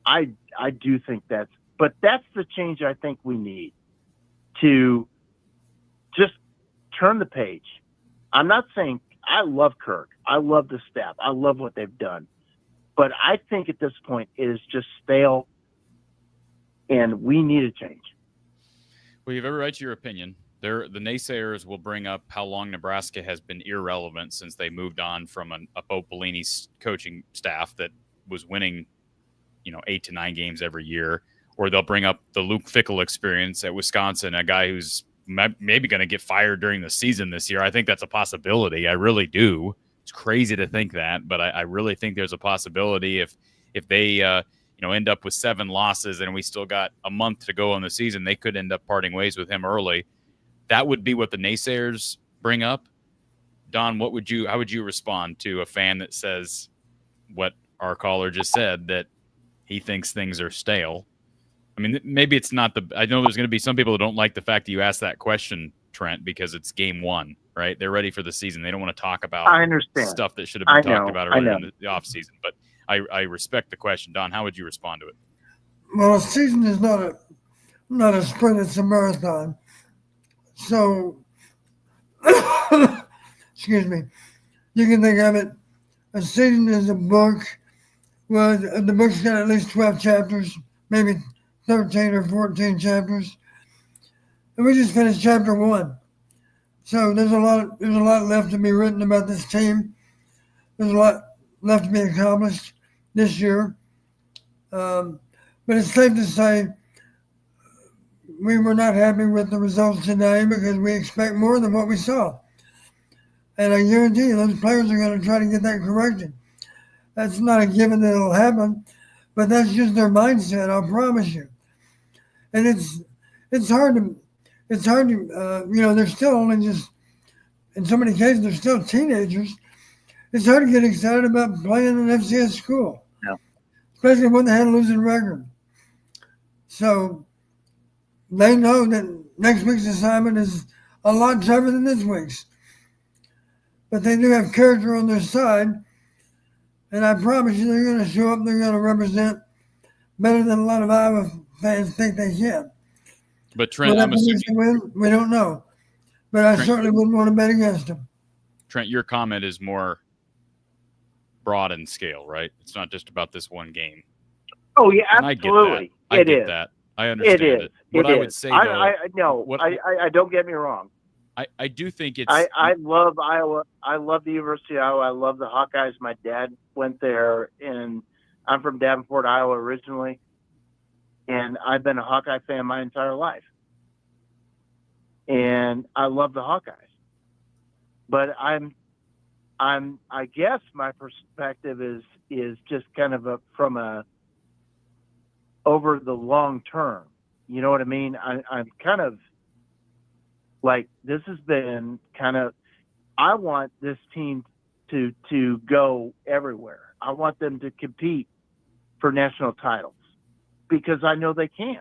Speaker 12: I do think that's the change I think we need to just turn the page. I'm not saying I love Kirk. I love the staff. I love what they've done. But I think at this point it is just stale, and we need a change.
Speaker 1: Well, you have every right to your opinion. The naysayers will bring up how long Nebraska has been irrelevant since they moved on from a Bo Pelini's coaching staff that was winning, 8 to 9 games every year. Or they'll bring up the Luke Fickell experience at Wisconsin, a guy who's maybe going to get fired during the season this year. I think that's a possibility. I really do. It's crazy to think that, but I really think there's a possibility if they end up with 7 losses and we still got a month to go on the season, they could end up parting ways with him early. That would be what the naysayers bring up. Don, how would you respond to a fan that says what our caller just said, that he thinks things are stale? I mean, maybe it's not I know there's going to be some people who don't like the fact that you asked that question, Trent, because it's game 1, right? They're ready for the season. They don't want to talk about stuff that should have been talked about earlier in the off season. But I respect the question. Don, how would you respond to it?
Speaker 6: Well, a season is not a sprint, it's a marathon. So, excuse me, you can think of it, a season is a book. Well, the book's got at least 12 chapters, maybe 13 or 14 chapters. And we just finished chapter 1. So there's a lot left to be written about this team. There's a lot left to be accomplished this year. But it's safe to say we were not happy with the results today because we expect more than what we saw. And I guarantee you those players are going to try to get that corrected. That's not a given that it'll happen, but that's just their mindset, I'll promise you. And it's hard to they're still only just, in so many cases, they're still teenagers. It's hard to get excited about playing in an FCS school, especially when they had a losing record. So they know that next week's assignment is a lot tougher than this week's. But they do have character on their side, and I promise you they're going to show up, they're going to represent better than a lot of Iowa fans think they can.
Speaker 1: But Trent, I'm assuming
Speaker 6: we don't know. But I certainly wouldn't want to bet against them.
Speaker 1: Trent, your comment is more broad in scale, right? It's not just about this one game.
Speaker 12: Oh yeah, absolutely.
Speaker 1: I get that. I understand it. What I would say, though,
Speaker 12: I don't get me wrong.
Speaker 1: I do think it's.
Speaker 12: I love Iowa. I love the University of Iowa. I love the Hawkeyes. My dad went there, and I'm from Davenport, Iowa originally, and I've been a Hawkeye fan my entire life. And I love the Hawkeyes. But I guess my perspective is just kind of from a over the long term. You know what I mean? I'm kind of like, this has been kind of, I want this team to go everywhere. I want them to compete for national titles because I know they can.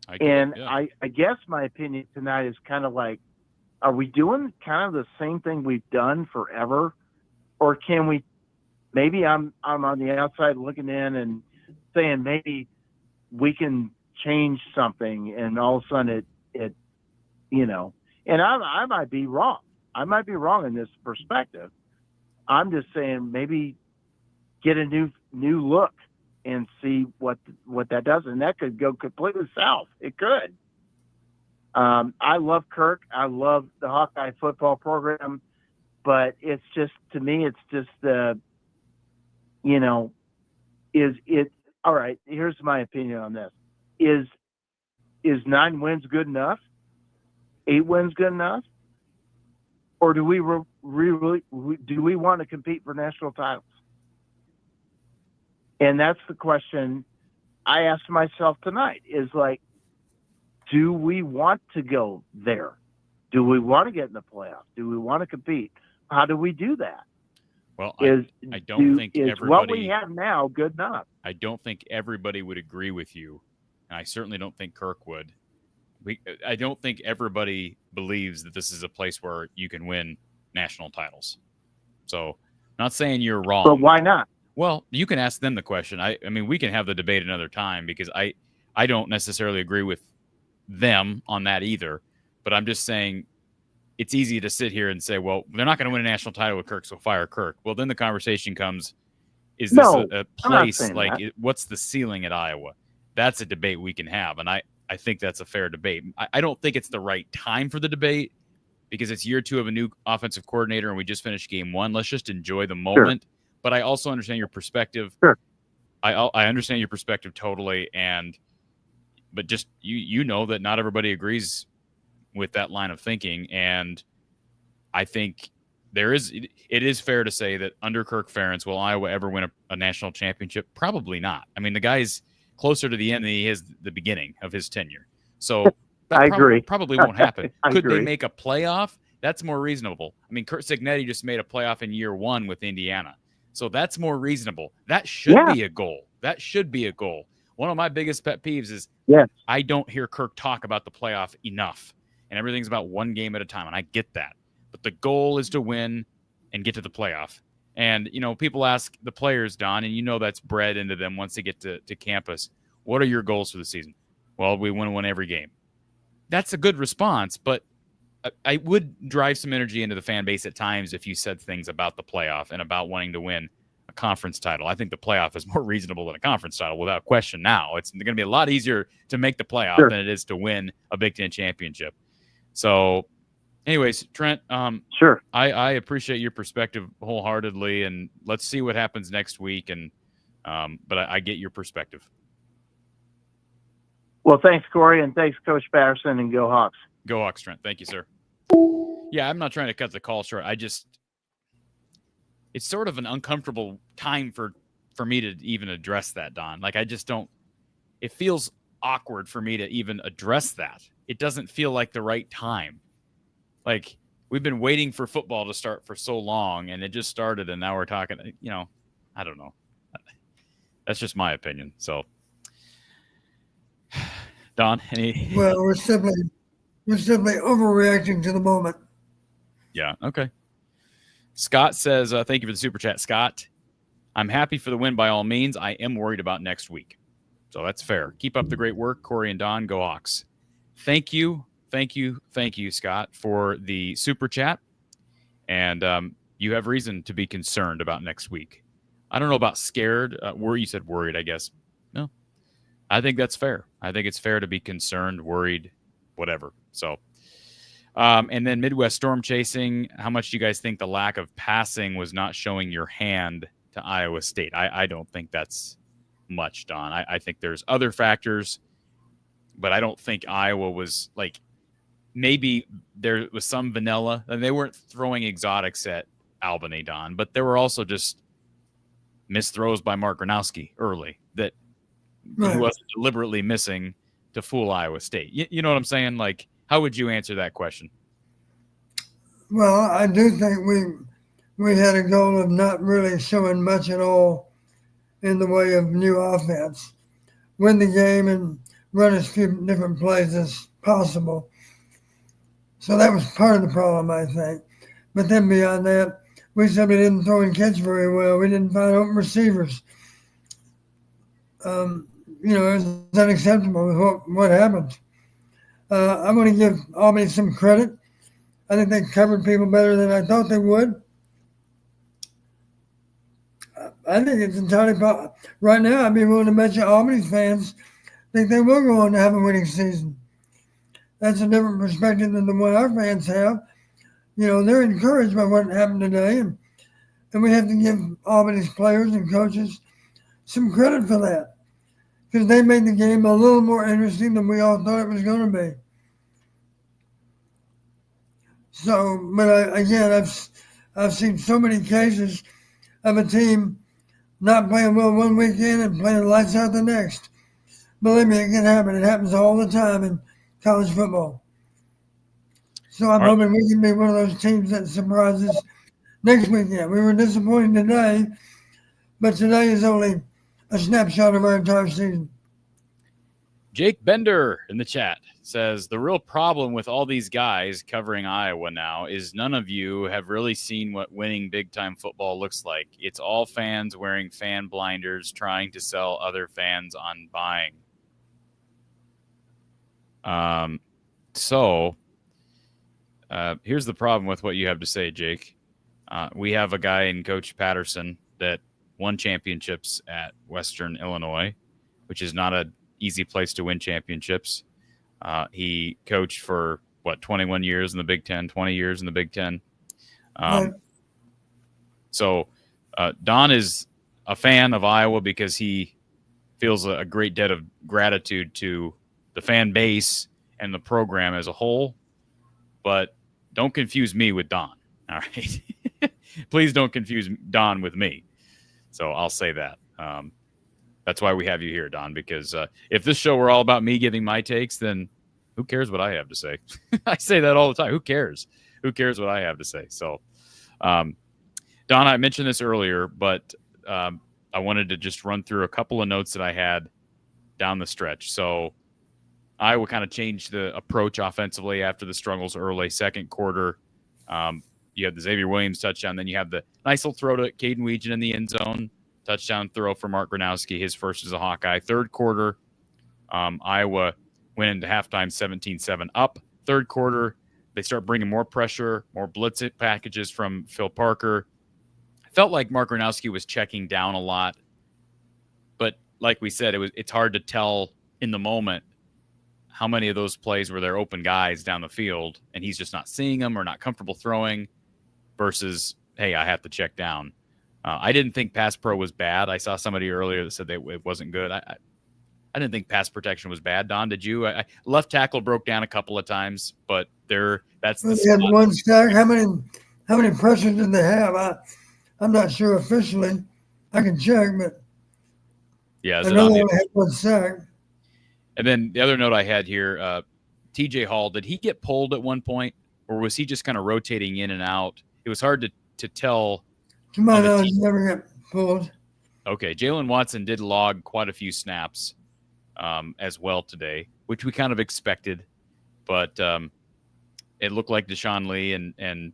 Speaker 12: I guess my opinion tonight is kind of like, are we doing kind of the same thing we've done forever? Or can we, maybe I'm on the outside looking in and saying maybe we can change something, and all of a sudden it and I might be wrong. I might be wrong in this perspective. I'm just saying maybe get a new look and see what that does, and that could go completely south. It could. I love Kirk. I love the Hawkeye football program, but it's just, to me, it's just the, is it all right? Here's my opinion on this: is 9 wins good enough? 8 wins good enough? Or do we want to compete for national titles? And that's the question I asked myself tonight, is like, do we want to go there? Do we want to get in the playoffs? Do we want to compete? How do we do that?
Speaker 1: Well, I don't think everybody,
Speaker 12: what we have now good enough?
Speaker 1: I don't think everybody would agree with you. And I certainly don't think Kirk would. I don't think everybody believes that this is a place where you can win national titles. So I'm not saying you're wrong.
Speaker 12: But why not?
Speaker 1: Well, you can ask them the question. I mean, we can have the debate another time, because I don't necessarily agree with them on that either. But I'm just saying it's easy to sit here and say, well, they're not going to win a national title with Kirk, so fire Kirk. Well, then the conversation comes, is this a place, like, what's the ceiling at Iowa? That's a debate we can have. And I think that's a fair debate. I don't think it's the right time for the debate, because it's year 2 of a new offensive coordinator and we just finished game 1. Let's just enjoy the moment. Sure. But I also understand your perspective.
Speaker 12: Sure.
Speaker 1: I understand your perspective totally. But just, you know that not everybody agrees with that line of thinking. And I think it is fair to say that under Kirk Ferentz, will Iowa ever win a national championship? Probably not. I mean, the guy's closer to the end than he is the beginning of his tenure. So
Speaker 12: I agree.
Speaker 1: Probably won't happen. Could
Speaker 12: agree.
Speaker 1: They make a playoff? That's more reasonable. I mean, Kurt Cignetti just made a playoff in year 1 with Indiana. So that's more reasonable. That should be a goal. That should be a goal. One of my biggest pet peeves is I don't hear Kirk talk about the playoff enough. And everything's about one game at a time. And I get that. But the goal is to win and get to the playoff. And, people ask the players, Don, and that's bred into them once they get to campus. What are your goals for the season? Well, we want to win every game. That's a good response, but I would drive some energy into the fan base at times if you said things about the playoff and about wanting to win a conference title. I think the playoff is more reasonable than a conference title without question now. It's going to be a lot easier to make the playoff than it is to win a Big Ten championship. So anyways, Trent,
Speaker 12: sure.
Speaker 1: I appreciate your perspective wholeheartedly, and let's see what happens next week. And but I get your perspective.
Speaker 12: Well, thanks, Corey, and thanks, Coach Patterson, and go Hawks.
Speaker 1: Go Hawks, Trent. Thank you, sir. Yeah, I'm not trying to cut the call short. It's sort of an uncomfortable time for me to even address that, Don. Like, I just don't, it feels awkward for me to even address that. It doesn't feel like the right time. Like, we've been waiting for football to start for so long, and it just started, and now we're talking, I don't know. That's just my opinion. So, Don,
Speaker 6: Well, we're simply overreacting to the moment.
Speaker 1: Yeah. Okay. Scott says, thank you for the super chat, Scott. I'm happy for the win by all means. I am worried about next week. So that's fair. Keep up the great work, Corey and Don. Go Hawks. Thank you, Scott, for the super chat. And you have reason to be concerned about next week. I don't know about scared. You said worried, I guess. No, I think that's fair. I think it's fair to be concerned, worried, whatever. So, and then Midwest Storm Chasing, how much do you guys think the lack of passing was not showing your hand to Iowa State? I don't think that's much, Don. I think there's other factors, but I don't think Iowa was like, maybe there was some vanilla, and they weren't throwing exotics at Albany, Don, but there were also just missed throws by Mark Gronowski early that he wasn't deliberately missing to fool Iowa State. You know what I'm saying? Like, how would you answer that question?
Speaker 6: Well, I do think we had a goal of not really showing much at all in the way of new offense. Win the game and run as few different plays as possible. So that was part of the problem, I think. But then beyond that, we simply didn't throw and catch very well. We didn't find open receivers. It was unacceptable with what happened. I'm going to give Albany some credit. I think they covered people better than I thought they would. I think it's entirely possible. Right now, I'd be willing to bet you Albany fans think they will go on to have a winning season. That's a different perspective than the one our fans have. You know, they're encouraged by what happened today, and we have to give Albany's players and coaches some credit for that, because they made the game a little more interesting than we all thought it was going to be. So, but I've seen so many cases of a team not playing well one weekend and playing lights out the next. Believe me, it can happen. It happens all the time in college football. So I'm hoping we can be one of those teams that surprises next weekend. We were disappointed today, but today is only a snapshot of our entire season.
Speaker 1: Jake Bender in the chat says, the real problem with all these guys covering Iowa now is none of you have really seen what winning big-time football looks like. It's all fans wearing fan blinders trying to sell other fans on buying. So here's the problem with what you have to say, Jake. We have a guy in Coach Patterson that won championships at Western Illinois, which is not an easy place to win championships. He coached for 21 years in the Big Ten, 20 years in the Big Ten. So Don is a fan of Iowa because he feels a great debt of gratitude to the fan base and the program as a whole. But don't confuse me with Don. All right. Please don't confuse Don with me. So I'll say that. That's why we have you here, Don, because if this show were all about me giving my takes, then who cares what I have to say? I say that all the time. Who cares? Who cares what I have to say? So, Don, I mentioned this earlier, but I wanted to just run through a couple of notes that I had down the stretch. So Iowa kind of changed the approach offensively after the struggles early. Second quarter, you have the Xavier Williams touchdown. Then you have the nice little throw to Caden Weegan in the end zone. Touchdown throw for Mark Gronowski, his first as a Hawkeye. Third quarter, Iowa went into halftime 17-7 up. Third quarter, they start bringing more pressure, more blitz packages from Phil Parker. I felt like Mark Gronowski was checking down a lot. But like we said, it's hard to tell in the moment how many of those plays were their open guys down the field, and he's just not seeing them or not comfortable throwing versus, hey, I have to check down. I didn't think pass pro was bad. I saw somebody earlier that said it wasn't good. I didn't think pass protection was bad. Don, did you? Left tackle broke down a couple of times, but that's the
Speaker 6: They had one sack. How many pressures did they have? I'm not sure officially. I can check, but
Speaker 1: yeah,
Speaker 6: I know they only had one sack.
Speaker 1: And then the other note I had here, TJ Hall, did he get pulled at one point, or was he just kind of rotating in and out? It was hard to tell.
Speaker 6: To my knowledge, never got pulled.
Speaker 1: Okay, Jalen Watson did log quite a few snaps as well today, which we kind of expected. But it looked like Deshaun Lee and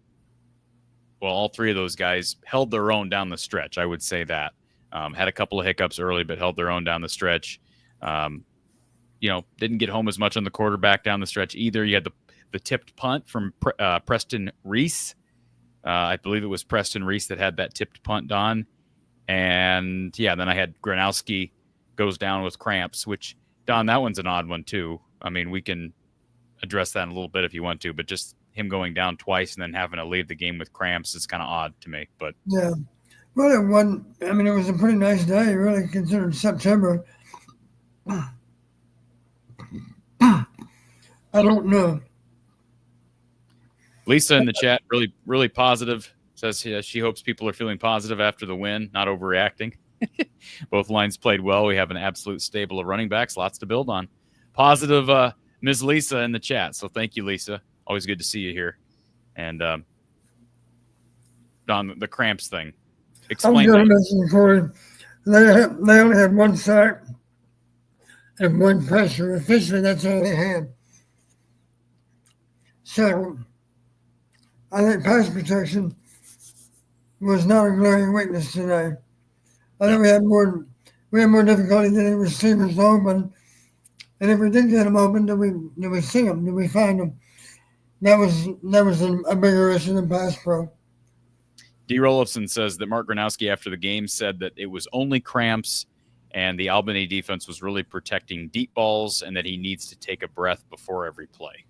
Speaker 1: all three of those guys held their own down the stretch. I would say that. Had a couple of hiccups early, but held their own down the stretch. Didn't get home as much on the quarterback down the stretch either. You had the tipped punt from Preston Reese. I believe it was Preston Reese that had that tipped punt, Don. And, then I had Gronowski goes down with cramps, which, Don, that one's an odd one, too. I mean, we can address that in a little bit if you want to, but just him going down twice and then having to leave the game with cramps is kind of odd to me. But
Speaker 6: yeah. Well, it was a pretty nice day, really, considering September. I don't know.
Speaker 1: Lisa in the chat, really, really positive, says she hopes people are feeling positive after the win, not overreacting. Both lines played well. We have an absolute stable of running backs, lots to build on. Positive Ms. Lisa in the chat. So thank you, Lisa. Always good to see you here. And Don, the cramps thing. Explain
Speaker 6: I'm going
Speaker 1: that.
Speaker 6: to mention for they only had one sack and one pressure. Officially, that's all they had. So I think pass protection was not a glaring weakness today. I think we had more difficulty getting receivers open, and if we did get them open, did we see them? Did we find them? That was a bigger issue than pass pro.
Speaker 1: D. Rollifson says that Mark Gronowski after the game said that it was only cramps and the Albany defense was really protecting deep balls and that he needs to take a breath before every play.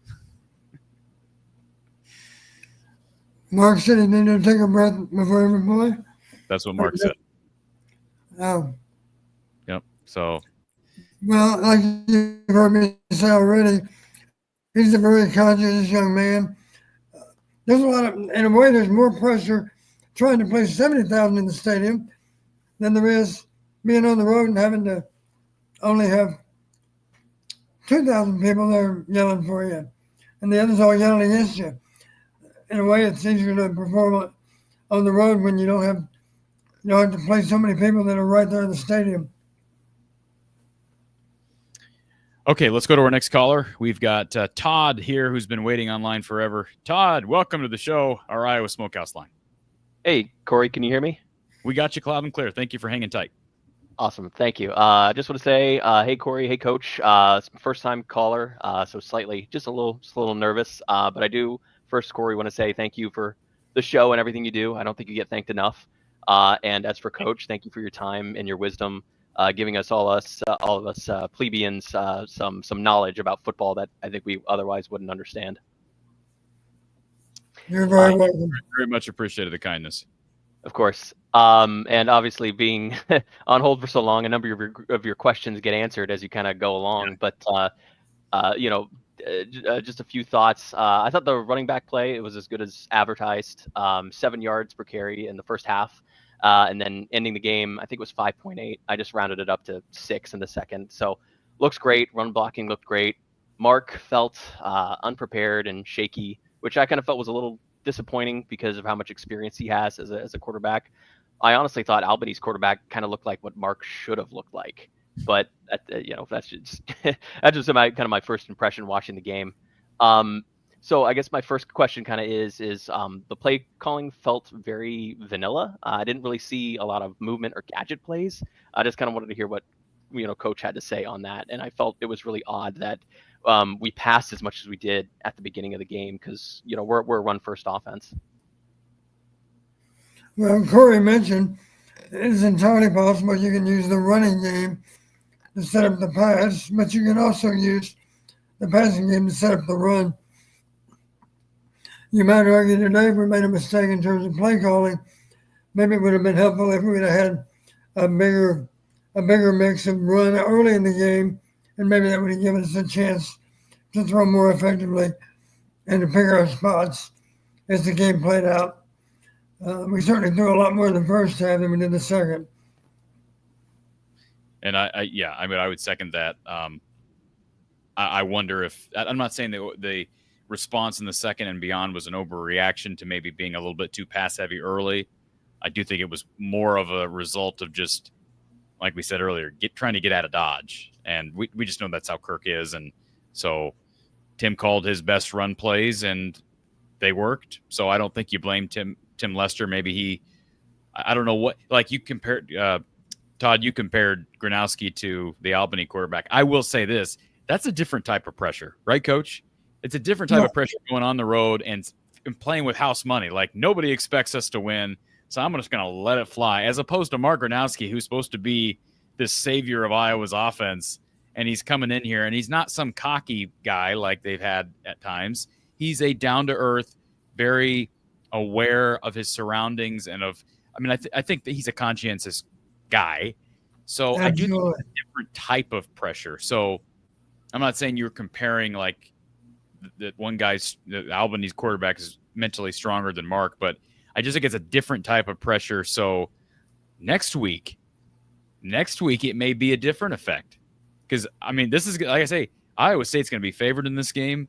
Speaker 6: Mark said he needed to take a breath before every play?
Speaker 1: That's what Mark said.
Speaker 6: Oh.
Speaker 1: Yep. So.
Speaker 6: Well, like you've heard me say already, he's a very conscious young man. There's a lot of, in a way, there's more pressure trying to play 70,000 in the stadium than there is being on the road and having to only have 2,000 people there yelling for you, and the others all yelling against you. In a way, it's easier to perform on the road when you don't have to play so many people that are right there in the stadium.
Speaker 1: Okay, let's go to our next caller. We've got Todd here, who's been waiting online forever. Todd, welcome to the show, our Iowa Smokehouse line.
Speaker 13: Hey, Corey, can you hear me?
Speaker 1: We got you loud and clear. Thank you for hanging tight.
Speaker 13: Awesome. Thank you. Just want to say, hey, Corey, hey, Coach. It's my first-time caller, so slightly, just a little nervous. But I do, first, Corey, want to say thank you for the show and everything you do. I don't think you get thanked enough. And as for Coach, thank you for your time and your wisdom, giving us all of us plebeians some knowledge about football that I think we otherwise wouldn't understand.
Speaker 6: You're very welcome.
Speaker 1: Very much appreciated the kindness.
Speaker 13: Of course. And obviously being on hold for so long, a number of your questions get answered as you kind of go along. But, just a few thoughts. I thought the running back play, it was as good as advertised. 7 yards per carry in the first half. And then ending the game, I think it was 5.8. I just rounded it up to 6 in the second. So looks great. Run blocking looked great. Mark felt unprepared and shaky, which I kind of felt was a little disappointing because of how much experience he has as a quarterback. I honestly thought Albany's quarterback kind of looked like what Mark should have looked like, but that's just that's just my first impression watching the game. So I guess my first question kind of is the play calling felt very vanilla. I didn't really see a lot of movement or gadget plays. I just kind of wanted to hear what Coach had to say on that, and I felt it was really odd that we passed as much as we did at the beginning of the game because we're a run first offense.
Speaker 6: Well, Corey mentioned it's entirely possible you can use the running game to set up the pass, but you can also use the passing game to set up the run. You might argue today if we made a mistake in terms of play calling, maybe it would have been helpful if we would have had a bigger mix of run early in the game, and maybe that would have given us a chance to throw more effectively and to pick our spots as the game played out. We certainly threw a lot more in the first half than we did the second.
Speaker 1: And I would second that. I wonder if I'm not saying that the response in the second and beyond was an overreaction to maybe being a little bit too pass heavy early. I do think it was more of a result of just, like we said earlier, trying to get out of Dodge. And we just know that's how Kirk is. And so Tim called his best run plays and they worked. So I don't think you blame Tim Lester. Maybe I don't know what, like you compared, Todd, you compared Gronowski to the Albany quarterback. I will say this, that's a different type of pressure, right, Coach? It's a different type of pressure going on the road and playing with house money. Like nobody expects us to win. So I'm just going to let it fly, as opposed to Mark Gronowski, who's supposed to be this savior of Iowa's offense. And he's coming in here, and he's not some cocky guy like they've had at times. He's a down-to-earth, very aware of his surroundings and I think that he's a conscientious guy. So I do think it's a different type of pressure. So I'm not saying you're comparing like that one guy's Albany's quarterback is mentally stronger than Mark, but I just think it's a different type of pressure. So next week it may be a different effect. Because, this is, like I say, Iowa State's going to be favored in this game.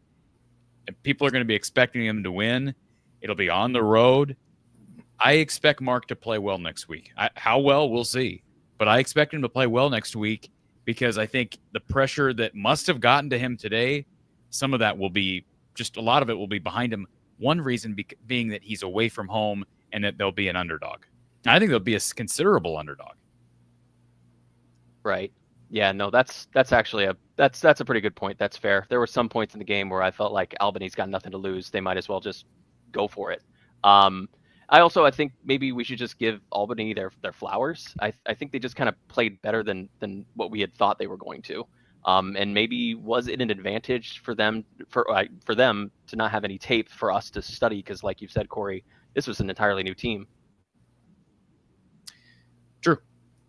Speaker 1: People are going to be expecting them to win. It'll be on the road. I expect Mark to play well next week. How well, we'll see. But I expect him to play well next week because I think the pressure that must have gotten to him today, some of that will be, just a lot of it will be behind him. One reason being that he's away from home and that there'll be an underdog. I think there'll be a considerable underdog.
Speaker 13: Right. Yeah, no, that's actually that's a pretty good point. That's fair. There were some points in the game where I felt like Albany's got nothing to lose. They might as well just go for it. I think maybe we should just give Albany their flowers. I think they just kind of played better than what we had thought they were going to. And maybe was it an advantage for them to not have any tape for us to study? Because like you said, Corey, this was an entirely new team.
Speaker 1: True.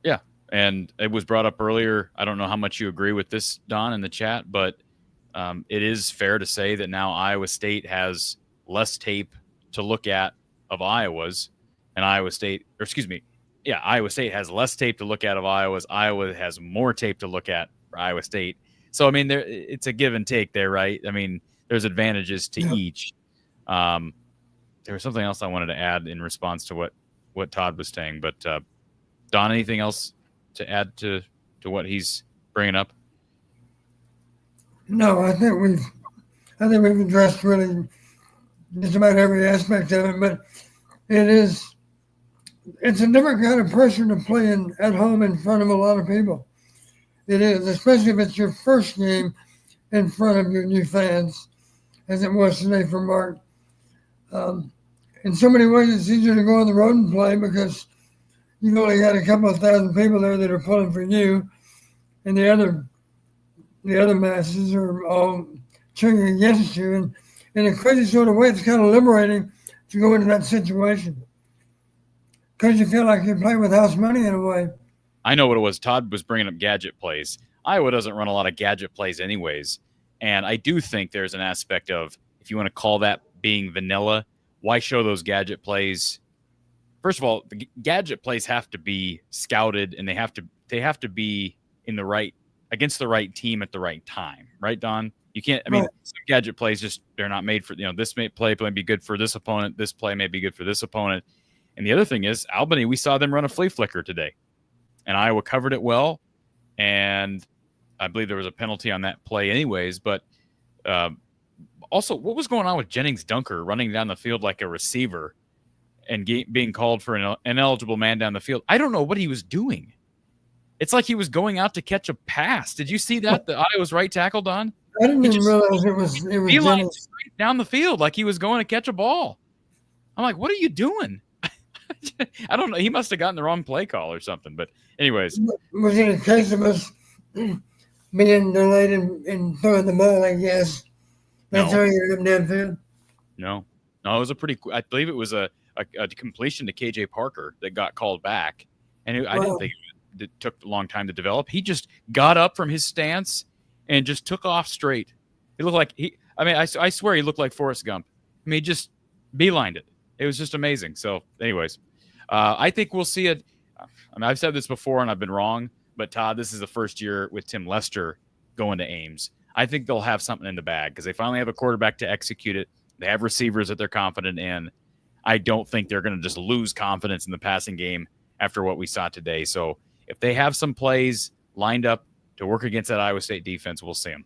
Speaker 1: Yeah. And it was brought up earlier. I don't know how much you agree with this, Don, in the chat, but it is fair to say that now Iowa State has less tape to look at of Iowa's, and Iowa State has less tape to look at of Iowa's. Iowa has more tape to look at for Iowa State. So, I mean, it's a give and take there, right? I mean, there's advantages to each. There was something else I wanted to add in response to what Todd was saying, but Don, anything else to add to what he's bringing up?
Speaker 6: No, I think we've addressed really just about every aspect of it, but it's a different kind of pressure to play at home in front of a lot of people. It is, especially if it's your first game in front of your new fans, as it was today for Mark. In so many ways, it's easier to go on the road and play because you've only got a couple of thousand people there that are pulling for you, and the other masses are all cheering against you. And in a crazy sort of way, it's kind of liberating to go into that situation because you feel like you're playing with house money in a way.
Speaker 1: I know what it was. Todd was bringing up gadget plays. Iowa doesn't run a lot of gadget plays anyways. And I do think there's an aspect of, if you want to call that being vanilla, why show those gadget plays? First of all, the gadget plays have to be scouted, and they have to be in the right, against the right team at the right time. Right, Don? You can't, I mean, some gadget plays they're not made for, this play may be good for this opponent. This play may be good for this opponent. And the other thing is, Albany, we saw them run a flea flicker today, and Iowa covered it well. And I believe there was a penalty on that play anyways. But also, what was going on with Jennings Dunker running down the field like a receiver and being called for an ineligible man down the field? I don't know what he was doing. It's like he was going out to catch a pass. Did you see that? The Iowa's right tackle, Don?
Speaker 6: I didn't even realize it was Jennings.
Speaker 1: Straight down the field like he was going to catch a ball. I'm like, what are you doing? I don't know. He must have gotten the wrong play call or something. But anyways.
Speaker 6: Was it a case of us being delayed in throwing the ball, I guess? That's how you got downfield?
Speaker 1: No, it was I believe it was a completion to KJ Parker that got called back. And I didn't think it took a long time to develop. He just got up from his stance and just took off straight. It looked like I swear he looked like Forrest Gump. I mean, he just beelined it. It was just amazing. So anyways, I think we'll see it. I mean, I've said this before and I've been wrong, but Todd, this is the first year with Tim Lester going to Ames. I think they'll have something in the bag because they finally have a quarterback to execute it. They have receivers that they're confident in. I don't think they're going to just lose confidence in the passing game after what we saw today. So if they have some plays lined up to work against that Iowa State defense, we'll see them.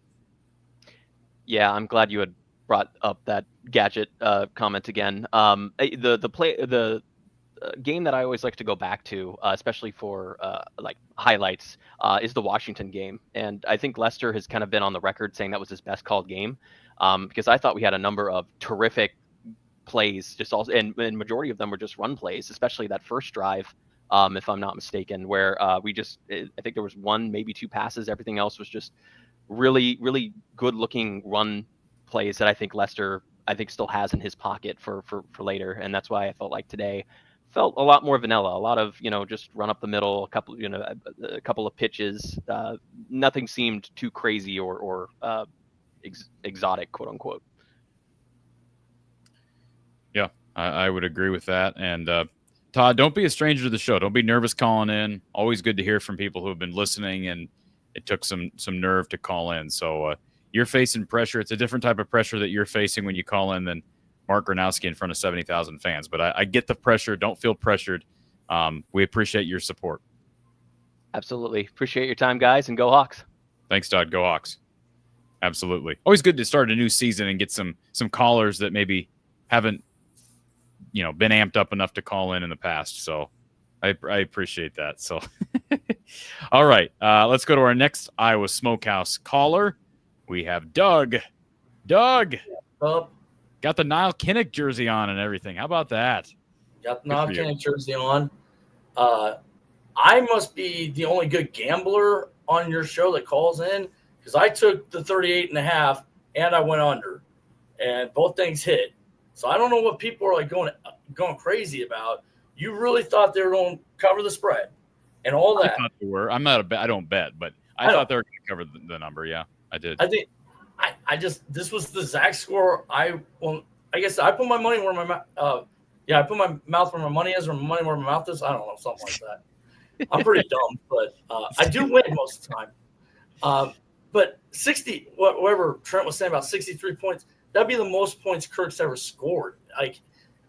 Speaker 13: Yeah, I'm glad you had brought up that gadget comment again. The game that I always like to go back to, especially for like highlights, is the Washington game. And I think Lester has kind of been on the record saying that was his best called game because I thought we had a number of terrific plays, and majority of them were just run plays, especially that first drive, if I'm not mistaken, where I think there was one, maybe two passes. Everything else was just really, really good looking run plays that I think Lester still has in his pocket for later. And that's why I felt like today felt a lot more vanilla, a lot of, just run up the middle, a couple of pitches. Nothing seemed too crazy or exotic, quote unquote.
Speaker 1: Yeah, I would agree with that. And Todd, don't be a stranger to the show. Don't be nervous calling in. Always good to hear from people who have been listening, and it took some nerve to call in. So you're facing pressure. It's a different type of pressure that you're facing when you call in than Mark Gronowski in front of 70,000 fans. But I get the pressure. Don't feel pressured. We appreciate your support.
Speaker 13: Absolutely. Appreciate your time, guys, and go Hawks.
Speaker 1: Thanks, Todd. Go Hawks. Absolutely. Always good to start a new season and get some callers that maybe haven't been amped up enough to call in the past. So I appreciate that. So all right, let's go to our next Iowa Smokehouse caller. We have Doug. Got the Niall Kinnick jersey on and everything. How about that?
Speaker 14: Got the
Speaker 1: Good for
Speaker 14: non
Speaker 1: you.
Speaker 14: Kenny jersey on. I must be the only good gambler on your show that calls in because I took the 38.5 and I went under, and both things hit. So I don't know what people are like going crazy about. You really thought they were going to cover the spread and all
Speaker 1: I
Speaker 14: that.
Speaker 1: thought they were. I'm not a bet. I don't bet, but I thought they were going to cover the number. Yeah, I did.
Speaker 14: I think I just this was the exact score. I guess I put my money where my I put my mouth where my money is, or my money where my mouth is. I don't know, something like that. I'm pretty dumb, but I do win most of the time. But 60, whatever Trent was saying about 63 points, that'd be the most points Kirk's ever scored. Like,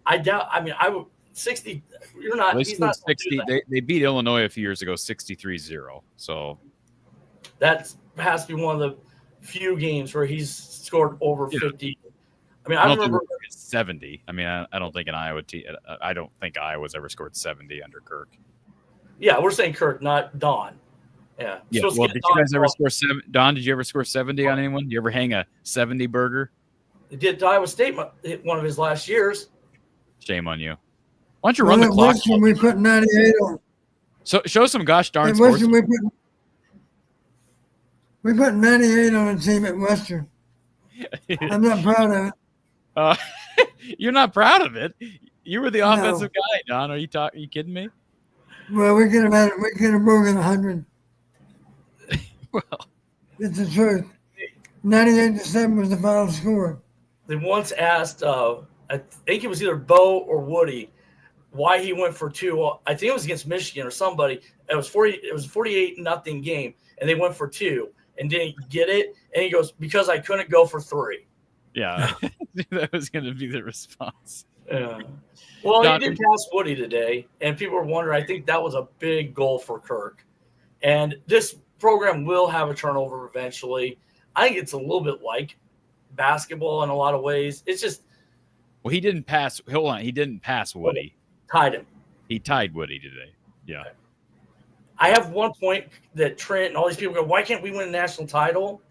Speaker 14: I doubt. I mean, I would 60. You're not.
Speaker 1: They
Speaker 14: He's not
Speaker 1: 60. They beat Illinois a few years ago, 63-0. So
Speaker 14: that has to be one of the few games where he's scored over 50. I mean, I
Speaker 1: don't
Speaker 14: remember
Speaker 1: think 70. I mean, I don't think an Iowa team. I don't think Iowa's ever scored 70 under Kirk.
Speaker 14: Yeah, we're saying Kirk, not Don. Yeah.
Speaker 1: Yeah. Well, did you guys ever score 7? Don, did you ever score 70 on anyone? You ever hang a 70 burger?
Speaker 14: He did Iowa State one of his last years.
Speaker 1: Shame on you. Why don't you run the clock?
Speaker 6: Western, we put 98 on.
Speaker 1: So show some gosh darn
Speaker 6: At
Speaker 1: sports.
Speaker 6: Western, we put 98 on a team at Western. I'm not proud of it.
Speaker 1: You're not proud of it. You were the offensive guy, Don. Are you kidding me?
Speaker 6: Well, we could have broken 100.
Speaker 1: Well,
Speaker 6: it's the truth. 98-7 was the final score.
Speaker 14: They once asked, I think it was either Bo or Woody, why he went for 2. I think it was against Michigan or somebody. It was 48-0 game, and they went for 2 and didn't get it. And he goes, because I couldn't go for 3.
Speaker 1: Yeah, that was going to be the response.
Speaker 14: Yeah. Well, he did pass Woody today, and people were wondering. I think that was a big goal for Kirk. And this program will have a turnover eventually. I think it's a little bit like basketball in a lot of ways. It's just.
Speaker 1: Well, he didn't pass. Hold on. He didn't pass Woody.
Speaker 14: Tied him.
Speaker 1: He tied Woody today. Yeah.
Speaker 14: I have one point that Trent and all these people go, why can't we win a national title?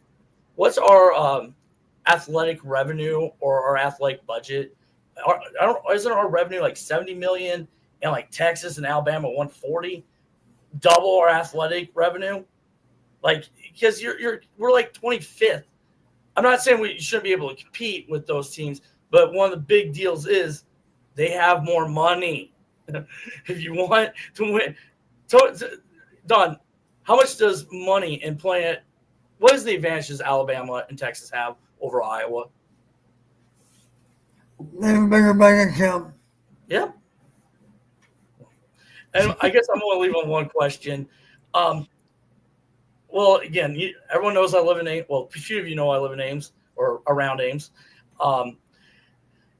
Speaker 14: What's our athletic revenue or our athletic budget? Isn't our revenue like 70 million and like Texas and Alabama 140? Double our athletic revenue? Like, because we're like 25th. I'm not saying we shouldn't be able to compete with those teams, but one of the big deals is they have more money. If you want to win, Don, how much does money in playing it? What is the advantages Alabama and Texas have over Iowa?
Speaker 6: They have a bigger bank account.
Speaker 14: Yeah. And I guess I'm going to leave on one question. Well, again, everyone knows I live in Ames. Well, a few of you know I live in Ames or around Ames.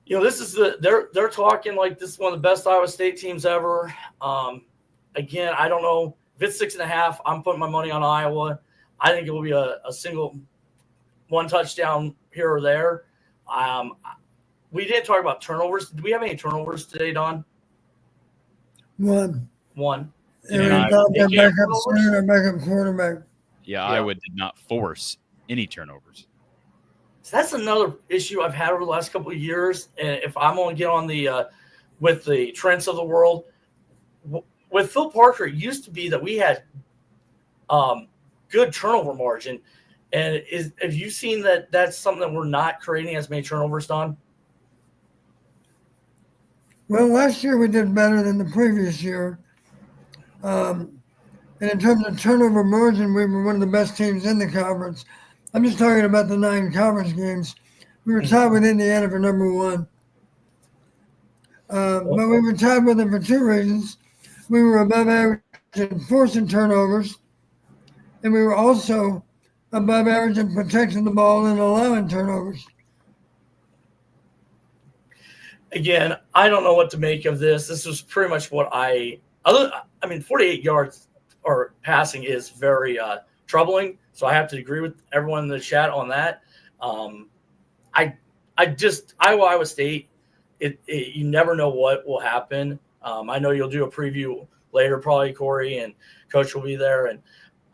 Speaker 14: This is they're talking like this is one of the best Iowa State teams ever. Again, I don't know if it's 6.5. I'm putting my money on Iowa. I think it will be a single one touchdown here or there. We didn't talk about turnovers. Did we have any turnovers today, Don?
Speaker 6: One.
Speaker 14: And
Speaker 6: their backup center, their backup quarterback.
Speaker 1: Yeah, Iowa did not force any turnovers.
Speaker 14: So that's another issue I've had over the last couple of years. And if I'm going to get on the with the Trents of the world, with Phil Parker, it used to be that we had good turnover margin. And have you seen that that's something that we're not creating as many turnovers, Don?
Speaker 6: Well, last year we did better than the previous year. And in terms of turnover margin, we were one of the best teams in the conference. I'm just talking about the 9 conference games. We were tied with Indiana for number 1. But we were tied with them for 2 reasons. We were above average in forcing turnovers, and we were also above average in protecting the ball and allowing turnovers.
Speaker 14: Again, I don't know what to make of this. This was pretty much what 48 yards or passing is very troubling. So I have to agree with everyone in the chat on that. Iowa State, you never know what will happen. I know you'll do a preview later, probably Corey and Coach will be there. And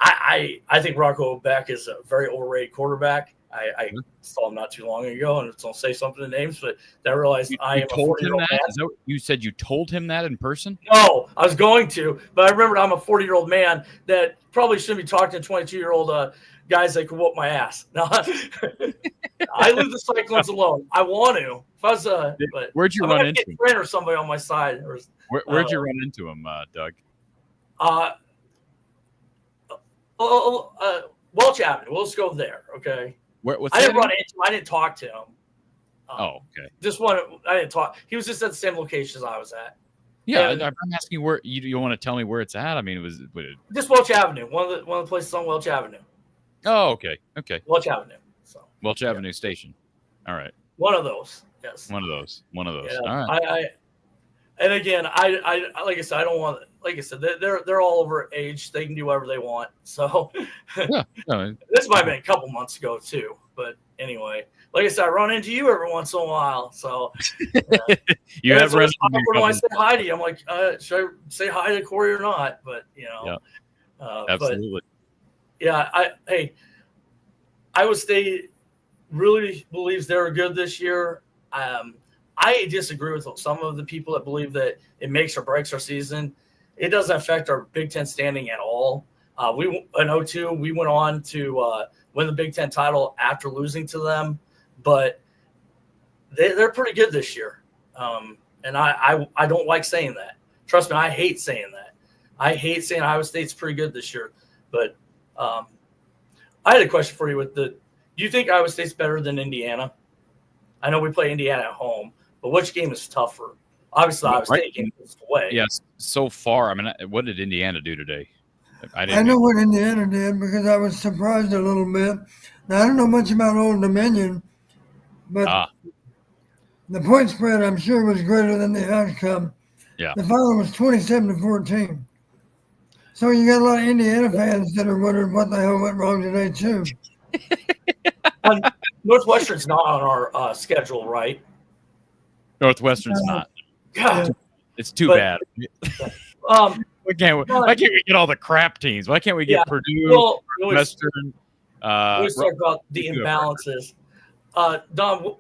Speaker 14: I think Rocco Beck is a very overrated quarterback. I saw him not too long ago, and don't say something to names, but I realized I am a 40-year-old man.
Speaker 1: Is that what you said? You told him that in person?
Speaker 14: No, I was going to, but I remembered I'm a 40-year-old man that probably shouldn't be talking to 22-year-old guys that could whoop my ass. No, I leave the Cyclones alone. I want to. If I was, but
Speaker 1: where'd you run into him?
Speaker 14: Trent or somebody on my side. Or,
Speaker 1: where'd you run into him, Doug?
Speaker 14: Welch Avenue. We'll just go there. Okay.
Speaker 1: What's
Speaker 14: I didn't run into him. I didn't talk to him.
Speaker 1: Okay.
Speaker 14: I didn't talk. He was just at the same location as I was at.
Speaker 1: Yeah, and I'm asking where you want to tell me where it's at. I mean, it was
Speaker 14: just Welch Avenue. One of the places on Welch Avenue.
Speaker 1: Oh, okay.
Speaker 14: Welch Avenue. So
Speaker 1: Welch Avenue Station. All right.
Speaker 14: One of those. Yes.
Speaker 1: One of those.
Speaker 14: Yeah.
Speaker 1: All right.
Speaker 14: And again, I like I said, I don't want. Like I said, they're all over age. They can do whatever they want. So
Speaker 1: yeah.
Speaker 14: This might have been a couple months ago too. But anyway, like I said, I run into you every once in a while. So
Speaker 1: you have run
Speaker 14: into me. When I say hi to you, I'm like, should I say hi to Corey or not? But
Speaker 1: absolutely.
Speaker 14: But, Iowa State really believes they're good this year. I disagree with some of the people that believe that it makes or breaks our season. It doesn't affect our Big Ten standing at all. In 2002, we went on to win the Big Ten title after losing to them, but they're pretty good this year. And I don't like saying that. Trust me, I hate saying that. I hate saying Iowa State's pretty good this year. But I had a question for you. Do you think Iowa State's better than Indiana? I know we play Indiana at home, but which game is tougher? Obviously, Iowa State game is away.
Speaker 1: Yes, so far. I mean, what did Indiana do today?
Speaker 6: I know what Indiana did because I was surprised a little bit. Now, I don't know much about Old Dominion, but the point spread, I'm sure, was greater than the outcome.
Speaker 1: Yeah.
Speaker 6: The final was 27-14. So you got a lot of Indiana fans that are wondering what the hell went wrong today, too.
Speaker 14: Northwestern's not on our schedule, right?
Speaker 1: Northwestern's not.
Speaker 14: God,
Speaker 1: it's too bad. Why can't we get all the crap teams? Why can't we get Purdue, Western?
Speaker 14: We always talk about the imbalances. Don,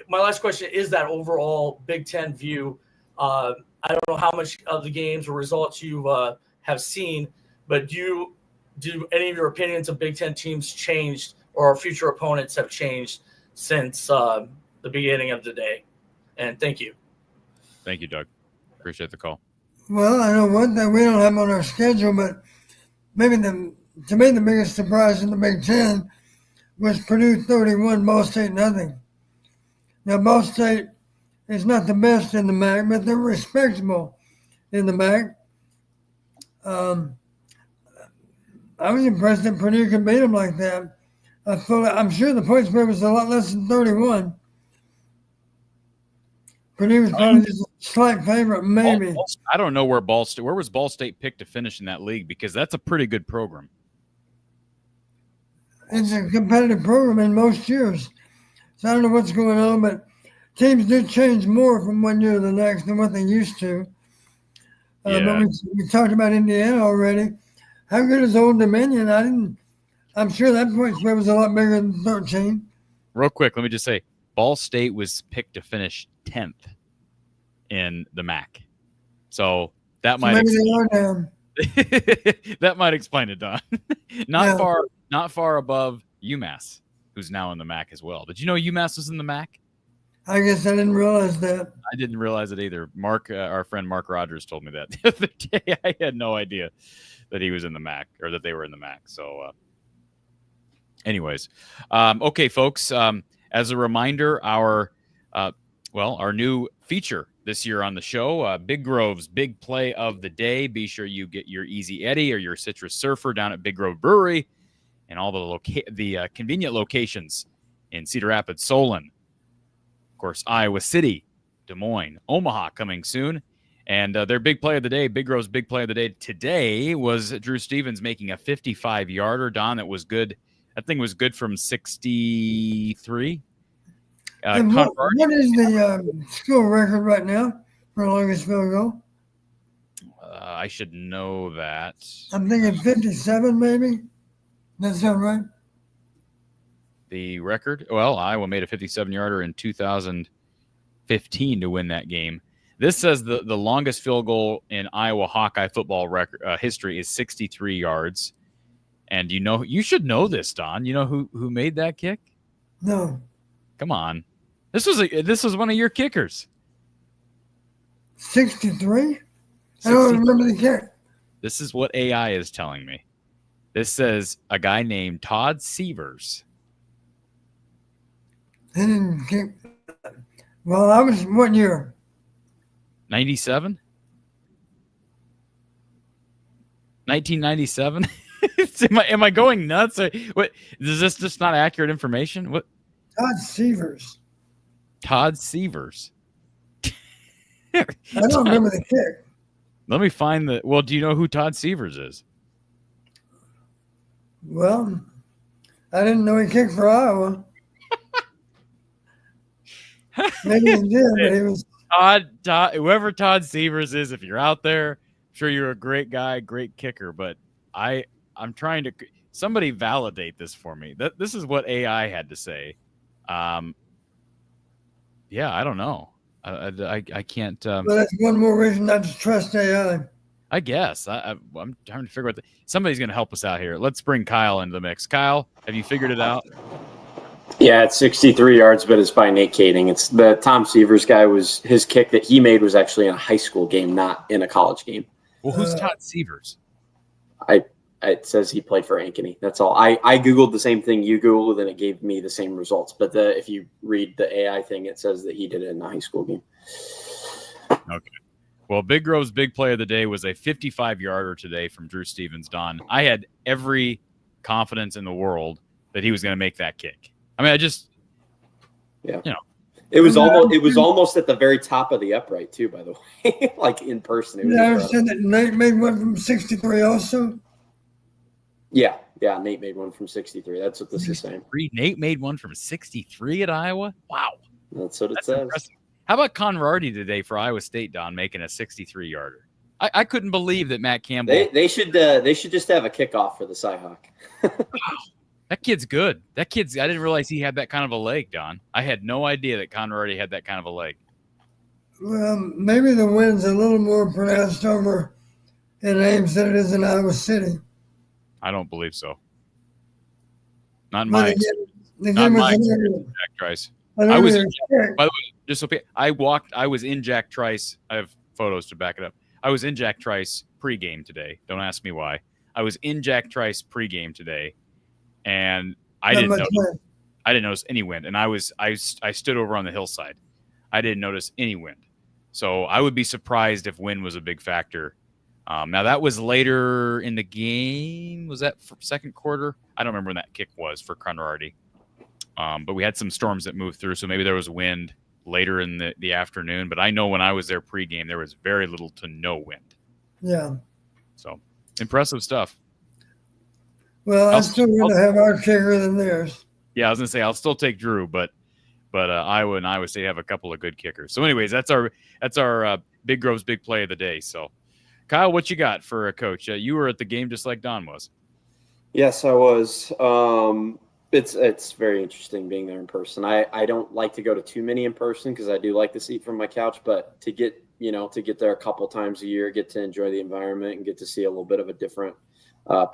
Speaker 14: my last question is that overall Big Ten view. I don't know how much of the games or results you have seen, but do any of your opinions of Big Ten teams changed or our future opponents have changed since the beginning of the day? And thank you.
Speaker 1: Thank you, Doug. Appreciate the call.
Speaker 6: Well, I know one thing we don't have on our schedule, but maybe to me the biggest surprise in the Big Ten was Purdue 31, Ball State nothing. Now, Ball State is not the best in the MAC, but they're respectable in the MAC. I was impressed that Purdue could beat them like that. I'm sure the point spread was a lot less than 31. Purdue was probably just a slight favorite, maybe.
Speaker 1: I don't know where where was Ball State picked to finish in that league, because that's a pretty good program.
Speaker 6: It's a competitive program in most years. So I don't know what's going on, but teams do change more from one year to the next than what they used to. But we talked about Indiana already. How good is Old Dominion? I'm sure that point spread was a lot bigger than 13.
Speaker 1: Real quick, let me just say, Ball State was picked to finish 10th in the MAC. So that might that might explain it, Don. Not far above UMass, who's now in the MAC as well. Did you know UMass was in the MAC?
Speaker 6: I guess I didn't realize that.
Speaker 1: I didn't realize it either. Mark, our friend Mark Rogers, told me that the other day. I had no idea that he was in the MAC or that they were in the MAC. So, anyways, okay, folks. As a reminder, our new feature this year on the show, Big Grove's Big Play of the Day. Be sure you get your Easy Eddie or your Citrus Surfer down at Big Grove Brewery and all the convenient locations in Cedar Rapids, Solon, of course, Iowa City, Des Moines, Omaha coming soon. And their big play of the day, Big Grove's big play of the day today was Drew Stevens making a 55-yarder. Don, that was good. That thing was good from 63.
Speaker 6: What is the school record right now for longest field goal?
Speaker 1: I should know that.
Speaker 6: I'm thinking 57, maybe. That sound right?
Speaker 1: the record. Well, Iowa made a 57-yarder in 2015 to win that game. This says the longest field goal in Iowa Hawkeye football record history is 63 yards. And you should know this, Don. You know who made that kick?
Speaker 6: No.
Speaker 1: Come on. This was one of your kickers.
Speaker 6: 63? I don't remember the kick.
Speaker 1: This is what AI is telling me. This says a guy named Todd Severs.
Speaker 6: He didn't kick. Well, I was what year?
Speaker 1: 97? 1997? Am I going nuts? What is this just not accurate information? What?
Speaker 6: Todd Severs.
Speaker 1: Todd Severs.
Speaker 6: I don't remember the kick.
Speaker 1: Let me find the. Well, do you know who Todd Severs is?
Speaker 6: Well, I didn't know he kicked for Iowa. Maybe he did, but he was.
Speaker 1: Todd, whoever Todd Severs is, if you're out there, I'm sure you're a great guy, great kicker. But I'm trying to. Somebody validate this for me. This is what AI had to say. Yeah, I don't know. I can't.
Speaker 6: Well, that's one more reason not to trust AI.
Speaker 1: I guess I'm trying to figure out. Somebody's going to help us out here. Let's bring Kyle into the mix. Kyle, have you figured it out?
Speaker 15: Yeah, it's 63 yards, but it's by Nate Kading. It's the Tom Severs guy. Was his kick that he made was actually in a high school game, not in a college game.
Speaker 1: Well, who's Todd Severs?
Speaker 15: It says he played for Ankeny. That's all. I Googled the same thing you Googled, and it gave me the same results. But if you read the AI thing, it says that he did it in a high school game.
Speaker 1: Okay. Well, Big Grove's big play of the day was a 55-yarder today from Drew Stevens. Don, I had every confidence in the world that he was going to make that kick. I mean,
Speaker 15: It was almost at the very top of the upright too. By the way, like in person. It was
Speaker 6: I understand that Nate made one from 63 also.
Speaker 15: Yeah, Nate made one from 63. That's what this is saying.
Speaker 1: Nate made one from 63 at Iowa? Wow.
Speaker 15: That's what it says.
Speaker 1: Impressive. How about Conradi today for Iowa State, Don, making a 63-yarder? I couldn't believe that Matt Campbell.
Speaker 15: They should just have a kickoff for the Cyhawk.
Speaker 1: Wow. That kid's good. I didn't realize he had that kind of a leg, Don. I had no idea that Conradi had that kind of a leg.
Speaker 6: Well, maybe the wind's a little more pronounced over in Ames than it is in Iowa City.
Speaker 1: I don't believe so. Not in my experience. Jack Trice. I was in, by the way, just so I was in Jack Trice. I have photos to back it up. I was in Jack Trice pregame today. Don't ask me why. I was in Jack Trice pregame today, and I didn't notice any wind. And I stood over on the hillside. I didn't notice any wind. So I would be surprised if wind was a big factor. Now that was later in the game. Was that second quarter? I don't remember when that kick was for Conradi. But we had some storms that moved through, so maybe there was wind later in the afternoon. But I know when I was there pregame, there was very little to no wind.
Speaker 6: Yeah.
Speaker 1: So impressive stuff.
Speaker 6: Well, I'm still going to have our kicker than theirs.
Speaker 1: Yeah, I was going to say I'll still take Drew, but Iowa and Iowa State have a couple of good kickers. So, anyways, that's our Big Grove's big play of the day. So, Kyle, what you got for a coach? You were at the game just like Don was.
Speaker 15: Yes, I was. It's very interesting being there in person. I don't like to go to too many in person because I do like to see from my couch, but to get there a couple times a year, get to enjoy the environment and get to see a little bit of a different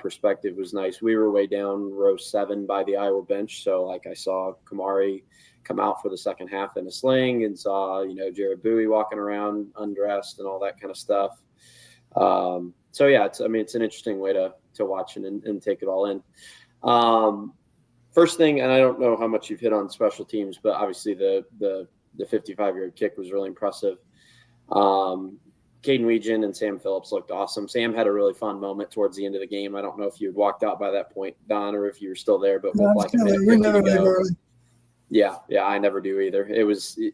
Speaker 15: perspective was nice. We were way down row 7 by the Iowa bench, so I saw Kamari come out for the second half in a sling and saw Jared Bowie walking around undressed and all that kind of stuff. So yeah, it's an interesting way to watch and take it all in. First thing, and I don't know how much you've hit on special teams, but obviously the 55-yard kick was really impressive. Caden Weegan and Sam Phillips looked awesome. Sam had a really fun moment towards the end of the game. I don't know if you had walked out by that point, Don, or if you were still there, but looked like a minute. Yeah, I never do either.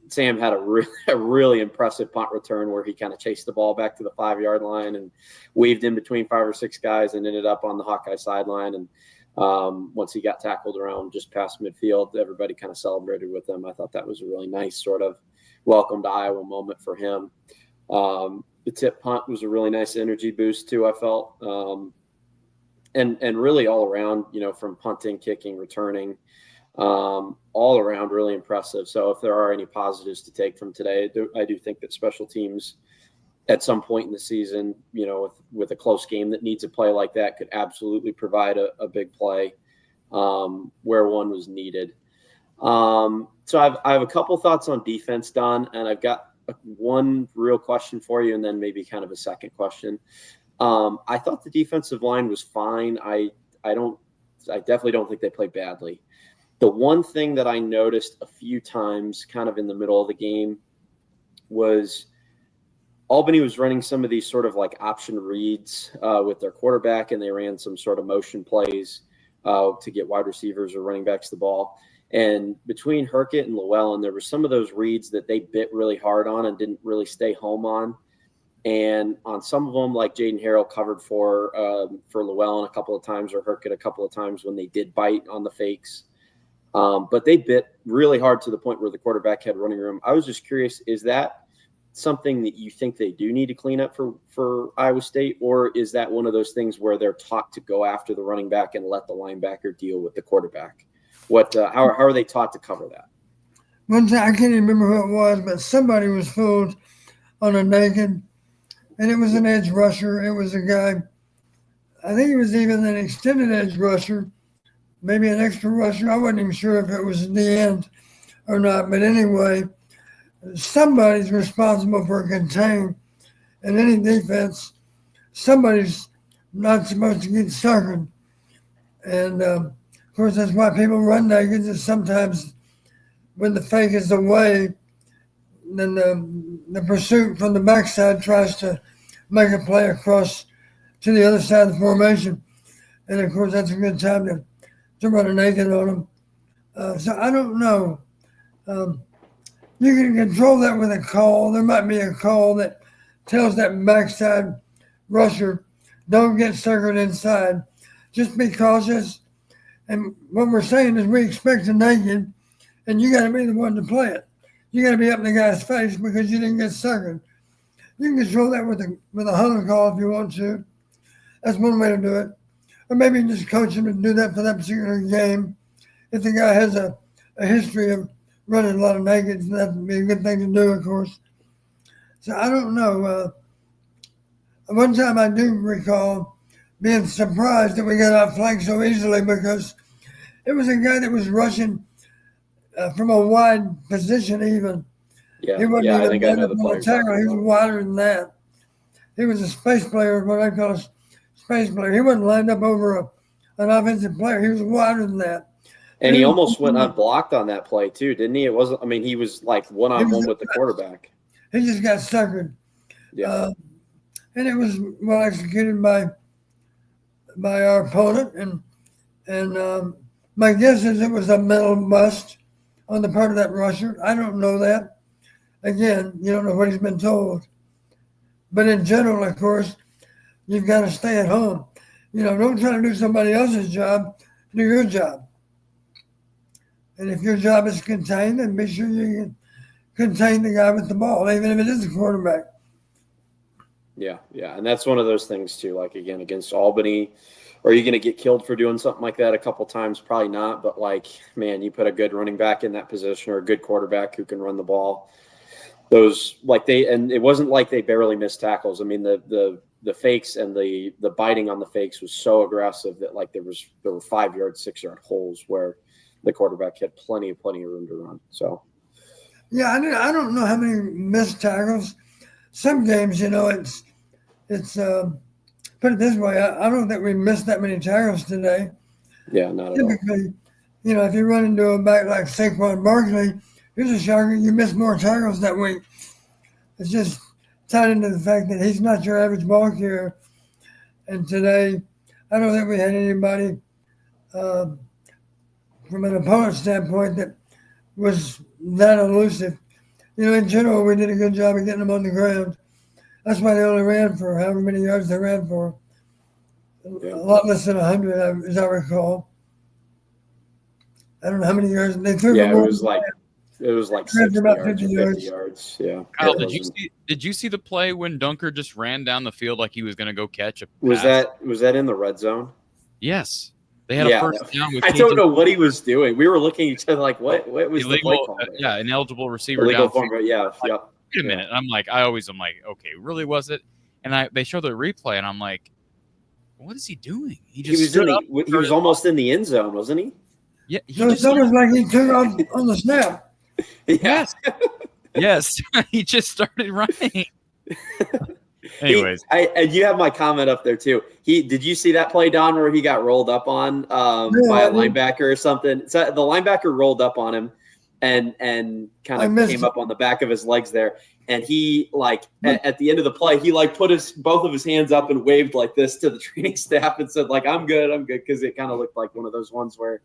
Speaker 15: Sam had a really impressive punt return where he kind of chased the ball back to the 5-yard line and weaved in between 5 or 6 guys and ended up on the Hawkeye sideline. And once he got tackled around just past midfield, everybody kind of celebrated with him. I thought that was a really nice sort of welcome to Iowa moment for him. The tip punt was a really nice energy boost too, I felt. And really all around, from punting, kicking, returning, All around really impressive. So if there are any positives to take from today, I do think that special teams at some point in the season, with a close game that needs a play like that, could absolutely provide a big play where one was needed. So I have a couple thoughts on defense, Don, and I've got one real question for you and then maybe kind of a second question. I thought the defensive line was fine. I definitely don't think they played badly. The one thing that I noticed a few times kind of in the middle of the game was Albany was running some of these sort of like option reads with their quarterback, and they ran some sort of motion plays to get wide receivers or running backs the ball. And between Hurkett and Llewellyn, there were some of those reads that they bit really hard on and didn't really stay home on. And on some of them, like Jaden Harrell covered for Llewellyn a couple of times, or Hurkett a couple of times when they did bite on the fakes. But they bit really hard to the point where the quarterback had running room. I was just curious, is that something that you think they do need to clean up for Iowa State, or is that one of those things where they're taught to go after the running back and let the linebacker deal with the quarterback? How are they taught to cover that?
Speaker 6: One time, I can't even remember who it was, but somebody was fooled on a naked, and it was an edge rusher. It was a guy, I think it was even an extended edge rusher, maybe an extra rusher. I wasn't even sure if it was the end or not. But anyway, somebody's responsible for contain. In any defense, somebody's not supposed to get suckered. And, of course, that's why people run naked. And sometimes when the fake is away, then the pursuit from the backside tries to make a play across to the other side of the formation. And, of course, that's a good time to run a naked on them. So I don't know. You can control that with a call. There might be a call that tells that backside rusher, don't get suckered inside. Just be cautious. And what we're saying is we expect a naked, and you got to be the one to play it. You got to be up in the guy's face because you didn't get suckered. You can control that with a huddle call if you want to. That's one way to do it. Or maybe just coach him to do that for that particular game. If the guy has a history of running a lot of nakeds, that would be a good thing to do, of course. So I don't know. One time I do recall being surprised that we got outflanked so easily because it was a guy that was rushing from a wide position even.
Speaker 15: Yeah,
Speaker 6: he wasn't
Speaker 15: I think I know the player.
Speaker 6: He was wider than that. He was a space player, what I call a space player. He wasn't lined up over an offensive player. He was wider than that.
Speaker 15: And he almost went unblocked on that play too, didn't he? It wasn't. I mean, he was like one-on-one with the quarterback.
Speaker 6: He just got suckered.
Speaker 15: Yeah.
Speaker 6: And it was well executed by our opponent, and my guess is it was a mental bust on the part of that rusher. I don't know that. Again, you don't know what he's been told. But in general, of course, you've got to stay at home. Don't try to do somebody else's job. Do your job. And if your job is contained, then be sure you can contain the guy with the ball, even if it is the quarterback.
Speaker 15: Yeah. And that's one of those things, too. Like, again, against Albany, are you going to get killed for doing something like that a couple times? Probably not. But, man, you put a good running back in that position or a good quarterback who can run the ball. And it wasn't like they barely missed tackles. I mean, the fakes and the biting on the fakes was so aggressive that, there were 5 yard, 6 yard holes where the quarterback had plenty of room to run. So,
Speaker 6: yeah, I don't know how many missed tackles. Some games, it's put it this way. I don't think we missed that many tackles today.
Speaker 15: Yeah, not at all.
Speaker 6: Typically, if you run into a back like Saquon Barkley, here's a shocker. You miss more tackles that week. It's just tied into the fact that he's not your average ball carrier. And today, I don't think we had anybody from an opponent standpoint that was that elusive. In general, we did a good job of getting them on the ground. That's why they only ran for however many yards they ran for. A lot less than 100, as I recall. I don't know how many yards they threw.
Speaker 15: Yeah, it was like 60
Speaker 6: about
Speaker 15: yards
Speaker 6: 50
Speaker 15: or 50 yards. Yeah.
Speaker 1: Kyle, did you see the play when Dunker just ran down the field like he was going to go catch a pass?
Speaker 15: Was that in the red zone?
Speaker 1: Yes. They had a first down with
Speaker 15: I don't know what he was doing. We were looking at each other like, what was the play call?
Speaker 1: Yeah, ineligible receiver
Speaker 15: Illegal
Speaker 1: downfield.
Speaker 15: form, yeah,
Speaker 1: Like,
Speaker 15: yep.
Speaker 1: Wait a minute. I'm like, okay, really was it? And they show the replay, and I'm like, what is he doing? He
Speaker 15: was almost in the end zone, wasn't he?
Speaker 1: Yeah.
Speaker 6: So it's almost like he took on the snap.
Speaker 1: Yes. Yes. He just started running. Anyways,
Speaker 15: and you have my comment up there too. Did you see that play, Don, where he got rolled up on by a linebacker or something? So the linebacker rolled up on him and kind of came up on the back of his legs there. And he at the end of the play, he put both of his hands up and waved like this to the training staff and said I'm good, because it kind of looked like one of those ones where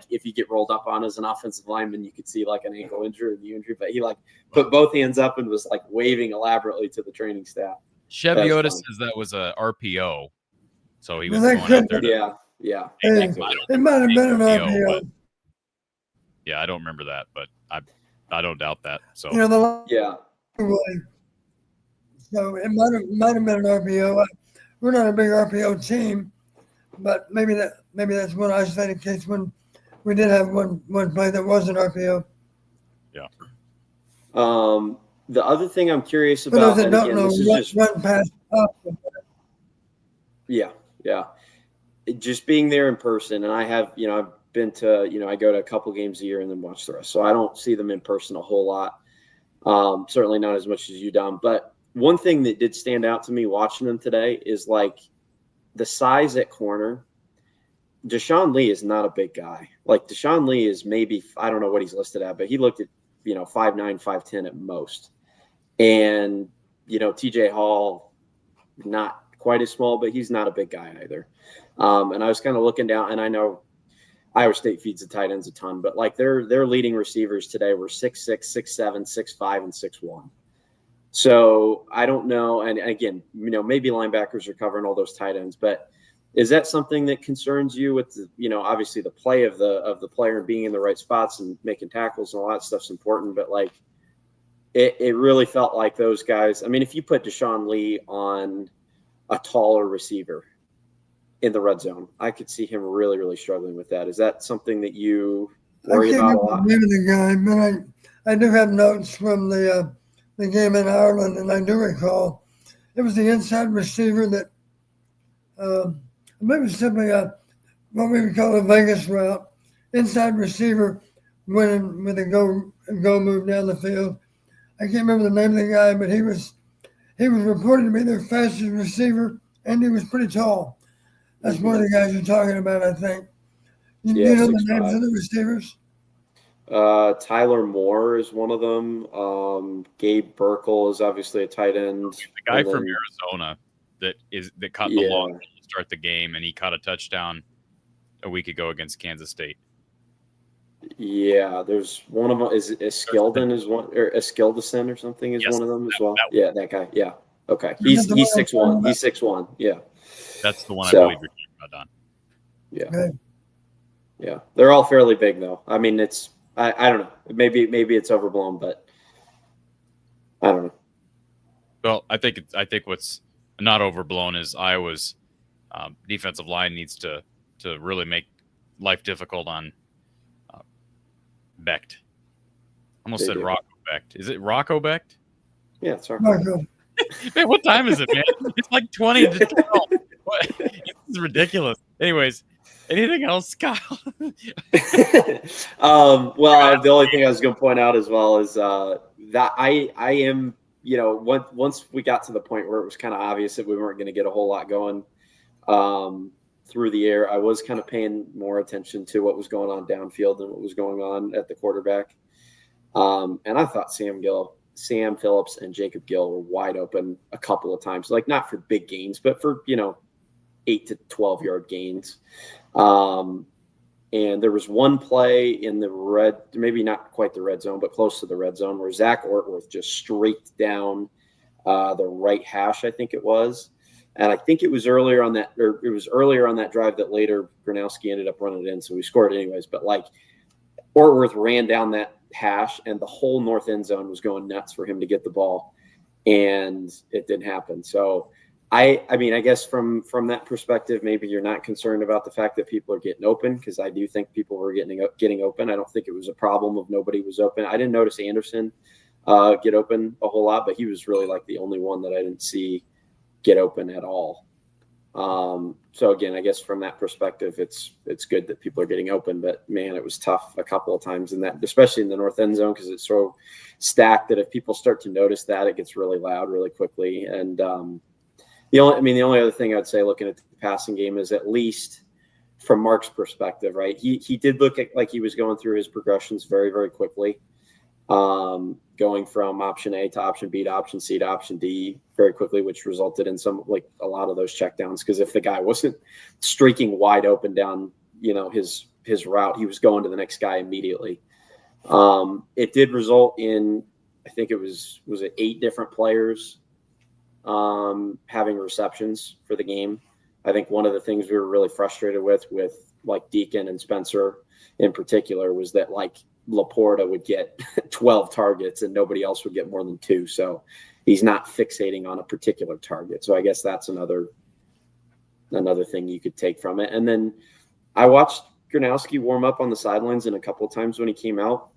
Speaker 15: if you get rolled up on as an offensive lineman, you could see an ankle injury or knee injury, but he put both hands up and was waving elaborately to the training staff.
Speaker 1: Chevy Otis says that was a RPO, so he was going out there.
Speaker 15: Yeah.
Speaker 6: It might have been an RPO.
Speaker 1: Yeah, I don't remember that, but I don't doubt that. So
Speaker 6: So it might have been an RPO. We're not a big RPO team, but maybe that's one isolated case when we did have one play that was an RPO.
Speaker 1: Yeah.
Speaker 15: The other thing I'm curious
Speaker 6: For
Speaker 15: about,
Speaker 6: those that don't know, run past up.
Speaker 15: Yeah. Just being there in person, and I have, I've been to, I go to a couple games a year and then watch the rest. So I don't see them in person a whole lot. Certainly not as much as you, Dom. But one thing that did stand out to me watching them today is the size at corner. Deshaun Lee is not a big guy. Deshaun Lee is maybe, I don't know what he's listed at, but he looked at, 5'9", 5'10" at most. And, TJ Hall, not quite as small, but he's not a big guy either. And I was kind of looking down, and I know Iowa State feeds the tight ends a ton, but their leading receivers today were 6'6", 6'7", 6'5", and 6'1". So I don't know. And again, maybe linebackers are covering all those tight ends, but is that something that concerns you with obviously the play of the player and being in the right spots and making tackles and all that stuff's important, but it really felt like those guys, I mean, if you put Deshaun Lee on a taller receiver in the red zone, I could see him really, really struggling with that. Is that something that you worry about a lot?
Speaker 6: I can't remember the name of the guy, but I do have notes from the game in Ireland, and I do recall it was the inside receiver that maybe simply what we would call a Vegas route. Inside receiver winning with a go move down the field. I can't remember the name of the guy, but he was reported to be their fastest receiver, and he was pretty tall. That's one of the guys you're talking about, I think. You know the names of the receivers?
Speaker 15: Tyler Moore is one of them. Gabe Burkle is obviously a tight end.
Speaker 1: The guy from Arizona that caught the long to start the game, and he caught a touchdown a week ago against Kansas State.
Speaker 15: Yeah, there's one of them. Is Skildon is one, or Skildison or something is one of them as well. That guy. Yeah. Okay. He's 6'1". He's 6'1". Yeah.
Speaker 1: That's the one I believe you're talking about, Don.
Speaker 15: Yeah.
Speaker 6: Okay.
Speaker 15: Yeah. They're all fairly big though. I mean, it's I don't know. Maybe it's overblown, but I don't know.
Speaker 1: Well, I think what's not overblown is Iowa's defensive line needs to really make life difficult on Becht. Almost said Rocco Becht. Is it Rocco Becht?
Speaker 15: Yeah, it's
Speaker 6: Rocco.
Speaker 1: Man, what time is it, man? It's like 20 to 12. What? This is ridiculous. Anyways, anything else, Kyle?
Speaker 15: Well, the only thing I was going to point out as well is that I am, once we got to the point where it was kind of obvious that we weren't going to get a whole lot going through the air, I was kind of paying more attention to what was going on downfield than what was going on at the quarterback. And I thought Sam Phillips and Jacob Gill were wide open a couple of times, not for big gains, but for, 8 to 12 yard gains. And there was one play in the maybe not quite the red zone, but close to the red zone, where Zach Ortworth just streaked down the right hash, I think it was. And I think it was earlier on that drive that later Gronowski ended up running it in. So we scored anyways. But Ortworth ran down that hash, and the whole north end zone was going nuts for him to get the ball, and it didn't happen. So I mean, I guess from that perspective, maybe you're not concerned about the fact that people are getting open, because I do think people were getting open. I don't think it was a problem of nobody was open. I didn't notice Anderson get open a whole lot, but he was really like the only one that I didn't see get open at all. So again, I guess from that perspective, it's good that people are getting open, but man, it was tough a couple of times in that, especially in the north end zone, because it's so stacked that if people start to notice that, it gets really loud really quickly. And the only other thing I'd say looking at the passing game is, at least from Mark's perspective, right? He did look like he was going through his progressions very, very quickly. Going from option A to option B to option C to option D very quickly, which resulted in a lot of those checkdowns. Because if the guy wasn't streaking wide open down, his route, he was going to the next guy immediately. It did result in, I think it was 8 different players having receptions for the game. I think one of the things we were really frustrated with like Deacon and Spencer in particular was that like Laporta would get 12 targets and nobody else would get more than 2. So he's not fixating on a particular target. So I guess that's another thing you could take from it. And then I watched Gronowski warm up on the sidelines in a couple of times when he came out.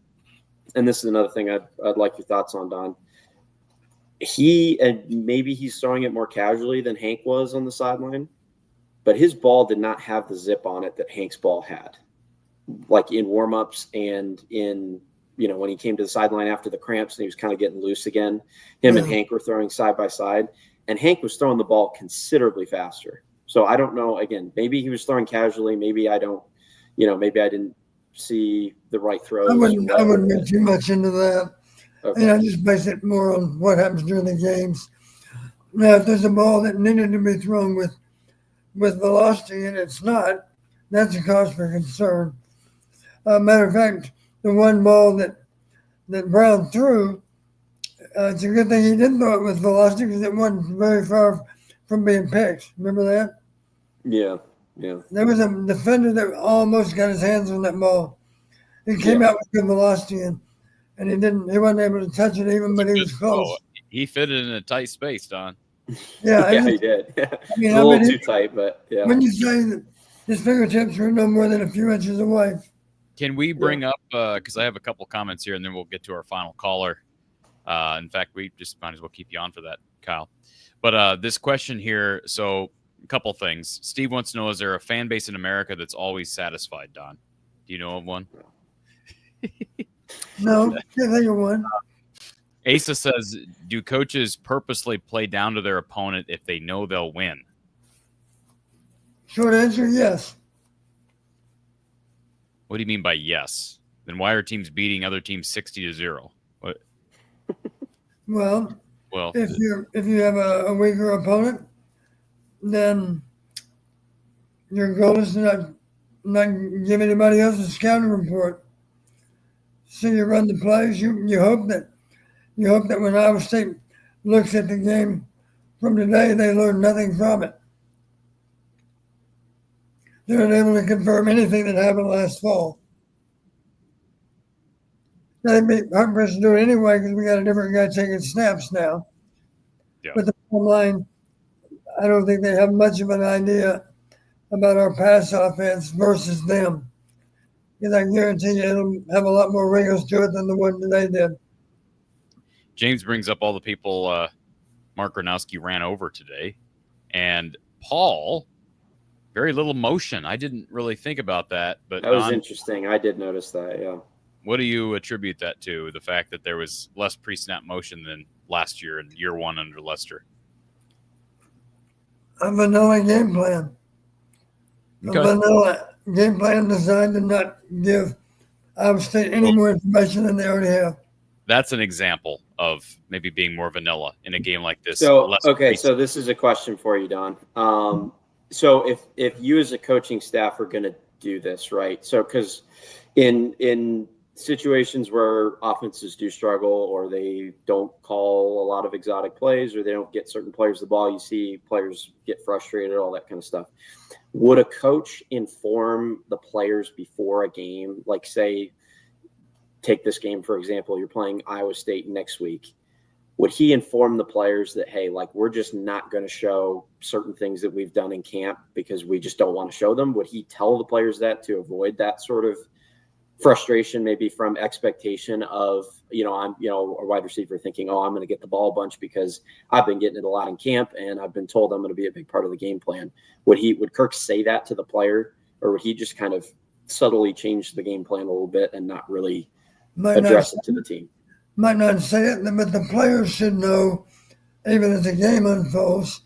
Speaker 15: And this is another thing I'd like your thoughts on, Don. Maybe he's throwing it more casually than Hank was on the sideline, but his ball did not have the zip on it that Hank's ball had. Like in warmups and in, when he came to the sideline after the cramps and he was kind of getting loose again, him and Hank were throwing side by side, and Hank was throwing the ball considerably faster. So I don't know, again, maybe he was throwing casually. Maybe I didn't see the right throws.
Speaker 6: I wouldn't get too much into that. Okay. I just base it more on what happens during the games. Now, if there's a ball that needed to be thrown with velocity and it's not, that's a cause for concern. Matter of fact, the one ball that Brown threw, it's a good thing he didn't throw it with velocity, because it wasn't very far from being picked. Remember that?
Speaker 15: Yeah.
Speaker 6: There was a defender that almost got his hands on that ball. He came out with good velocity, and he wasn't able to touch it even, but he was close.
Speaker 1: He fit it in a tight space, Don.
Speaker 6: Yeah,
Speaker 15: he did.
Speaker 6: I mean,
Speaker 15: a little too tight, but yeah.
Speaker 6: When you say that his fingertips were no more than a few inches away.
Speaker 1: Can we bring up, because I have a couple comments here, and then we'll get to our final caller. In fact, we just might as well keep you on for that, Kyle. But this question here, so a couple things. Steve wants to know, is there a fan base in America that's always satisfied, Don? Do you know of one?
Speaker 6: No, can't think of one.
Speaker 1: Asa says, do coaches purposely play down to their opponent if they know they'll win?
Speaker 6: Short answer, yes.
Speaker 1: What do you mean by yes? Then why are teams beating other teams 60-0? What?
Speaker 6: Well, if you have a weaker opponent, then your goal is to not give anybody else a scouting report. So you run the plays. You hope that when Iowa State looks at the game from today, they learn nothing from it. They're unable to confirm anything that happened last fall. They'd be hard-pressed to do it anyway, because we got a different guy taking snaps now.
Speaker 1: Yeah.
Speaker 6: But the bottom line, I don't think they have much of an idea about our pass offense versus them. Because I guarantee you it'll have a lot more wrinkles to it than the one that they did.
Speaker 1: James brings up all the people Mark Gronowski ran over today. And Paul, very little motion. I didn't really think about that. But
Speaker 15: that was interesting. I did notice that, yeah.
Speaker 1: What do you attribute that to, the fact that there was less pre-snap motion than last year in year one under Lester?
Speaker 6: A vanilla game plan.
Speaker 1: Okay.
Speaker 6: A vanilla game plan designed to not give Iowa State any more information than they already have.
Speaker 1: That's an example of maybe being more vanilla in a game like this.
Speaker 15: So this is a question for you, Don. So if you as a coaching staff are going to do this, right? So because in situations where offenses do struggle, or they don't call a lot of exotic plays, or they don't get certain players the ball, you see players get frustrated, all that kind of stuff. Would a coach inform the players before a game? Like, say, take this game, for example, you're playing Iowa State next week. would he inform the players that, hey, like, we're just not going to show certain things that we've done in camp because we just don't want to show them? Would he tell the players that to avoid that sort of frustration, maybe from expectation of, I'm, a wide receiver thinking, oh, I'm going to get the ball a bunch because I've been getting it a lot in camp and I've been told I'm going to be a big part of the game plan? Would Kirk say that to the player, or would he just kind of subtly change the game plan a little bit and not really address it to the team?
Speaker 6: Might not say it, but the players should know, even as the game unfolds.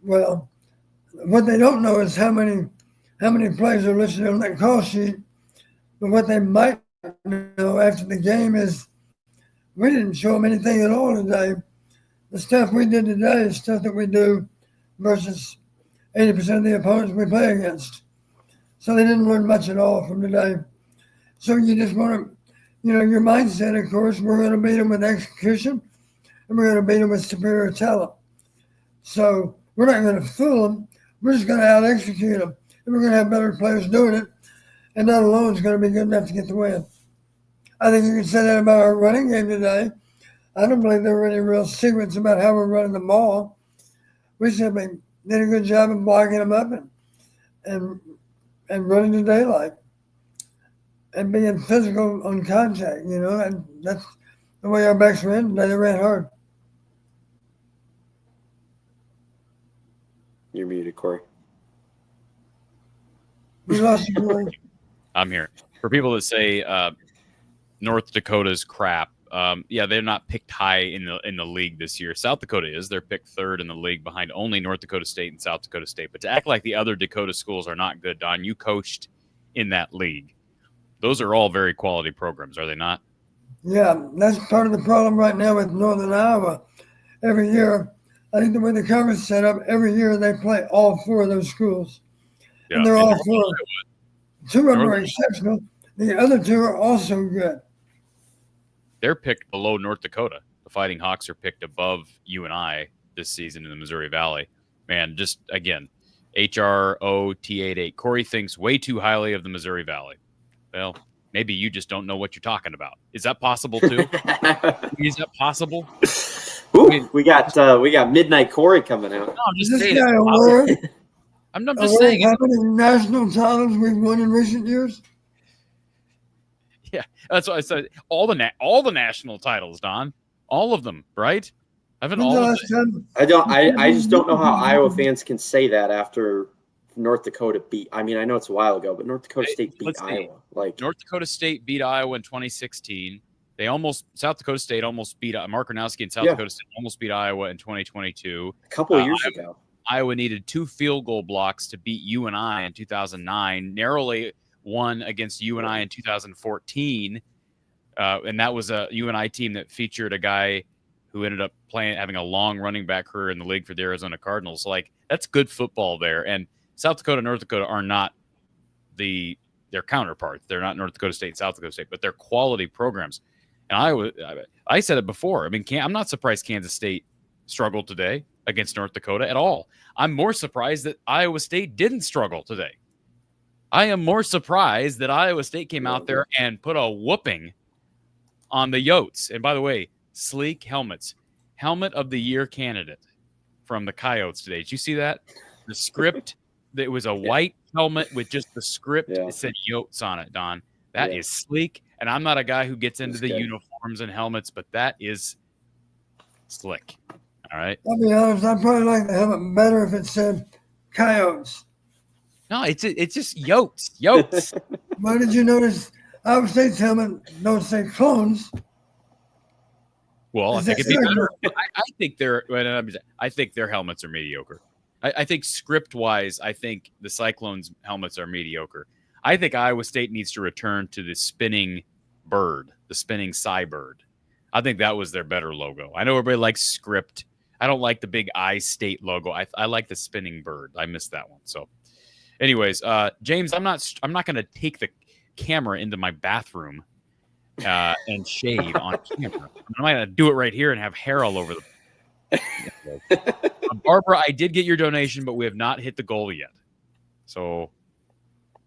Speaker 6: Well, what they don't know is how many plays are listed on that call sheet. But what they might know after the game is we didn't show them anything at all today. The stuff we did today is stuff that we do versus 80% of the opponents we play against. So they didn't learn much at all from today. So you just want to, your mindset, of course, we're going to beat them with execution and we're going to beat them with superior talent. So we're not going to fool them. We're just going to out-execute them. And we're going to have better players doing it. And that alone is going to be good enough to get the win. I think you can say that about our running game today. I don't believe there were any real secrets about how we're running the ball. We simply did a good job of blocking them up and running the daylight and being physical on contact, and that's the way our backs ran today. They ran hard.
Speaker 15: You're muted, Corey.
Speaker 6: We lost you, Corey.
Speaker 1: I'm here. For people that say North Dakota's crap, they're not picked high in the league this year. South Dakota is. They're picked third in the league behind only North Dakota State and South Dakota State. But to act like the other Dakota schools are not good, Don, you coached in that league. Those are all very quality programs, are they not?
Speaker 6: Yeah, that's part of the problem right now with Northern Iowa. Every year, I think the way the conference is set up, every year they play all four of those schools.
Speaker 1: Yeah,
Speaker 6: and they're all four. Two of them are exceptional. The other two are also good.
Speaker 1: They're picked below North Dakota. The Fighting Hawks are picked above UNI this season in the Missouri Valley. Man, just again, HROT88. Corey thinks way too highly of the Missouri Valley. Well, maybe you just don't know what you're talking about. Is that possible too? Is that possible?
Speaker 15: Ooh, we got Midnight Corey coming out.
Speaker 1: No, I'm just
Speaker 6: Is this
Speaker 1: saying.
Speaker 6: guy aware?
Speaker 1: I'm just saying.
Speaker 6: How many national titles we've won in recent years?
Speaker 1: Yeah, that's what I said. All the national titles, Don. All of them, right? Haven't all of them.
Speaker 15: I just don't know how Iowa fans can say that after North Dakota beat. I mean, I know it's a while ago, but North Dakota State beat Iowa. Like
Speaker 1: North Dakota State beat Iowa in 2016. South Dakota State almost beat Mark Gronowski and South Dakota State almost beat Iowa in 2022.
Speaker 15: A couple of years ago.
Speaker 1: Iowa needed 2 field goal blocks to beat UNI in 2009. Narrowly won against UNI in 2014, and that was a UNI team that featured a guy who ended up having a long running back career in the league for the Arizona Cardinals. Like, that's good football there. And South Dakota and North Dakota are not their counterparts. They're not North Dakota State and South Dakota State, but they're quality programs. And I said it before. I mean, I'm not surprised Kansas State struggled today against North Dakota at all. I'm more surprised that Iowa State didn't struggle today. I am more surprised that Iowa State came out there and put a whooping on the Yotes. And by the way, sleek helmets. Helmet of the Year candidate from the Coyotes today. Did you see that? The script, it was a white helmet with just the script. It said Yotes on it, Don. That is sleek. And I'm not a guy who gets into the uniforms and helmets, but that is slick. All right.
Speaker 6: I'll be honest, I'd probably like the helmet better if it said Coyotes.
Speaker 1: No, it's just Yotes. Yotes.
Speaker 6: Why did you notice Iowa State's helmet don't say clones?
Speaker 1: Well, I think it'd be better. I think their helmets are mediocre. I think script-wise, I think the Cyclones' helmets are mediocre. I think Iowa State needs to return to the spinning bird, the spinning Cybird. I think that was their better logo. I know everybody likes script. I don't like the big I-State logo. I like the spinning bird. I missed that one. So, anyways, James, I'm not going to take the camera into my bathroom and shave on camera. I'm going to do it right here and have hair all over the. Barbara, I did get your donation, but we have not hit the goal yet. So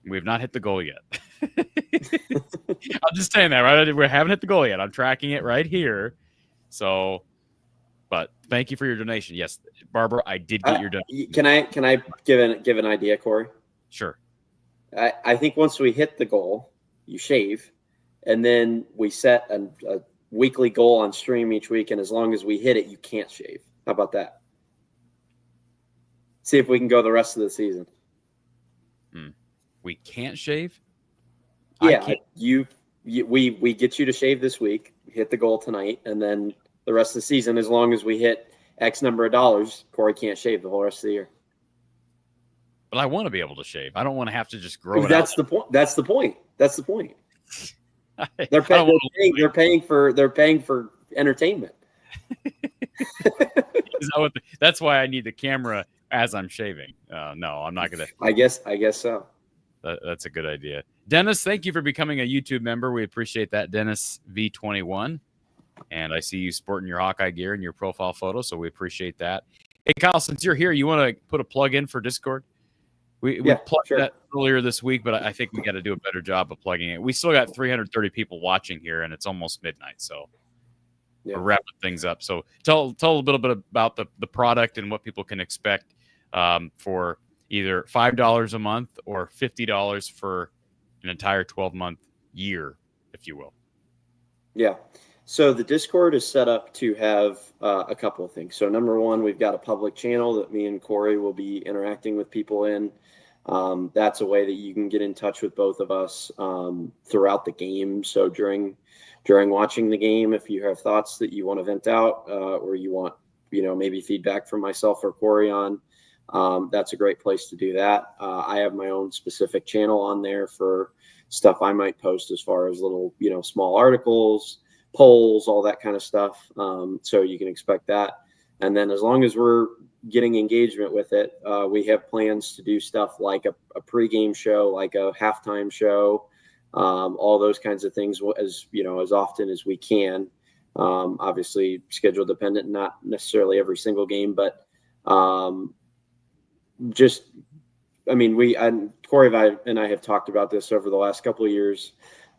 Speaker 1: we have not hit the goal yet. I'm just saying that, right? We haven't hit the goal yet. I'm tracking it right here. So But thank you for your donation. Yes, Barbara, I did get your donation.
Speaker 15: Can I give an idea, Corey?
Speaker 1: Sure.
Speaker 15: I think once we hit the goal, you shave, and then we set a weekly goal on stream each week, and as long as we hit it, you can't shave. How about that? See if we can go the rest of the season.
Speaker 1: We can't shave?
Speaker 15: Yeah, we get you to shave this week, hit the goal tonight, and then the rest of the season, as long as we hit X number of dollars, Corey can't shave the whole rest of the year.
Speaker 1: But I want to be able to shave. I don't want to have to just grow it out.
Speaker 15: That's the point. That's the point. They're paying for entertainment.
Speaker 1: That's why I need the camera as I'm shaving. No, I'm not gonna.
Speaker 15: I guess so.
Speaker 1: That's a good idea. Dennis, thank you for becoming a YouTube member. We appreciate that, Dennis V21. And I see you sporting your Hawkeye gear in your profile photo, so we appreciate that. Hey, Kyle, since you're here, you want to put a plug in for Discord? We plugged that earlier this week, but I think we got to do a better job of plugging it. We still got 330 people watching here, and it's almost midnight, so we're wrapping things up. So tell a little bit about the product and what people can expect for either $5 a month or $50 for an entire 12-month year, if you will.
Speaker 15: Yeah. So the Discord is set up to have a couple of things. So number one, we've got a public channel that me and Corey will be interacting with people in. That's a way that you can get in touch with both of us throughout the game. So during watching the game, if you have thoughts that you want to vent out or you want, maybe feedback from myself or Corey on, that's a great place to do that. I have my own specific channel on there for stuff I might post as far as little, small articles, polls, all that kind of stuff. So you can expect that. And then as long as we're getting engagement with it, we have plans to do stuff like a pregame show, like a halftime show, all those kinds of things as often as we can. Obviously schedule dependent, not necessarily every single game, but Corey and I have talked about this over the last couple of years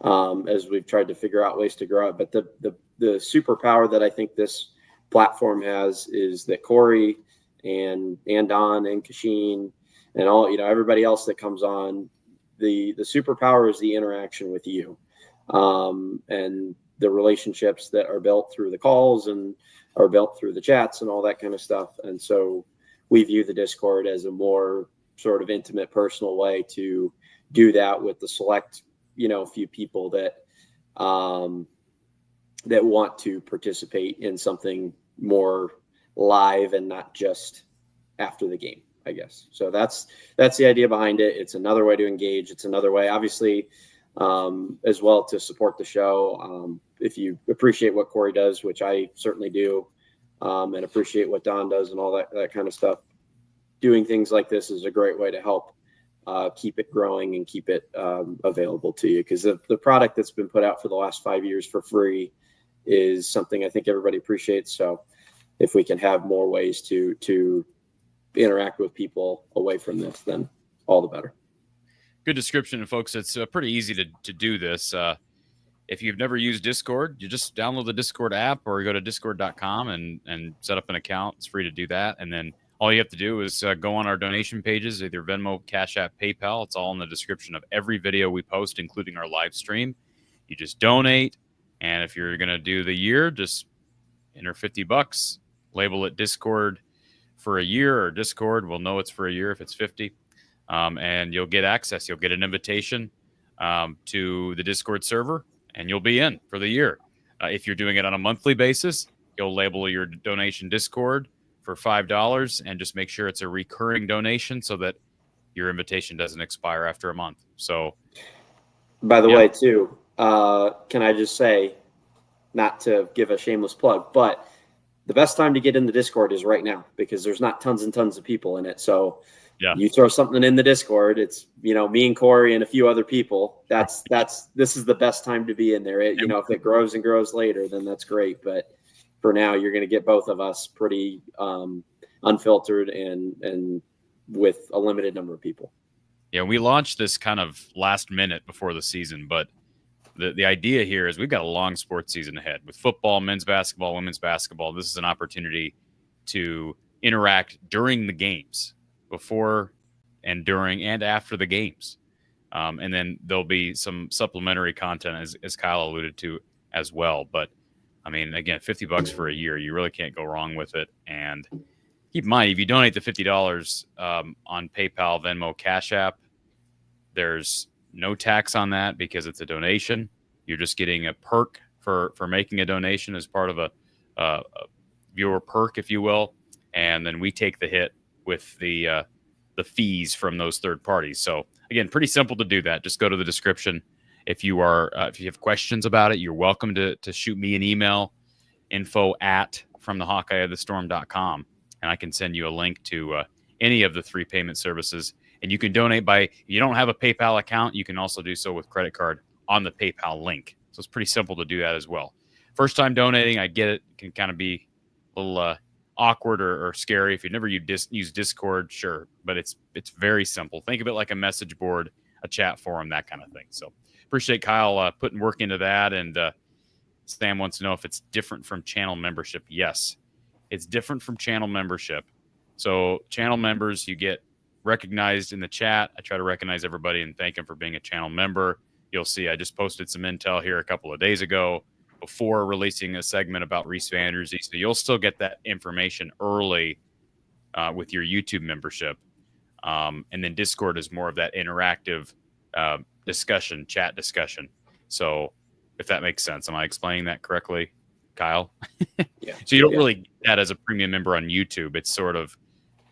Speaker 15: as we've tried to figure out ways to grow it. But the superpower that I think this platform has is that Corey and Don and Kashin and all, everybody else that comes on, the superpower is the interaction with you and the relationships that are built through the calls and are built through the chats and all that kind of stuff. And so we view the Discord as a more sort of intimate, personal way to do that with the select, few people that want to participate in something more live and not just after the game, I guess. So that's the idea behind it. It's another way to engage. It's another way, obviously, as well, to support the show. If you appreciate what Corey does, which I certainly do, and appreciate what Don does and all that kind of stuff, doing things like this is a great way to help keep it growing and keep it available to you. Because the product that's been put out for the last 5 years for free is something I think everybody appreciates. So if we can have more ways to interact with people away from this, then all the better.
Speaker 1: Good description, folks. It's pretty easy to do this. If you've never used Discord, you just download the Discord app or go to discord.com and set up an account. It's free to do that. And then all you have to do is go on our donation pages, either Venmo, Cash App, PayPal. It's all in the description of every video we post, including our live stream. You just donate. And if you're going to do the year, just enter $50, label it Discord for a year, or Discord. We'll know it's for a year if it's 50. And you'll get access. You'll get an invitation to the Discord server, and you'll be in for the year. If you're doing it on a monthly basis, you'll label your donation Discord for $5 and just make sure it's a recurring donation so that your invitation doesn't expire after a month. So,
Speaker 15: by the way, too, can I just say, not to give a shameless plug, but the best time to get in the Discord is right now, because there's not tons and tons of people in it. So you throw something in the Discord, it's, me and Corey and a few other people. This is the best time to be in there. If it grows and grows later, then that's great. But for now, you're going to get both of us pretty unfiltered and with a limited number of people.
Speaker 1: Yeah, we launched this kind of last minute before the season, but the idea here is we've got a long sports season ahead with football, men's basketball, women's basketball. This is an opportunity to interact during the games, before and during and after the games. And then there'll be some supplementary content, as Kyle alluded to as well. But I mean, again, $50 for a year, you really can't go wrong with it. And keep in mind, if you donate the $50 on PayPal, Venmo, Cash App, there's no tax on that because it's a donation. You're just getting a perk for making a donation as part of a viewer perk, if you will. And then we take the hit with the fees from those third parties. So again, pretty simple to do that. Just go to the description. If you have questions about it, you're welcome to shoot me an email, info@fromthehawkeyeofthestorm.com, and I can send you a link to any of the 3 payment services. And you can donate you don't have a PayPal account, you can also do so with credit card on the PayPal link. So it's pretty simple to do that as well. First time donating, I get it, can kind of be a little awkward or scary. If you've never used Discord, sure, but it's very simple. Think of it like a message board, a chat forum, that kind of thing. So appreciate Kyle putting work into that. And Sam wants to know if it's different from channel membership. Yes, it's different from channel membership. So channel members, you get recognized in the chat. I try to recognize everybody and thank them for being a channel member. You'll see I just posted some intel here a couple of days ago before releasing a segment about Reese Vandersey. So you'll still get that information early with your YouTube membership. And then Discord is more of that interactive chat discussion. So if that makes sense, am I explaining that correctly, Kyle?
Speaker 15: Yeah.
Speaker 1: So you don't really get that as a premium member on YouTube. It's sort of,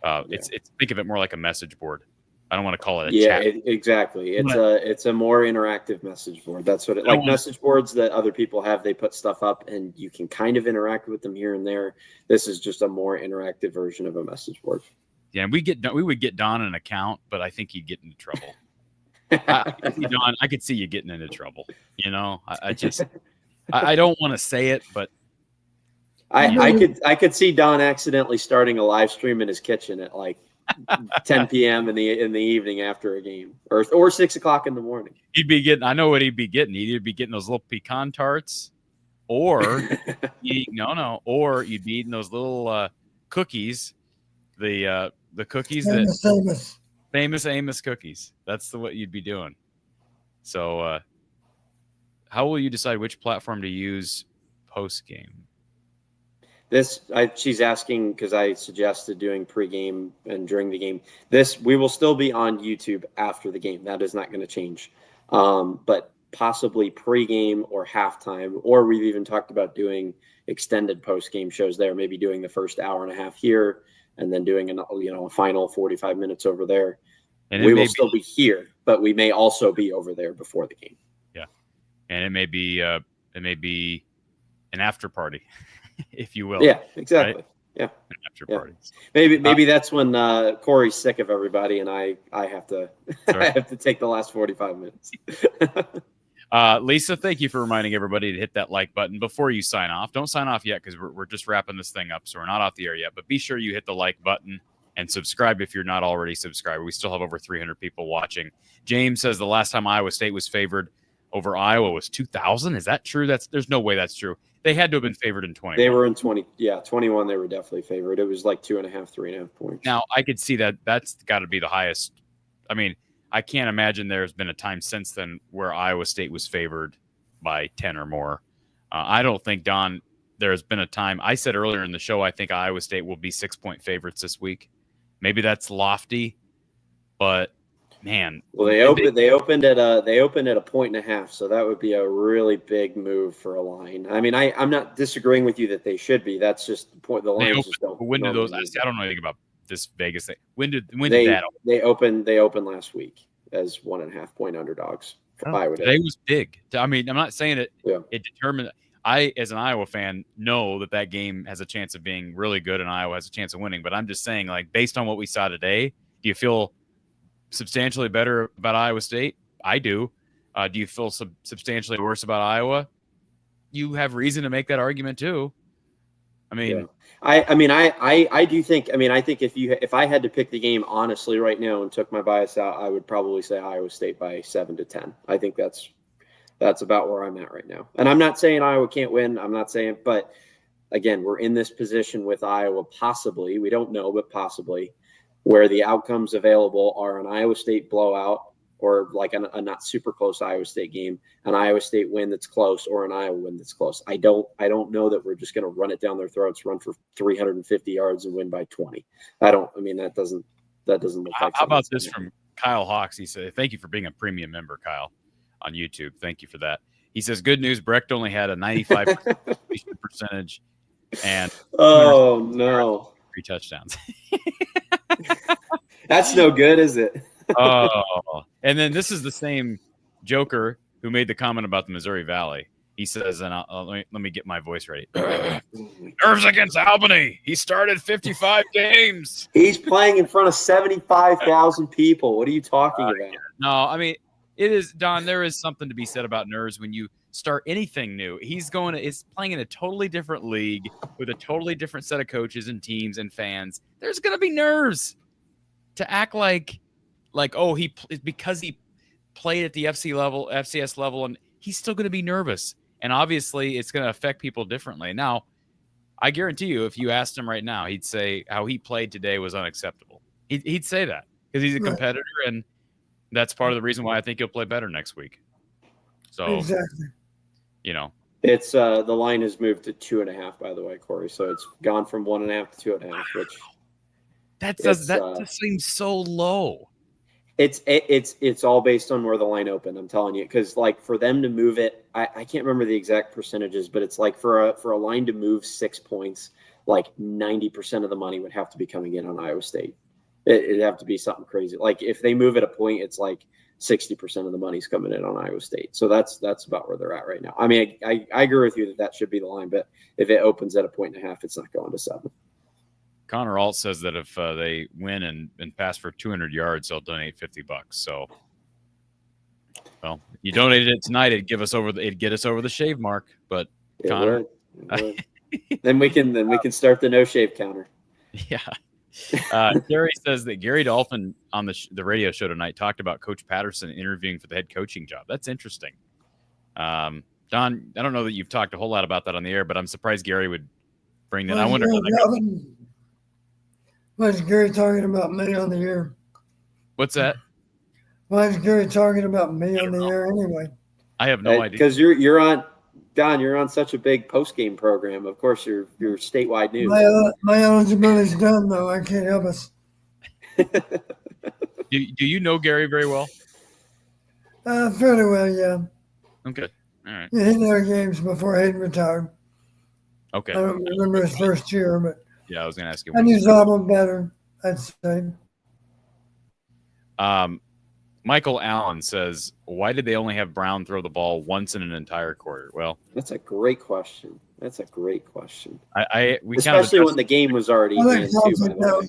Speaker 1: it's think of it more like a message board. I don't want to call it a chat.
Speaker 15: Exactly. It's a more interactive message board. That's what like message boards that other people have. They put stuff up and you can kind of interact with them here and there. This is just a more interactive version of a message board.
Speaker 1: Yeah, we would get Don an account, but I think he'd get into trouble. I could see you getting into trouble. You know, I don't want to say it, but
Speaker 15: I could see Don accidentally starting a live stream in his kitchen at like 10 p.m. in the evening after a game, or 6 o'clock in the morning.
Speaker 1: He'd be getting. I know what he'd be getting. He'd be getting those little pecan tarts, or or you'd be eating those little cookies. The cookies famous Amos cookies. That's what you'd be doing. So, how will you decide which platform to use post game?
Speaker 15: She's asking because I suggested doing pregame and during the game. We will still be on YouTube after the game. That is not going to change. But possibly pregame or halftime, or we've even talked about doing extended post-game shows there, maybe doing the first hour and a half here and then doing a final 45 minutes over there. And we will still be here, but we may also be over there before the game.
Speaker 1: Yeah. And it may be an after party. If you will.
Speaker 15: Yeah, exactly. Right? Yeah.
Speaker 1: After parties.
Speaker 15: Maybe that's when Corey's sick of everybody and I have to
Speaker 1: Sure.
Speaker 15: I have to take the last 45 minutes.
Speaker 1: Lisa, thank you for reminding everybody to hit that like button before you sign off. Don't sign off yet because we're just wrapping this thing up, so we're not off the air yet. But be sure you hit the like button and subscribe if you're not already subscribed. We still have over 300 people watching. James says the last time Iowa State was favored over Iowa was 2000. Is that true? There's no way that's true. They had to have been favored in 21.
Speaker 15: They were in 21. They were definitely favored. It was like 2.5, 3.5 points.
Speaker 1: Now I could see that. That's got to be the highest. I mean, I can't imagine there's been a time since then where Iowa State was favored by 10 or more. I don't think, Don, there's been a time. I said earlier in the show, I think Iowa State will be 6-point favorites this week. Maybe that's lofty, but man.
Speaker 15: Well, they opened at a 1.5, so that would be a really big move for a line. I mean, I'm not disagreeing with you that they should be. That's just the point. The lines just don't.
Speaker 1: When did those? I don't know anything about this Vegas thing. When did that open?
Speaker 15: They opened last week as 1.5 point underdogs.
Speaker 1: Today was big. I mean, I'm not saying it.
Speaker 15: Yeah.
Speaker 1: It determined. I, as an Iowa fan, know that game has a chance of being really good, and Iowa has a chance of winning. But I'm just saying, like, based on what we saw today, do you feel substantially better about Iowa State? I do. Do you feel substantially worse about Iowa? You have reason to make that argument too. I mean,
Speaker 15: I do think. I mean, I think if I had to pick the game honestly right now and took my bias out, I would probably say Iowa State by 7 to 10. I think that's That's about where I'm at right now. And I'm not saying Iowa can't win. I'm not saying, but again, we're in this position with Iowa possibly, we don't know, but possibly, where the outcomes available are an Iowa State blowout or like a not super close Iowa State game, an Iowa State win that's close, or an Iowa win that's close. I don't know that we're just going to run it down their throats, run for 350 yards and win by 20. That doesn't look like.
Speaker 1: How about this from Kyle Hawks? He said, "Thank you for being a premium member, Kyle, on YouTube. Thank you for that." He says, "Good news. Brecht only had a 95% completion percentage, and
Speaker 15: oh no,
Speaker 1: 3 touchdowns."
Speaker 15: That's no good, is it?
Speaker 1: Oh, and then this is the same joker who made the comment about the Missouri Valley. He says, and let me get my voice ready. Nerves against Albany. He started 55 games.
Speaker 15: He's playing in front of 75,000 people. What are you talking about?
Speaker 1: No, I mean, it is, Don, there is something to be said about nerves when you start anything new. He's playing in a totally different league with a totally different set of coaches and teams and fans. There's going to be nerves. To act like because he played at the FCS level, and he's still going to be nervous. And obviously, it's going to affect people differently. Now, I guarantee you, if you asked him right now, he'd say how he played today was unacceptable. He'd say that because he's a competitor, and that's part of the reason why I think he'll play better next week. So,
Speaker 6: exactly.
Speaker 15: It's the line has moved to 2.5, by the way, Corey. So it's gone from 1.5 to 2.5, which
Speaker 1: that just seems so low.
Speaker 15: It's all based on where the line opened. I'm telling you, because like for them to move it, I can't remember the exact percentages, but it's like for a line to move 6 points, like 90% of the money would have to be coming in on Iowa State. It'd have to be something crazy. Like if they move it a point, it's like 60% of the money's coming in on Iowa State. So that's about where they're at right now. I mean, I agree with you that should be the line, but if it opens at 1.5, it's not going to 7.
Speaker 1: Connor Alt says that if they win and pass for 200 yards, they'll donate $50. So, well, you donated it tonight, it'd get us over the shave mark. But Connor,
Speaker 15: then we can start the no shave counter.
Speaker 1: Yeah. Gary says that Gary Dolphin on the radio show tonight talked about Coach Patterson interviewing for the head coaching job. That's interesting. Don, I don't know that you've talked a whole lot about that on the air, but I'm surprised Gary would bring that. I wonder.
Speaker 6: Why is Gary talking about me on the air?
Speaker 1: What's that?
Speaker 6: Why is Gary talking about me on the air anyway?
Speaker 1: I have no idea.
Speaker 15: Because you're on, Don. You're on such a big post-game program. Of course, you're statewide news.
Speaker 6: My eligibility's done, though. I can't help us.
Speaker 1: Do you know Gary very well?
Speaker 6: Fairly well, yeah.
Speaker 1: Okay. All right.
Speaker 6: Yeah, he knew games before Hayden retired.
Speaker 1: Okay.
Speaker 6: I don't remember his first year, but
Speaker 1: yeah, I was going to ask you.
Speaker 6: I knew Zalman better, I'd say.
Speaker 1: Michael Allen says, "Why did they only have Brown throw the ball once in an entire quarter?" Well,
Speaker 15: that's a great question. We
Speaker 1: especially
Speaker 15: when the game was already in. By the way.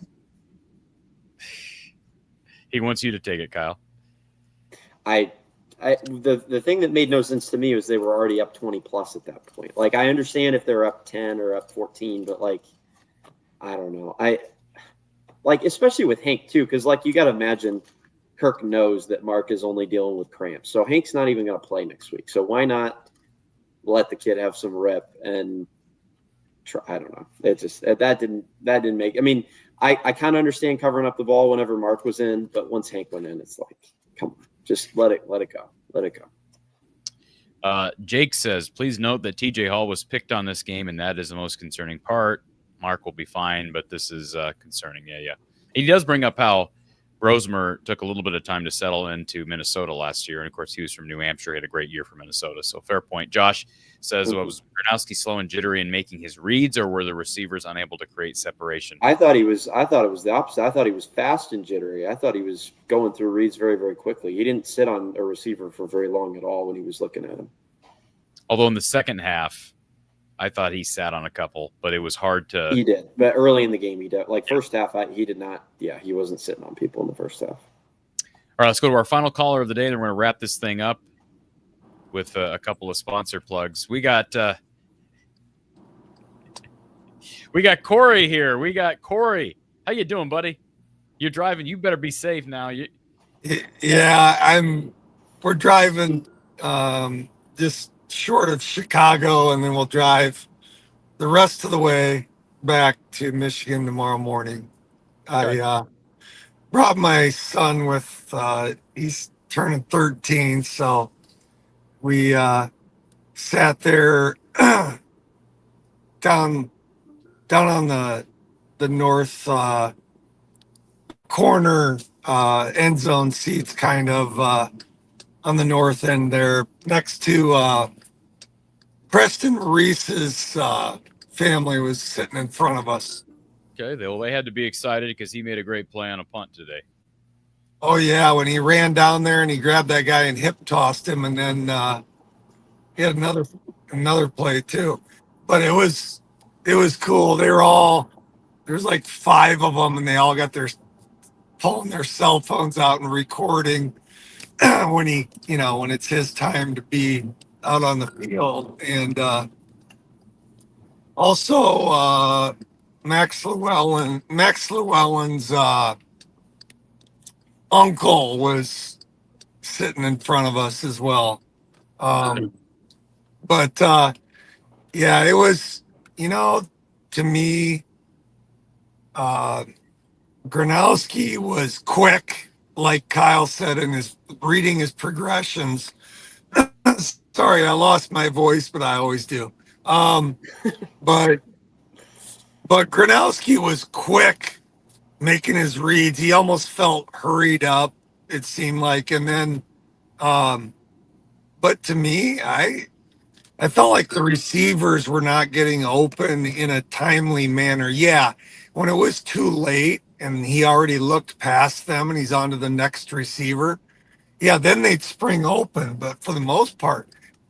Speaker 1: He wants you to take it, Kyle.
Speaker 15: The thing that made no sense to me was they were already up 20 plus at that point. Like I understand if they're up 10 or up 14, but like I don't know. Especially with Hank too, because like you got to imagine Kirk knows that Mark is only dealing with cramps, so Hank's not even going to play next week. So why not let the kid have some rep and try? I don't know. It just that didn't make. I mean, I kind of understand covering up the ball whenever Mark was in, but once Hank went in, it's like, come on, just let it go.
Speaker 1: Jake says, "Please note that TJ Hall was picked on this game, and that is the most concerning part. Mark will be fine, but this is concerning." Yeah. He does bring up how Rosemer took a little bit of time to settle into Minnesota last year. And, of course, he was from New Hampshire. He had a great year for Minnesota. So, fair point. Josh says, was Gronowski slow and jittery in making his reads, or were the receivers unable to create separation?
Speaker 15: I thought it was the opposite. I thought he was fast and jittery. I thought he was going through reads very, very quickly. He didn't sit on a receiver for very long at all when he was looking at him.
Speaker 1: Although in the second half, I thought he sat on a couple, but it was hard to.
Speaker 15: He did, but early in the game, he did. Like first half, he did not. Yeah, he wasn't sitting on people in the first half.
Speaker 1: All right, let's go to our final caller of the day, and then we're going to wrap this thing up with a couple of sponsor plugs. We got Corey here. We got Corey. How you doing, buddy? You're driving. You better be safe now.
Speaker 16: Yeah, we're driving just short of Chicago, and then we'll drive the rest of the way back to Michigan tomorrow morning. I brought my son with, he's turning 13, so we sat there down on the north corner end zone seats, kind of on the north end there, next to Preston Reese's family was sitting in front of us.
Speaker 1: Okay, they had to be excited because he made a great play on a punt today.
Speaker 16: Oh yeah, when he ran down there and he grabbed that guy and hip tossed him, and then he had another play too. But it was cool. There's like 5 of them, and they all got pulling their cell phones out and recording when when it's his time to be out on the field. And also Max Llewellyn's uncle was sitting in front of us as well. But yeah, it was, to me, Gronowski was quick, like Kyle said, in his reading his progressions. Sorry, I lost my voice, but I always do. But Gronowski was quick making his reads. He almost felt hurried up, it seemed like. And then, but to me, I felt like the receivers were not getting open in a timely manner. Yeah, when it was too late and he already looked past them and he's on to the next receiver, yeah, then they'd spring open. But for the most part,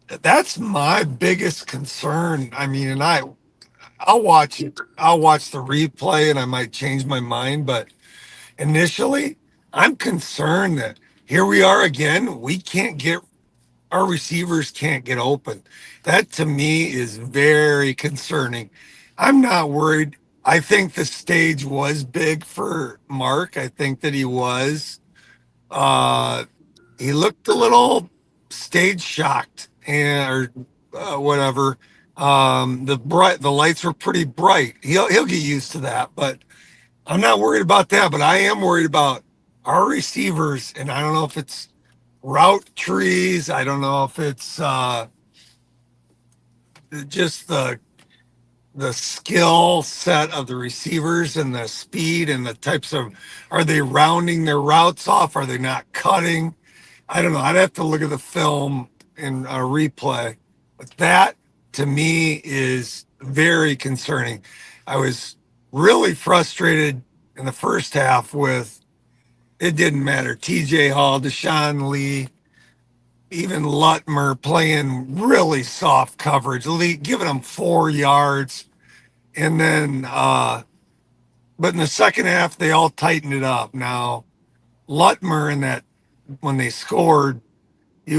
Speaker 16: that's my biggest concern. I mean, and I'll watch it. I'll watch the replay and I might change my mind. But initially, I'm concerned that here we are again. Our receivers can't get open. That to me is very concerning. I'm not worried. I think the stage was big for Mark. I think that he was. He looked a little stage shocked or whatever. The lights were pretty bright. He'll get used to that, but I'm not worried about that. But I am worried about our receivers, and I don't know if it's route trees. I don't know if it's just the skill set of the receivers and the speed and the types of, are they rounding their routes off? Are they not cutting? I don't know. I'd have to look at the film and a replay. But that to me is very concerning. I was really frustrated in the first half with, it didn't matter. TJ Hall, Deshaun Lee, even Lutmer playing really soft coverage, giving them 4 yards. And then, but in the second half, they all tightened it up. Now, Lutmer when they scored, he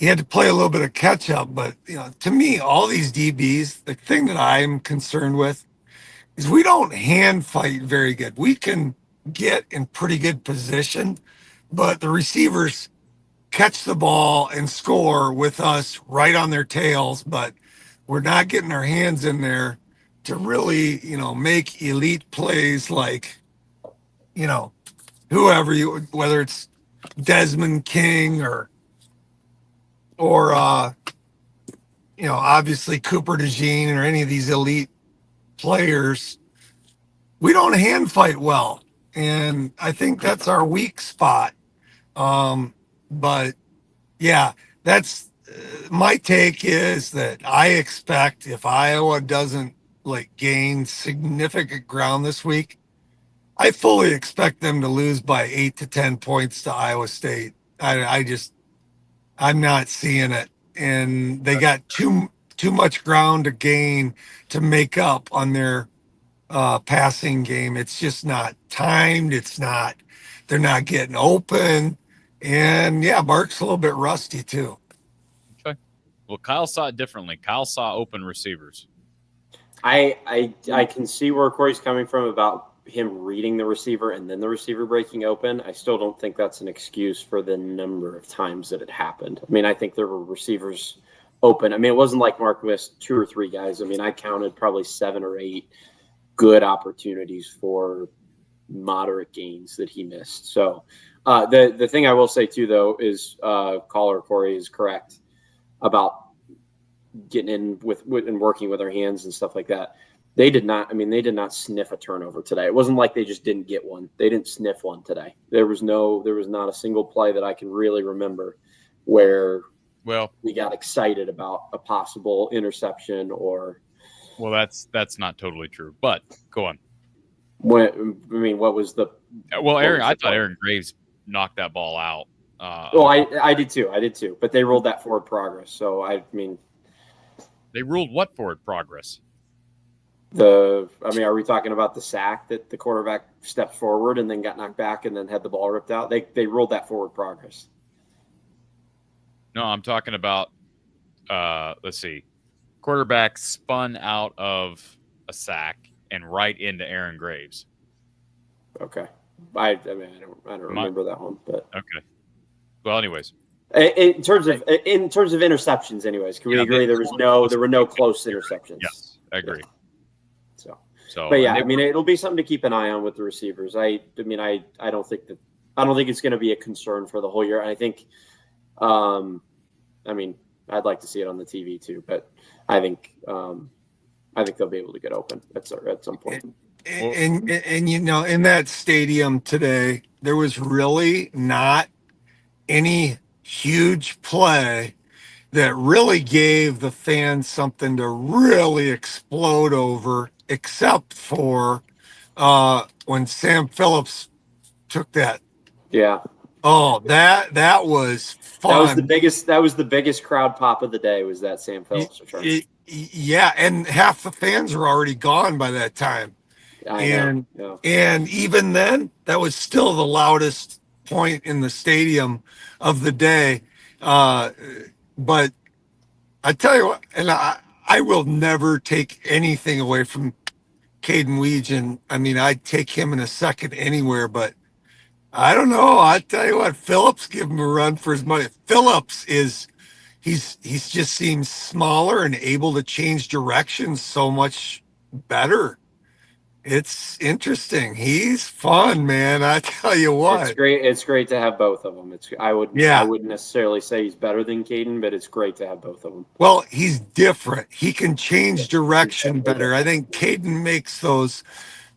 Speaker 16: had to play a little bit of catch up. But, to me, all these DBs, the thing that I'm concerned with is we don't hand fight very good. We can get in pretty good position, but the receivers catch the ball and score with us right on their tails, but we're not getting our hands in there to really, make elite plays like, whoever whether it's Desmond King or obviously Cooper DeJean or any of these elite players. We don't hand fight well. And I think that's our weak spot. But yeah, that's my take is that I expect if Iowa doesn't gain significant ground this week, I fully expect them to lose by 8 to 10 points to Iowa State. I'm not seeing it. And they got too much ground to gain to make up on their passing game. It's just not timed. They're not getting open. And yeah, Mark's a little bit rusty too.
Speaker 1: Okay. Well, Kyle saw it differently. Kyle saw open receivers.
Speaker 15: I can see where Corey's coming from about him reading the receiver and then the receiver breaking open, I still don't think that's an excuse for the number of times that it happened. I mean, I think there were receivers open. I mean, it wasn't like Mark missed 2 or 3 guys. I mean, I counted probably 7 or 8 good opportunities for moderate gains that he missed. So the thing I will say too, though, is caller Corey is correct about getting in with and working with our hands and stuff like that. They did not sniff a turnover today. It wasn't like they just didn't get one. They didn't sniff one today. There was not a single play that I can really remember where we got excited about a possible interception or.
Speaker 1: Well, that's not totally true, but go on.
Speaker 15: What was the?
Speaker 1: Well, I thought Aaron Graves knocked that ball out.
Speaker 15: I did too. But they ruled that forward progress. So
Speaker 1: they ruled what forward progress?
Speaker 15: Are we talking about the sack that the quarterback stepped forward and then got knocked back and then had the ball ripped out? They ruled that forward progress.
Speaker 1: No, I'm talking about. Let's see. Quarterback spun out of a sack and right into Aaron Graves.
Speaker 15: Okay. I don't remember that one, but
Speaker 1: okay. Well, anyways,
Speaker 15: in terms of interceptions, anyways, can we agree there were no close interceptions?
Speaker 1: Yes, I agree.
Speaker 15: Yeah.
Speaker 1: So,
Speaker 15: but yeah, it'll be something to keep an eye on with the receivers. I don't think it's going to be a concern for the whole year. I think, I'd like to see it on the TV too, but I think they'll be able to get open at some point.
Speaker 16: And in that stadium today, there was really not any huge play that really gave the fans something to really explode over, except for when Sam Phillips took that.
Speaker 15: Yeah.
Speaker 16: Oh, that was fun.
Speaker 15: That was the biggest crowd pop of the day, was that Sam Phillips return.
Speaker 16: Yeah, and half the fans were already gone by that time. And even then, that was still the loudest point in the stadium of the day. But I tell you what, and I will never take anything away from Caden Weegan. I mean, I'd take him in a second anywhere, but I don't know. I tell you what, Phillips, give him a run for his money. Phillips he's just seems smaller and able to change directions so much better. It's interesting. He's fun, man. I tell you what.
Speaker 15: It's great to have both of them. I wouldn't necessarily say he's better than Caden, but it's great to have both of them.
Speaker 16: Well, he's different. He can change direction better. I think Caden makes those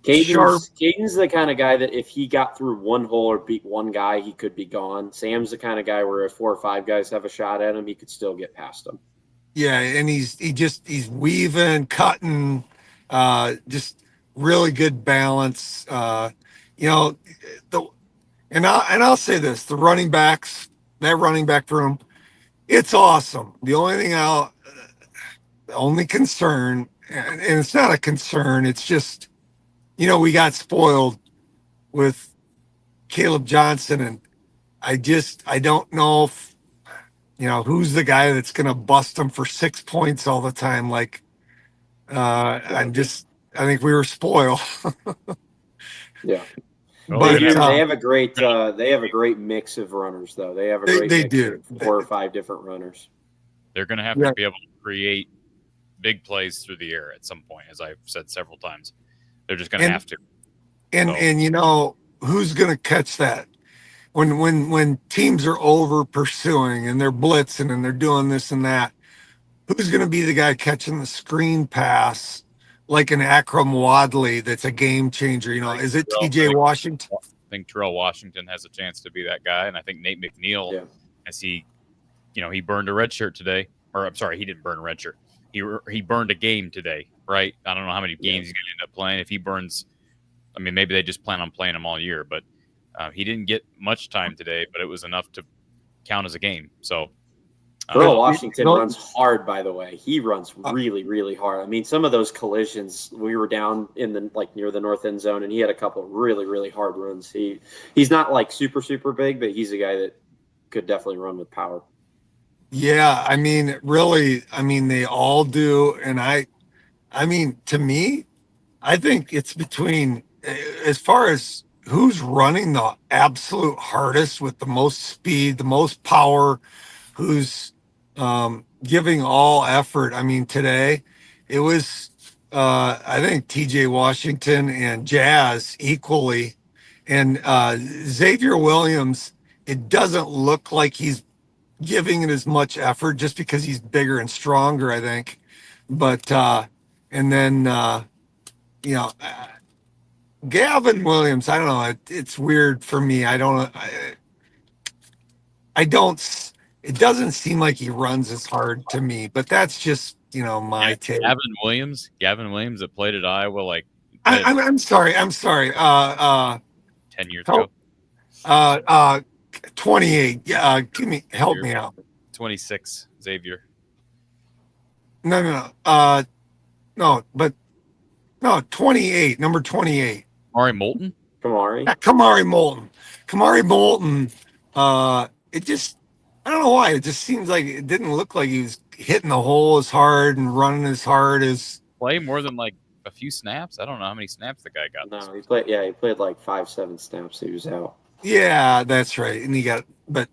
Speaker 16: sharp.
Speaker 15: Caden's the kind of guy that if he got through one hole or beat one guy, he could be gone. Sam's the kind of guy where if 4 or 5 guys have a shot at him, he could still get past them.
Speaker 16: Yeah, and he's weaving, cutting, just really good balance. I'll say this: the running backs, that running back room, it's awesome. The only concern, and it's not a concern, it's just, we got spoiled with Caleb Johnson, and I don't know if, who's the guy that's going to bust them for 6 points all the time. Like, I think we were spoiled.
Speaker 15: Yeah.
Speaker 16: But
Speaker 15: they have a great mix of runners, though. They have a great mix of 4 or 5 different runners.
Speaker 1: They're going to have to be able to create big plays through the air at some point, as I've said several times. They're just going to have to.
Speaker 16: And who's going to catch that? When teams are over pursuing and they're blitzing and they're doing this and that, who's going to be the guy catching the screen pass like an Akram Wadley that's a game changer? Is it TJ Washington?
Speaker 1: I think Terrell Washington has a chance to be that guy, and I think Nate McNeil, as he burned a red shirt today, or I'm sorry, he didn't burn a red shirt. He burned a game today, right? I don't know how many games he's going to end up playing. If he burns, maybe they just plan on playing him all year, but he didn't get much time today, but it was enough to count as a game. So.
Speaker 15: Terrell Washington runs hard, by the way. He runs really, really hard. Some of those collisions, we were down in near the north end zone, and he had a couple of really, really hard runs. He's not super, super big, but he's a guy that could definitely run with power.
Speaker 16: Yeah, really, they all do. And to me, I think it's between as far as who's running the absolute hardest with the most speed, the most power, who's giving all effort. I mean, today it was, I think, TJ Washington and Jazz equally. And Xavier Williams, it doesn't look like he's giving it as much effort just because he's bigger and stronger, I think. But, and then, you know, Gavin Williams, I don't know. It's weird for me. I don't, it doesn't seem like he runs as hard to me, but that's just, you know, my take.
Speaker 1: Gavin Williams that played at Iowa, like,
Speaker 16: I'm sorry.
Speaker 1: 10 years ago.
Speaker 16: 28. Yeah. Help me out.
Speaker 1: 26, Xavier.
Speaker 16: No, 28, number 28.
Speaker 1: Kamari Moulton?
Speaker 16: Kamari Moulton. It just, I don't know why. It just seems like it didn't look like he was hitting the hole as hard and running as hard as.
Speaker 1: Play more than like a few snaps? I don't know how many snaps the guy got.
Speaker 15: No, he played like 5-7 snaps. He was out.
Speaker 16: Yeah, that's right. And he got, but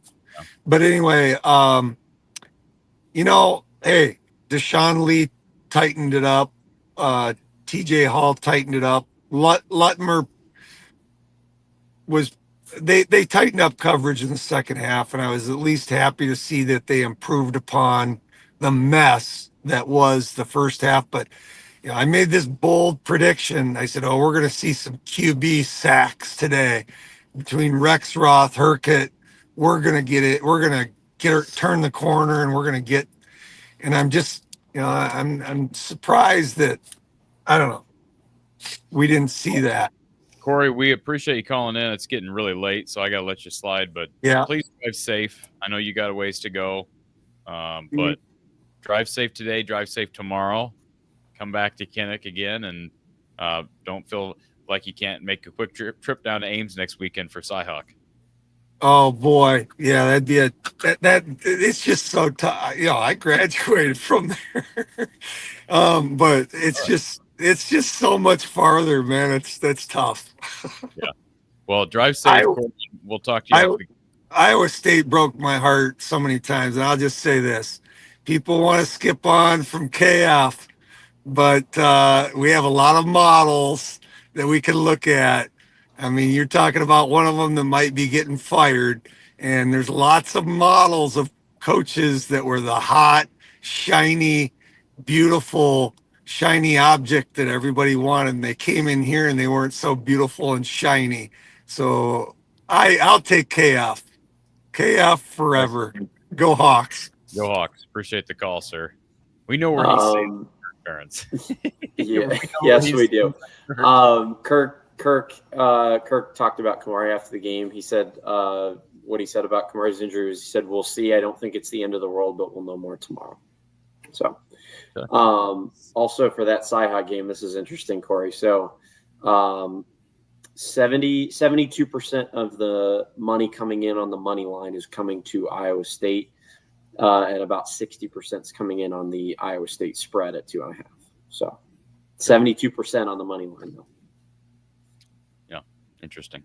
Speaker 16: anyway, you know, hey, Deshaun Lee tightened it up. TJ Hall tightened it up. Lutmer was, they tightened up coverage in the second half, and I was at least happy to see that they improved upon the mess that was the first half. But you know, I made this bold prediction. I said, we're going to see some QB sacks today between Rex Roth, Herkett. We're going to get it. We're going to turn the corner, and we're going to get. And I'm just, you know, I'm surprised that, I don't know, we didn't see that.
Speaker 1: Corey, we appreciate you calling in. It's getting really late, so I got to let you slide. But
Speaker 16: yeah,
Speaker 1: please drive safe. I know you got a ways to go, but drive safe today. Drive safe tomorrow. Come back to Kinnick again, and don't feel like you can't make a quick trip down to Ames next weekend for Cyhawk.
Speaker 16: Oh boy, yeah, that'd be that. It's just so tough. You know, I graduated from there, but it's just so much farther, man. That's tough.
Speaker 1: Yeah. Well, drive safe. We'll talk to you.
Speaker 16: Iowa State broke my heart so many times, and I'll just say this: people want to skip on from KF, but we have a lot of models that we can look at. I mean, you're talking about one of them that might be getting fired, and there's lots of models of coaches that were the hot, shiny, beautiful, shiny object that everybody wanted. And they came in here and they weren't so beautiful and shiny. So I'll take KF. KF forever. Go Hawks.
Speaker 1: Go Hawks. Appreciate the call, sir. We know where he's safe, parents.
Speaker 15: Yeah, yes, we do. Kirk talked about Kamari after the game. He said what he said about Kamari's injury was, he said, we'll see. I don't think it's the end of the world, but we'll know more tomorrow. So also for that Cyhawk game, this is interesting, Corey. So 72% of the money coming in on the money line is coming to Iowa State, and about 60% is coming in on the Iowa State spread at 2.5. So 72% on the money line, though.
Speaker 1: Yeah, interesting.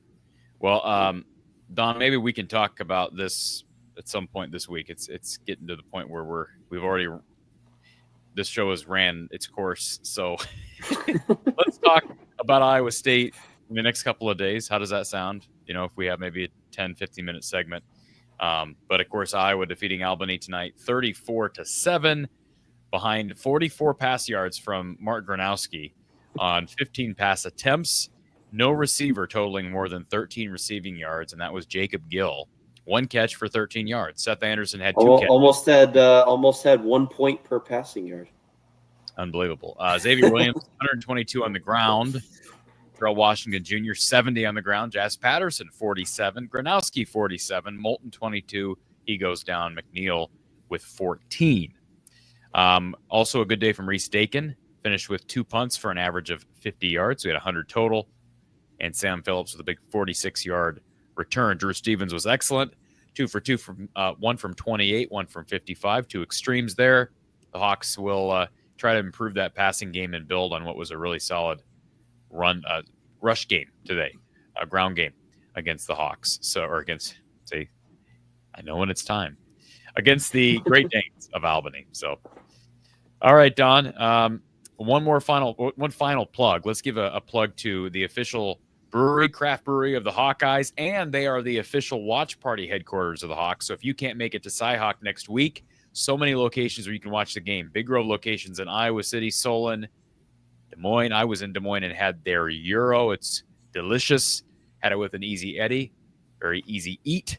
Speaker 1: Well, Don, maybe we can talk about this at some point this week. It's getting to the point where this show has ran its course. So let's talk about Iowa State in the next couple of days. How does that sound? You know, if we have maybe a 10, 15-minute segment. But, of course, Iowa defeating Albany tonight 34-7 behind 44 pass yards from Mark Gronowski on 15 pass attempts. No receiver totaling more than 13 receiving yards, and that was Jacob Gill. One catch for 13 yards. Seth Anderson had two catches.
Speaker 15: Almost had 1 point per passing yard.
Speaker 1: Unbelievable. Xavier Williams, 122 on the ground. Terrell Washington Jr., 70 on the ground. Jazz Patterson, 47. Gronowski, 47. Moulton, 22. He goes down. McNeil with 14. Also a good day from Reese Dakin. Finished with 2 punts for an average of 50 yards. We had 100 total. And Sam Phillips with a big 46-yard return. Drew Stevens was excellent. 2 for 2 from one from 28, one from 55. Two extremes there. The Hawks will try to improve that passing game and build on what was a really solid rush game today, a ground game against the Hawks. I know when it's time, against the Great Danes of Albany. So, all right, Don. One final plug. Let's give a plug to the official craft brewery of the Hawkeyes, and they are the official watch party headquarters of the Hawks. So if you can't make it to Cy-Hawk next week, so many locations where you can watch the game. Big Grove locations in Iowa City, Solon, Des Moines. I was in Des Moines and had their Euro. It's delicious. Had it with an Easy Eddie. Very easy eat.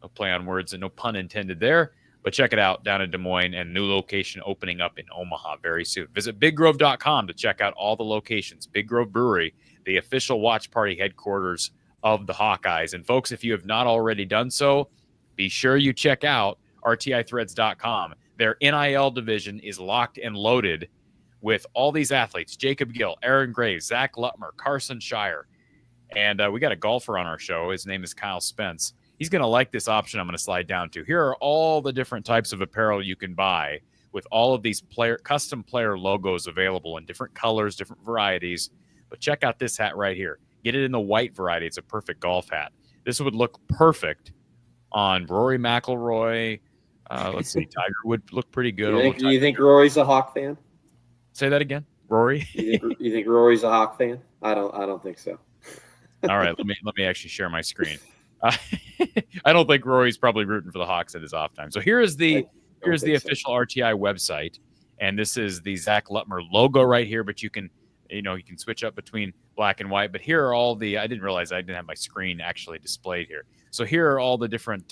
Speaker 1: No play on words and no pun intended there. But check it out down in Des Moines, and new location opening up in Omaha very soon. Visit biggrove.com to check out all the locations. Big Grove Brewery, the official watch party headquarters of the Hawkeyes. And folks, if you have not already done so, be sure you check out rtithreads.com. Their NIL division is locked and loaded with all these athletes: Jacob Gill, Aaron Graves, Zach Lutmer, Carson Shire. And we got a golfer on our show. His name is Kyle Spence. He's going to like this option I'm going to slide down to. Here are all the different types of apparel you can buy with all of these custom player logos available in different colors, different varieties. But check out this hat right here. Get it in the white variety. It's a perfect golf hat. This would look perfect on Rory McIlroy. Let's see. Tiger would look pretty good.
Speaker 15: Do you think Rory's a Hawk fan?
Speaker 1: Say that again. Rory?
Speaker 15: you think Rory's a Hawk fan? I don't think so.
Speaker 1: All right. Let me actually share my screen. I don't think Rory's probably rooting for the Hawks at his off time. So here's the official RTI website, and this is the Zach Lutmer logo right here. But you can switch up between black and white. But here are all the. I didn't realize I didn't have my screen actually displayed here. So here are all the different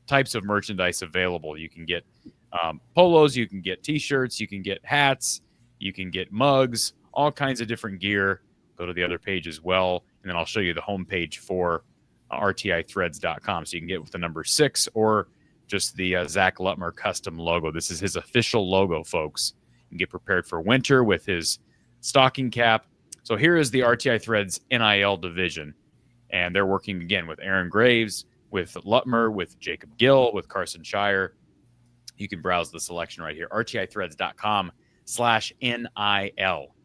Speaker 1: types of merchandise available. You can get polos, you can get T-shirts, you can get hats, you can get mugs, all kinds of different gear. Go to the other page as well, and then I'll show you the homepage for rtithreads.com. So you can get with the number 6 or just the Zach Lutmer custom logo. This is his official logo, folks. You can get prepared for winter with his stocking cap. So here is the RTI Threads NIL division. And they're working again with Aaron Graves, with Lutmer, with Jacob Gill, with Carson Shire. You can browse the selection right here, rtithreads.com/NIL.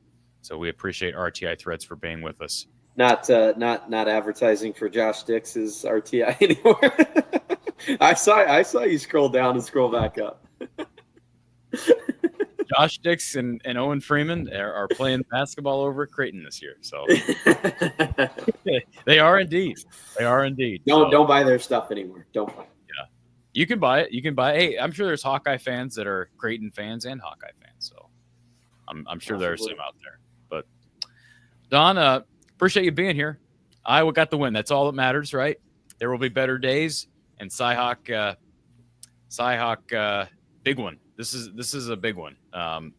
Speaker 1: So we appreciate RTI Threads for being with us.
Speaker 15: Not advertising for Josh Dix's RTI anymore. I saw you scroll down and scroll back up.
Speaker 1: Josh Dix and Owen Freeman are playing basketball over at Creighton this year. So they are indeed.
Speaker 15: Don't buy their stuff anymore. Don't buy it.
Speaker 1: Yeah. You can buy it. Hey, I'm sure there's Hawkeye fans that are Creighton fans and Hawkeye fans. So I'm sure there's some out there. But Don, appreciate you being here. Iowa got the win. That's all that matters, right? There will be better days. And Cy-Hawk, big one. This is a big one.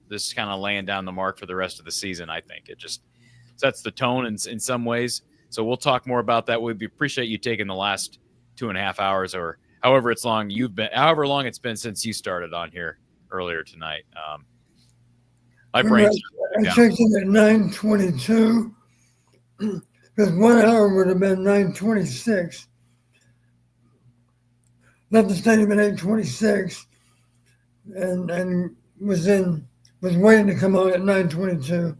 Speaker 1: This is kind of laying down the mark for the rest of the season, I think. It just sets the tone in some ways. So we'll talk more about that. We appreciate you taking the last 2.5 hours or however long it's been since you started on here earlier tonight. My brain's
Speaker 6: I checked in at 9:22 because 1 hour would have been 9:26. Left the stadium at 8:26 and was waiting to come out at 9:22.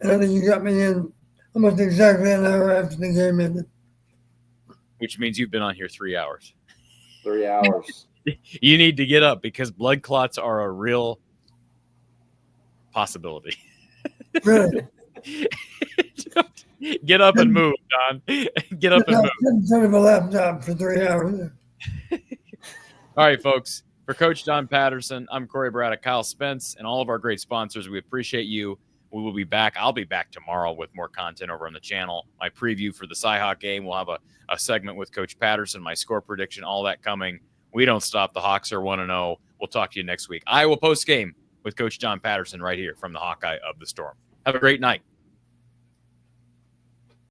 Speaker 6: And I think you got me in almost exactly an hour after the game ended.
Speaker 1: Which means you've been on here 3 hours.
Speaker 15: 3 hours.
Speaker 1: You need to get up because blood clots are a real possibility.
Speaker 6: Really?
Speaker 1: Get up and move, Don. Get up and move.
Speaker 6: In front of a laptop for 3 hours.
Speaker 1: All right, folks. For Coach Don Patterson, I'm Corey Braddock, Kyle Spence, and all of our great sponsors. We appreciate you. We will be back. I'll be back tomorrow with more content over on the channel. My preview for the Cy-Hawk game. We'll have a segment with Coach Patterson, my score prediction, all that coming. We don't stop. The Hawks are 1-0. We'll talk to you next week. Iowa Postgame with Coach Don Patterson right here from the Hawkeye of the Storm. Have a great night.